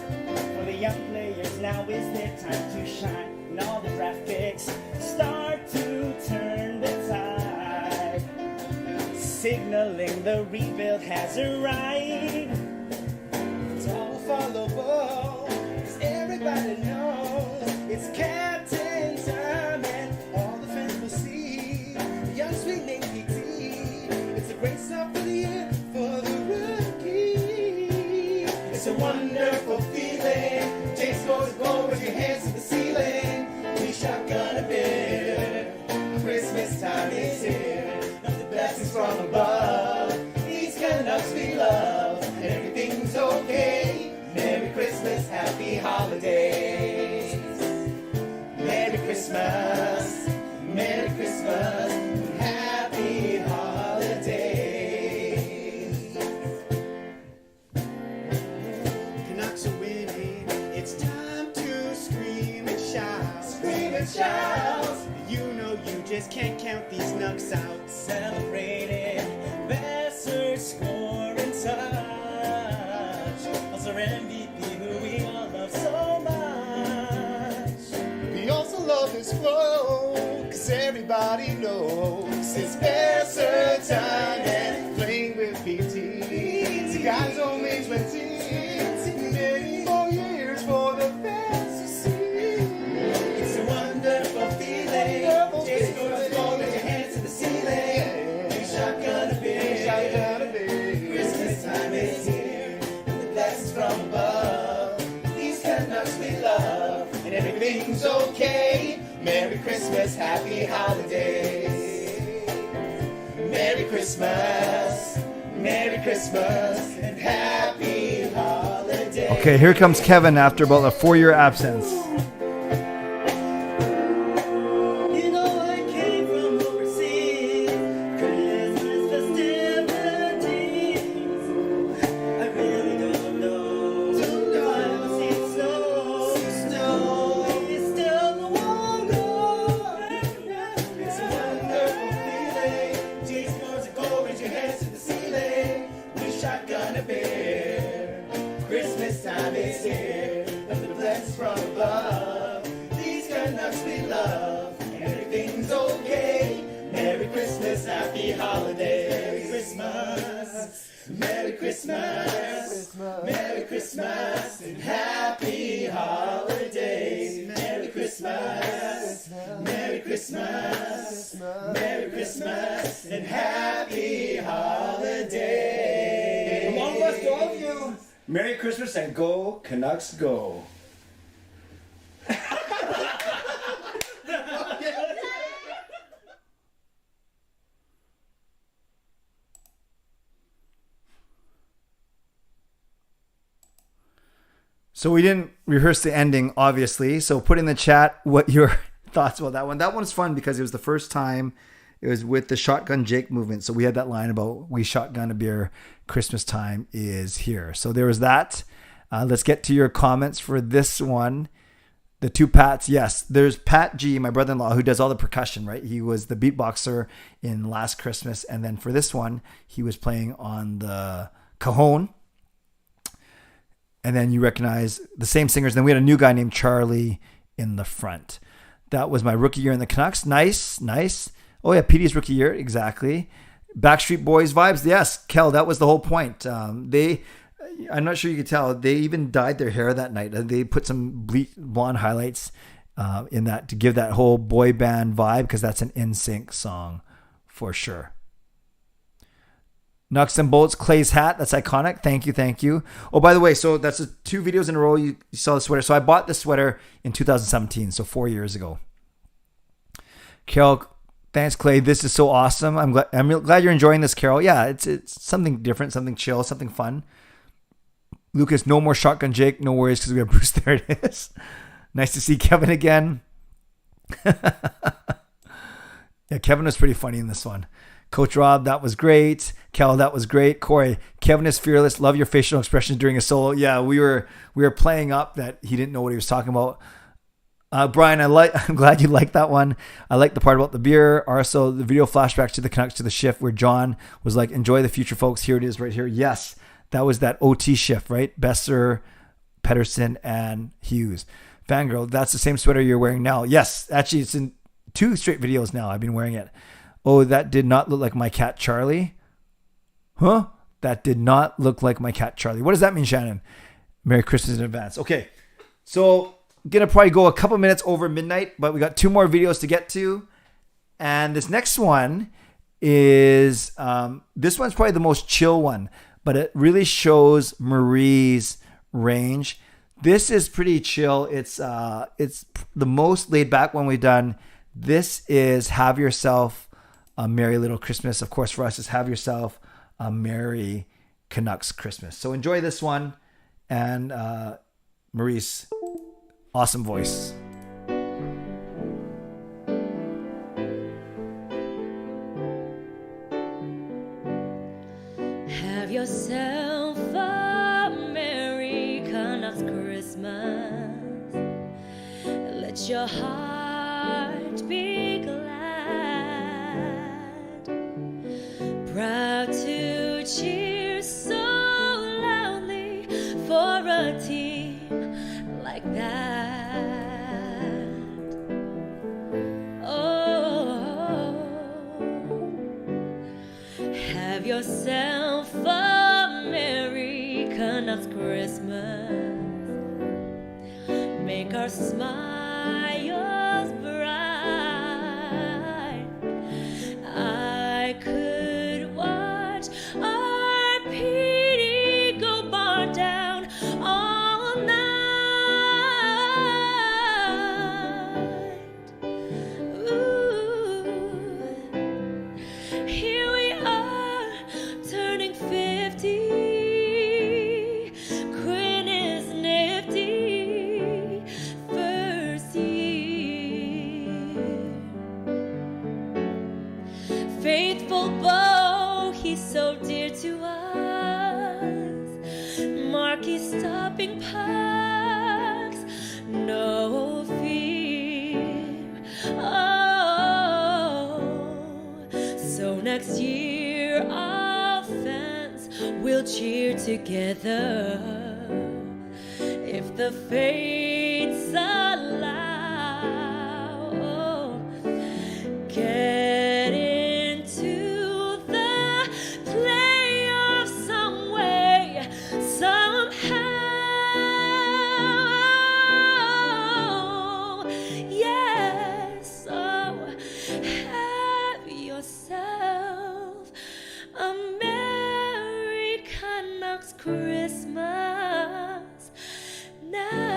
For the young players, now is their time to shine. And all the graphics start to turn the tide. Signaling the rebuild has arrived. It's all followable, 'cause everybody knows it's Captain Time, and all the fans will see the young sweet Navy tea. It's a great start for the year for the rookie. It's a wonderful feeling. Chase scores a goal with your hands to the ceiling. We shotgun a beer. Christmas time is here. The blessings from above. These Canucks we love, and everything's okay. Merry Christmas, Happy Holidays. Merry Christmas, Merry Christmas, Happy Holidays. Canucks are winning. It's time to scream and shout. Scream and shout. You know you just can't count these Nucks out. Celebrating Besser scoring touch. Also MVP who we all love so much. We also love his flow, 'cause everybody knows it's Besser time and playing with PT. The guy's only 20. Many more years for the fans to see. It's a wonderful feeling. Just go to go with your hands to the ceiling. We shotgun a beer. Christmas time is here. And the blessings from above. These Canucks we love, and everything's okay. Merry Christmas, Happy Holidays. Merry Christmas, and happy holidays. Okay, here comes Kevin after about a 4-year absence. You know I came from overseas, Christmas festivities. I really don't know if I'll see snow. It's still the one goal. It's a wonderful feeling. Jason goes to go, raise your hands to the ceiling. We shotgun a beer. Christmas time is here, and the blessings from above. These Canucks we love, everything's okay. Merry Christmas, happy holidays. Merry Christmas, Merry Christmas, Merry Christmas, and happy holidays. Merry Christmas, Merry Christmas, Merry Christmas, and happy holidays. From all of us to all of you, Merry Christmas and go Canucks go. So we didn't rehearse the ending, obviously. So put in the chat what your thoughts about that one. That one's fun because it was the first time it was with the Shotgun Jake movement. So we had that line about we shotgun a beer, Christmas time is here. So there was that. Let's get to your comments for this one. The two Pats, yes. There's Pat G, my brother-in-law, who does all the percussion, right? He was the beatboxer in Last Christmas. And then for this one, he was playing on the cajon. And then you recognize the same singers. Then we had a new guy named Charlie in the front. That was my rookie year in the Canucks. Nice, nice. Oh yeah, PD's rookie year, exactly. Backstreet Boys vibes. Yes, Kel, that was the whole point. I'm not sure you could tell. They even dyed their hair that night. They put some blonde highlights in that to give that whole boy band vibe because that's an NSYNC song for sure. Nuts and Bolts, Clay's hat. That's iconic. Thank you, thank you. Oh, by the way, so that's 2 videos in a row. You saw the sweater. So I bought this sweater in 2017, so 4 years ago. Carol, thanks, Clay. This is so awesome. I'm glad you're enjoying this, Carol. Yeah, it's something different, something chill, something fun. Lucas, no more Shotgun Jake. No worries because we have Bruce. There it is. Nice to see Kevin again. Yeah, Kevin was pretty funny in this one. Coach Rob, that was great. Cal, that was great. Corey, Kevin is fearless. Love your facial expressions during a solo. Yeah, we were playing up that he didn't know what he was talking about. Brian, I'm glad you liked that one. I like the part about the beer. Also, the video flashbacks to the Canucks to the shift where John was like, "Enjoy the future, folks." Here it is, right here. Yes, that was that OT shift, right? Besser, Pedersen, and Hughes. Fangirl, that's the same sweater you're wearing now. Yes, actually, it's in 2 straight videos now. I've been wearing it. Oh, that did not look like my cat Charlie. Huh? That did not look like my cat Charlie. What does that mean, Shannon? Merry Christmas in advance. Okay, so going to probably go a couple minutes over midnight, but we got 2 more videos to get to. And this next one is, this one's probably the most chill one, but it really shows Marie's range. This is pretty chill. It's the most laid back one we've done. This is Have Yourself a Merry Little Christmas. Of course, for us, is Have Yourself a Merry Canucks Christmas. So enjoy this one. And Marie's awesome voice. Have yourself a Merry Canucks Christmas. Let your heart be glad. Proud to cheer so loudly for a team like that. Oh, have yourself a Merry Canucks Christmas. Make our smiles bright. I could watch our PD go bar down all night. Ooh, here we are turning 50. faithful bow, he's so dear to us. Marky stopping pucks, no fear. Oh, so next year our fans will cheer together if the fates allow. Oh, get into the playoffs some way, somehow. Yes, so have yourself a Merry Canucks Christmas now.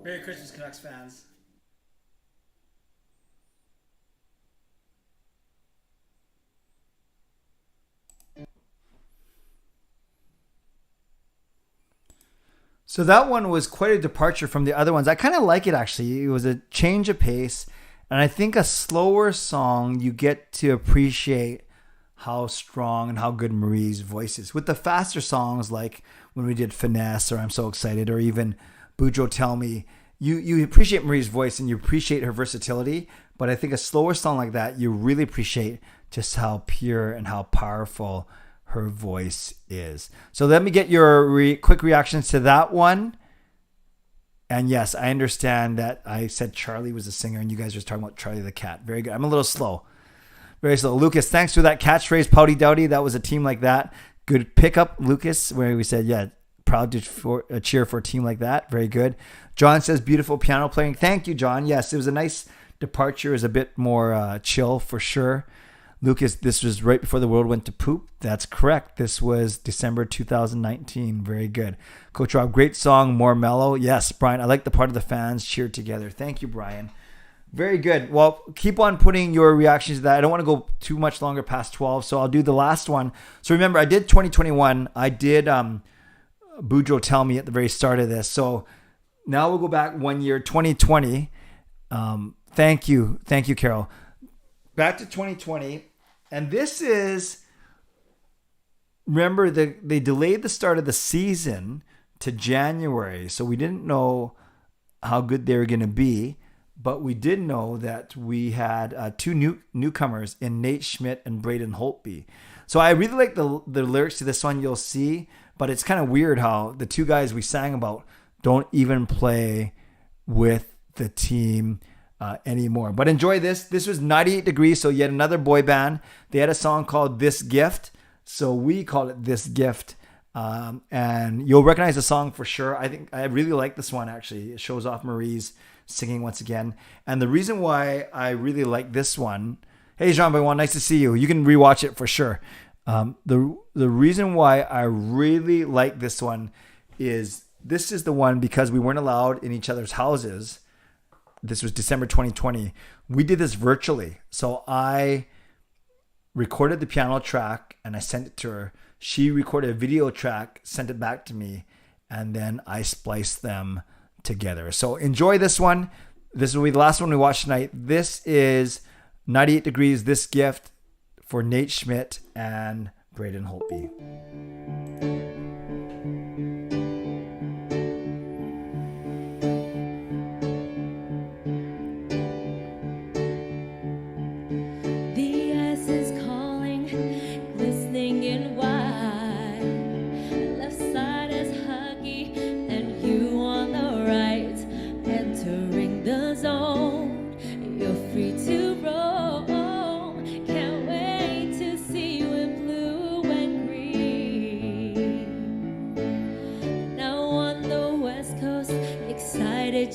Merry Christmas, Canucks fans. So that one was quite a departure from the other ones. I kind of like it, actually. It was a change of pace. And I think a slower song, you get to appreciate how strong and how good Marie's voice is. With the faster songs, like when we did Finesse or I'm So Excited or even Bujo Tell Me, you appreciate Marie's voice and you appreciate her versatility. But I think a slower song like that, you really appreciate just how pure and how powerful her voice is. So let me get your quick reactions to that one. And yes, I understand that I said Charlie was a singer and you guys were talking about Charlie the cat. Very good. I'm a little slow. Very slow. Lucas, thanks for that catchphrase, Pouty Dowdy. That was a team like that. Good pickup, Lucas, where we said, yeah, proud to cheer for a team like that. Very good. John says, beautiful piano playing. Thank you, John. Yes, it was a nice departure. It was a bit more chill for sure. Lucas, this was right before the world went to poop. That's correct. This was December 2019. Very good. Coach Rob, great song, more mellow. Yes, Brian, I like the part of the fans cheered together. Thank you, Brian. Very good. Well, keep on putting your reactions to that. I don't want to go too much longer past 12, so I'll do the last one. So remember, I did 2021. I did Bujo Tell Me at the very start of this. So now we'll go back 1 year, 2020. Thank you, Carol. Back to 2020, and this is, remember, they delayed the start of the season to January, so we didn't know how good they were going to be, but we did know that we had two newcomers in Nate Schmidt and Braden Holtby. So I really like the lyrics to this one, you'll see, but it's kind of weird how the two guys we sang about don't even play with the team anymore. But enjoy this. This was 98 Degrees, so yet another boy band. They had a song called This Gift, so we called it This Gift. And you'll recognize the song for sure. I think I really like this one, actually. It shows off Marie's singing once again. And the reason why I really like this one, hey Jean-Benoit, nice to see you. You can rewatch it for sure. The reason why I really like this one is this is the one because we weren't allowed in each other's houses. This was December 2020. We did this virtually. So I recorded the piano track and I sent it to her. She recorded a video track, sent it back to me, and then I spliced them together. So enjoy this one. This will be the last one we watch tonight. This is 98 Degrees, This Gift for Nate Schmidt and Braden Holtby.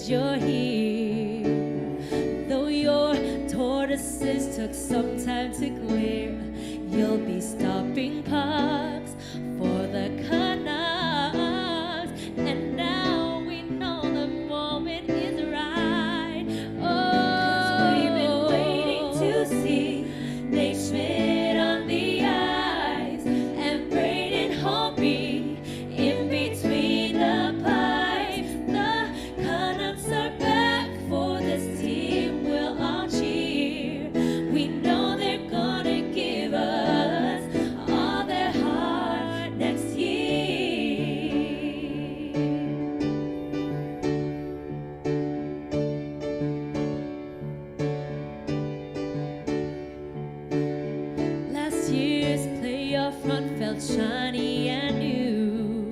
You're here, though your tortoises took some time to clear. You'll be stopping pucks for the Canucks, and now we know the moment is right. Oh, we've been waiting to see Nate Schmidt on the ice and felt shiny and new.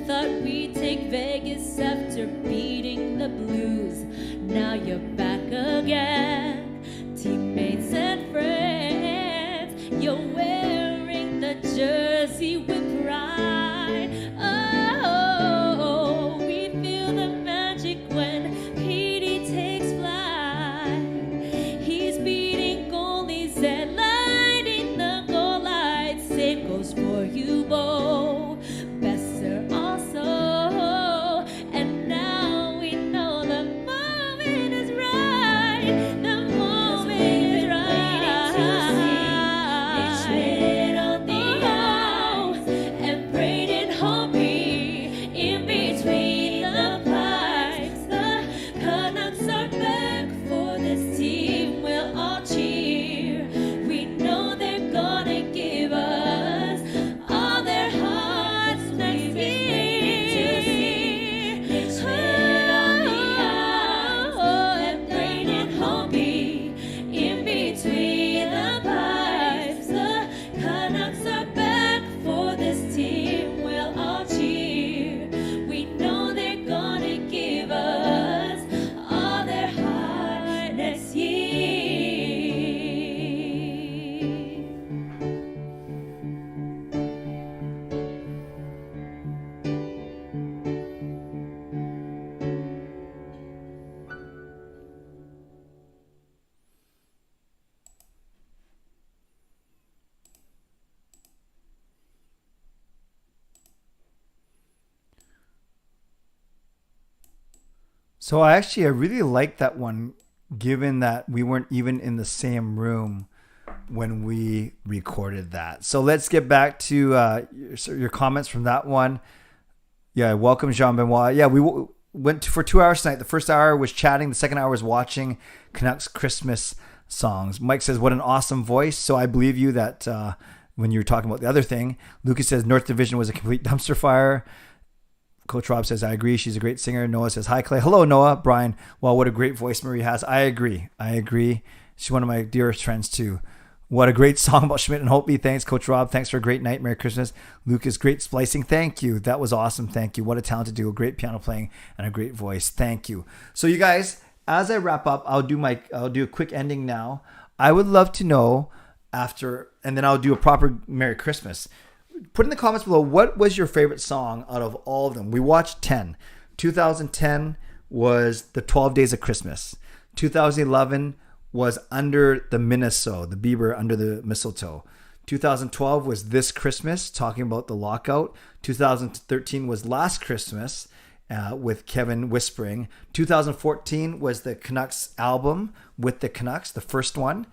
Thought we'd take Vegas after beating the Blues. Now you're back again, teammates and friends. You're wearing the jersey with pride. Oh, we feel the magic when Petey takes flight. He's beating goalies and lighting the goal lights. Same goes for you, Bo. Besser also. And now we know the moment is right. The moment is right. It's written on the ice. And Braden Holtby in between the pipes. The Canucks are back for this team. We'll all cheer. We know they're gonna give us all their hearts next year. It's written on the ice. And Braden Holtby in between the pipes. The Canucks are back for this team. We'll all cheer. We know they're gonna give us all their heart next year. So I really like that one, given that we weren't even in the same room when we recorded that. So let's get back to your comments from that one. Yeah, welcome Jean Benoit. Yeah, we went for 2 hours tonight. The first hour was chatting. The second hour was watching Canucks Christmas songs. Mike says, what an awesome voice. So I believe you that when you were talking about the other thing. Lucas says, North Division was a complete dumpster fire. Coach Rob says, I agree. She's a great singer. Noah says, hi, Clay. Hello, Noah. Brian, wow, what a great voice Marie has. I agree. She's one of my dearest friends, too. What a great song about Schmidt and Holtby. Thanks, Coach Rob. Thanks for a great night. Merry Christmas. Lucas, great splicing. Thank you. That was awesome. Thank you. What a talented duo. Great piano playing and a great voice. Thank you. So you guys, as I wrap up, I'll do a quick ending now. I would love to know after, and then I'll do a proper Merry Christmas. Put in the comments below, what was your favorite song out of all of them? We watched 10. 2010 was the 12 Days of Christmas. 2011 was Under the Minnesota, the Bieber Under the Mistletoe. 2012 was This Christmas, talking about the lockout. 2013 was Last Christmas with Kevin whispering. 2014 was the Canucks album with the Canucks, the first one.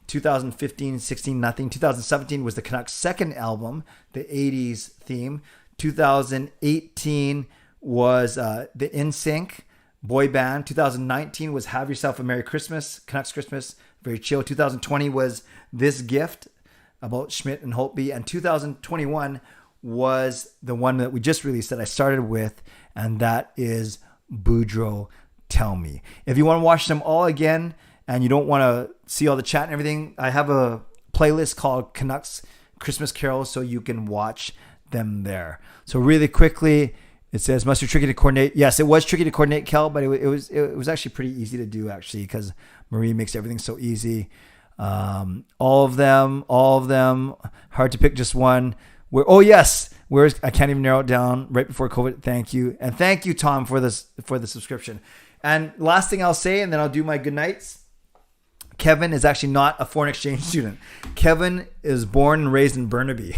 2015, 16, nothing. 2017 was the Canucks' second album, the 80s theme. 2018 was the NSYNC boy band. 2019 was Have Yourself a Merry Christmas, Canucks Christmas, very chill. 2020 was This Gift about Schmidt and Holtby. And 2021 was the one that we just released that I started with, and that is Boudreaux Tell Me. If you want to watch them all again, and you don't want to see all the chat and everything, I have a playlist called Canucks Christmas Carols, so you can watch them there. So really quickly, it says, must be tricky to coordinate. Yes, it was tricky to coordinate, Kel, but it was actually pretty easy to do, actually, because Marie makes everything so easy. All of them, hard to pick just one. I can't even narrow it down right before COVID. Thank you. And thank you, Tom, for the subscription. And last thing I'll say, and then I'll do my good nights. Kevin is actually not a foreign exchange student. Kevin is born and raised in Burnaby.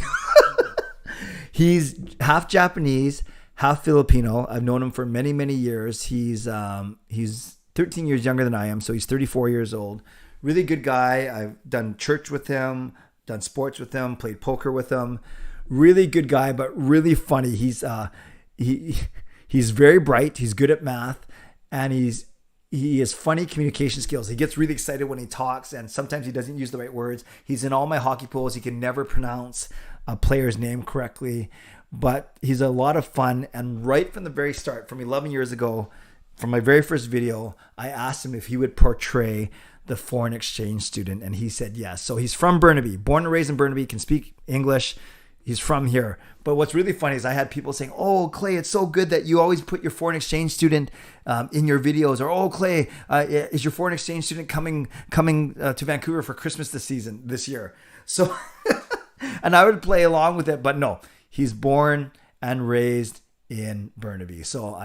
He's half Japanese, half Filipino. I've known him for many, many years. He's 13 years younger than I am, so he's 34 years old. Really good guy. I've done church with him, done sports with him, played poker with him. Really good guy, but really funny. He's very bright. He's good at math, and he has funny communication skills. He gets really excited when he talks, and sometimes he doesn't use the right words. He's in all my hockey pools. He can never pronounce a player's name correctly, but he's a lot of fun. And right from the very start, from 11 years ago, from my very first video, I asked him if he would portray the foreign exchange student, and he said yes. So he's from Burnaby, born and raised in Burnaby, can speak English, He's from here. But what's really funny is I had people saying, "Oh, Clay, it's so good that you always put your foreign exchange student in your videos." Or, "Oh, Clay, is your foreign exchange student coming to Vancouver for Christmas this year?" So, and I would play along with it, but no, he's born and raised in Burnaby. So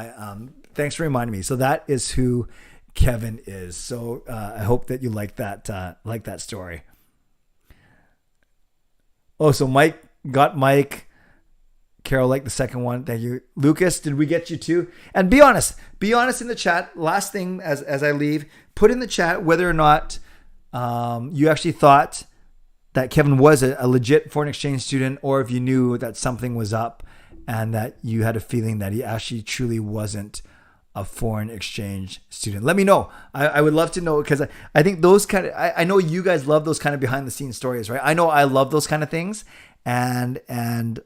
thanks for reminding me. So that is who Kevin is. So I hope that you like that story. Oh, so Mike got Mike. Carol liked the second one. Thank you. Lucas, did we get you too? And be honest in the chat. Last thing as I leave, put in the chat whether or not you actually thought that Kevin was a legit foreign exchange student, or if you knew that something was up and that you had a feeling that he actually truly wasn't a foreign exchange student. Let me know. I would love to know, because I think those kind of, I know you guys love those kind of behind the scenes stories, right? I know I love those kind of things. And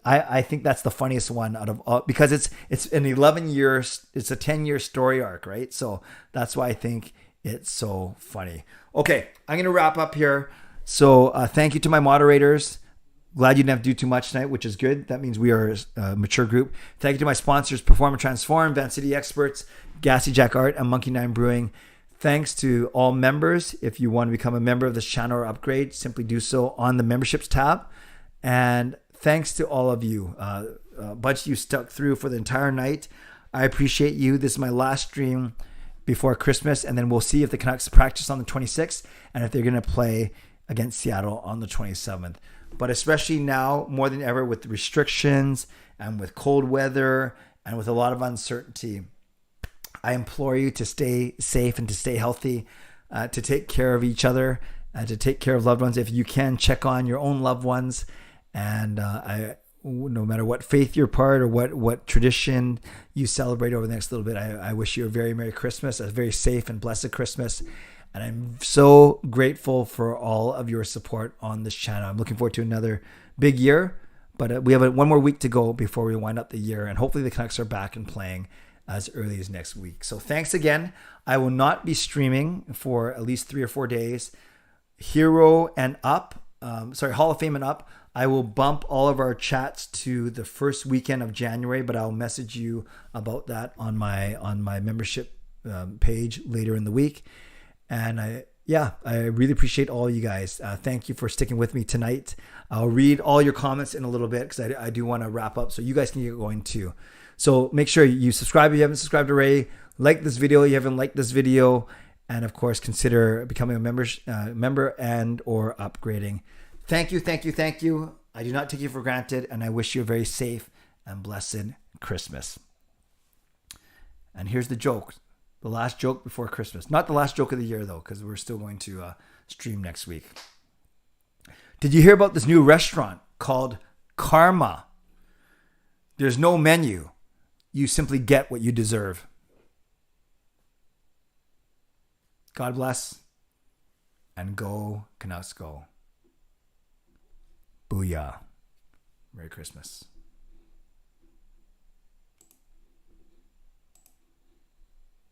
I think that's the funniest one out of all, because it's an 11 years, it's a 10-year story arc, right? So that's why I think it's so funny. Okay, I'm going to wrap up here. So thank you to my moderators. Glad you didn't have to do too much tonight, which is good. That means we are a mature group. Thank you to my sponsors, Perform and Transform, Van City Experts, Gassy Jack Art, and Monkey 9 Brewing. Thanks to all members. If you want to become a member of this channel or upgrade, simply do so on the memberships tab. And thanks to all of you. A bunch of you stuck through for the entire night. I appreciate you. This is my last stream before Christmas, and then we'll see if the Canucks practice on the 26th and if they're going to play against Seattle on the 27th. But especially now, more than ever, with the restrictions and with cold weather and with a lot of uncertainty, I implore you to stay safe and to stay healthy, to take care of each other and to take care of loved ones. If you can, check on your own loved ones. And no matter what faith you're part or what tradition you celebrate over the next little bit, I wish you a very Merry Christmas, a very safe and blessed Christmas. And I'm so grateful for all of your support on this channel. I'm looking forward to another big year, but we have one more week to go before we wind up the year. And hopefully the Canucks are back and playing as early as next week. So thanks again. I will not be streaming for at least 3 or 4 days. Hero and up, Hall of Fame and up. I will bump all of our chats to the first weekend of January, but I'll message you about that on my membership page later in the week. And I really appreciate all you guys. Thank you for sticking with me tonight. I'll read all your comments in a little bit because I do want to wrap up so you guys can get going too. So make sure you subscribe if you haven't subscribed already. Like this video if you haven't liked this video. And of course, consider becoming a member and or upgrading. Thank you. I do not take you for granted, and I wish you a very safe and blessed Christmas. And here's the joke. The last joke before Christmas. Not the last joke of the year, though, because we're still going to stream next week. Did you hear about this new restaurant called Karma? There's no menu. You simply get what you deserve. God bless. And go, Canucks go. Booyah. Merry Christmas.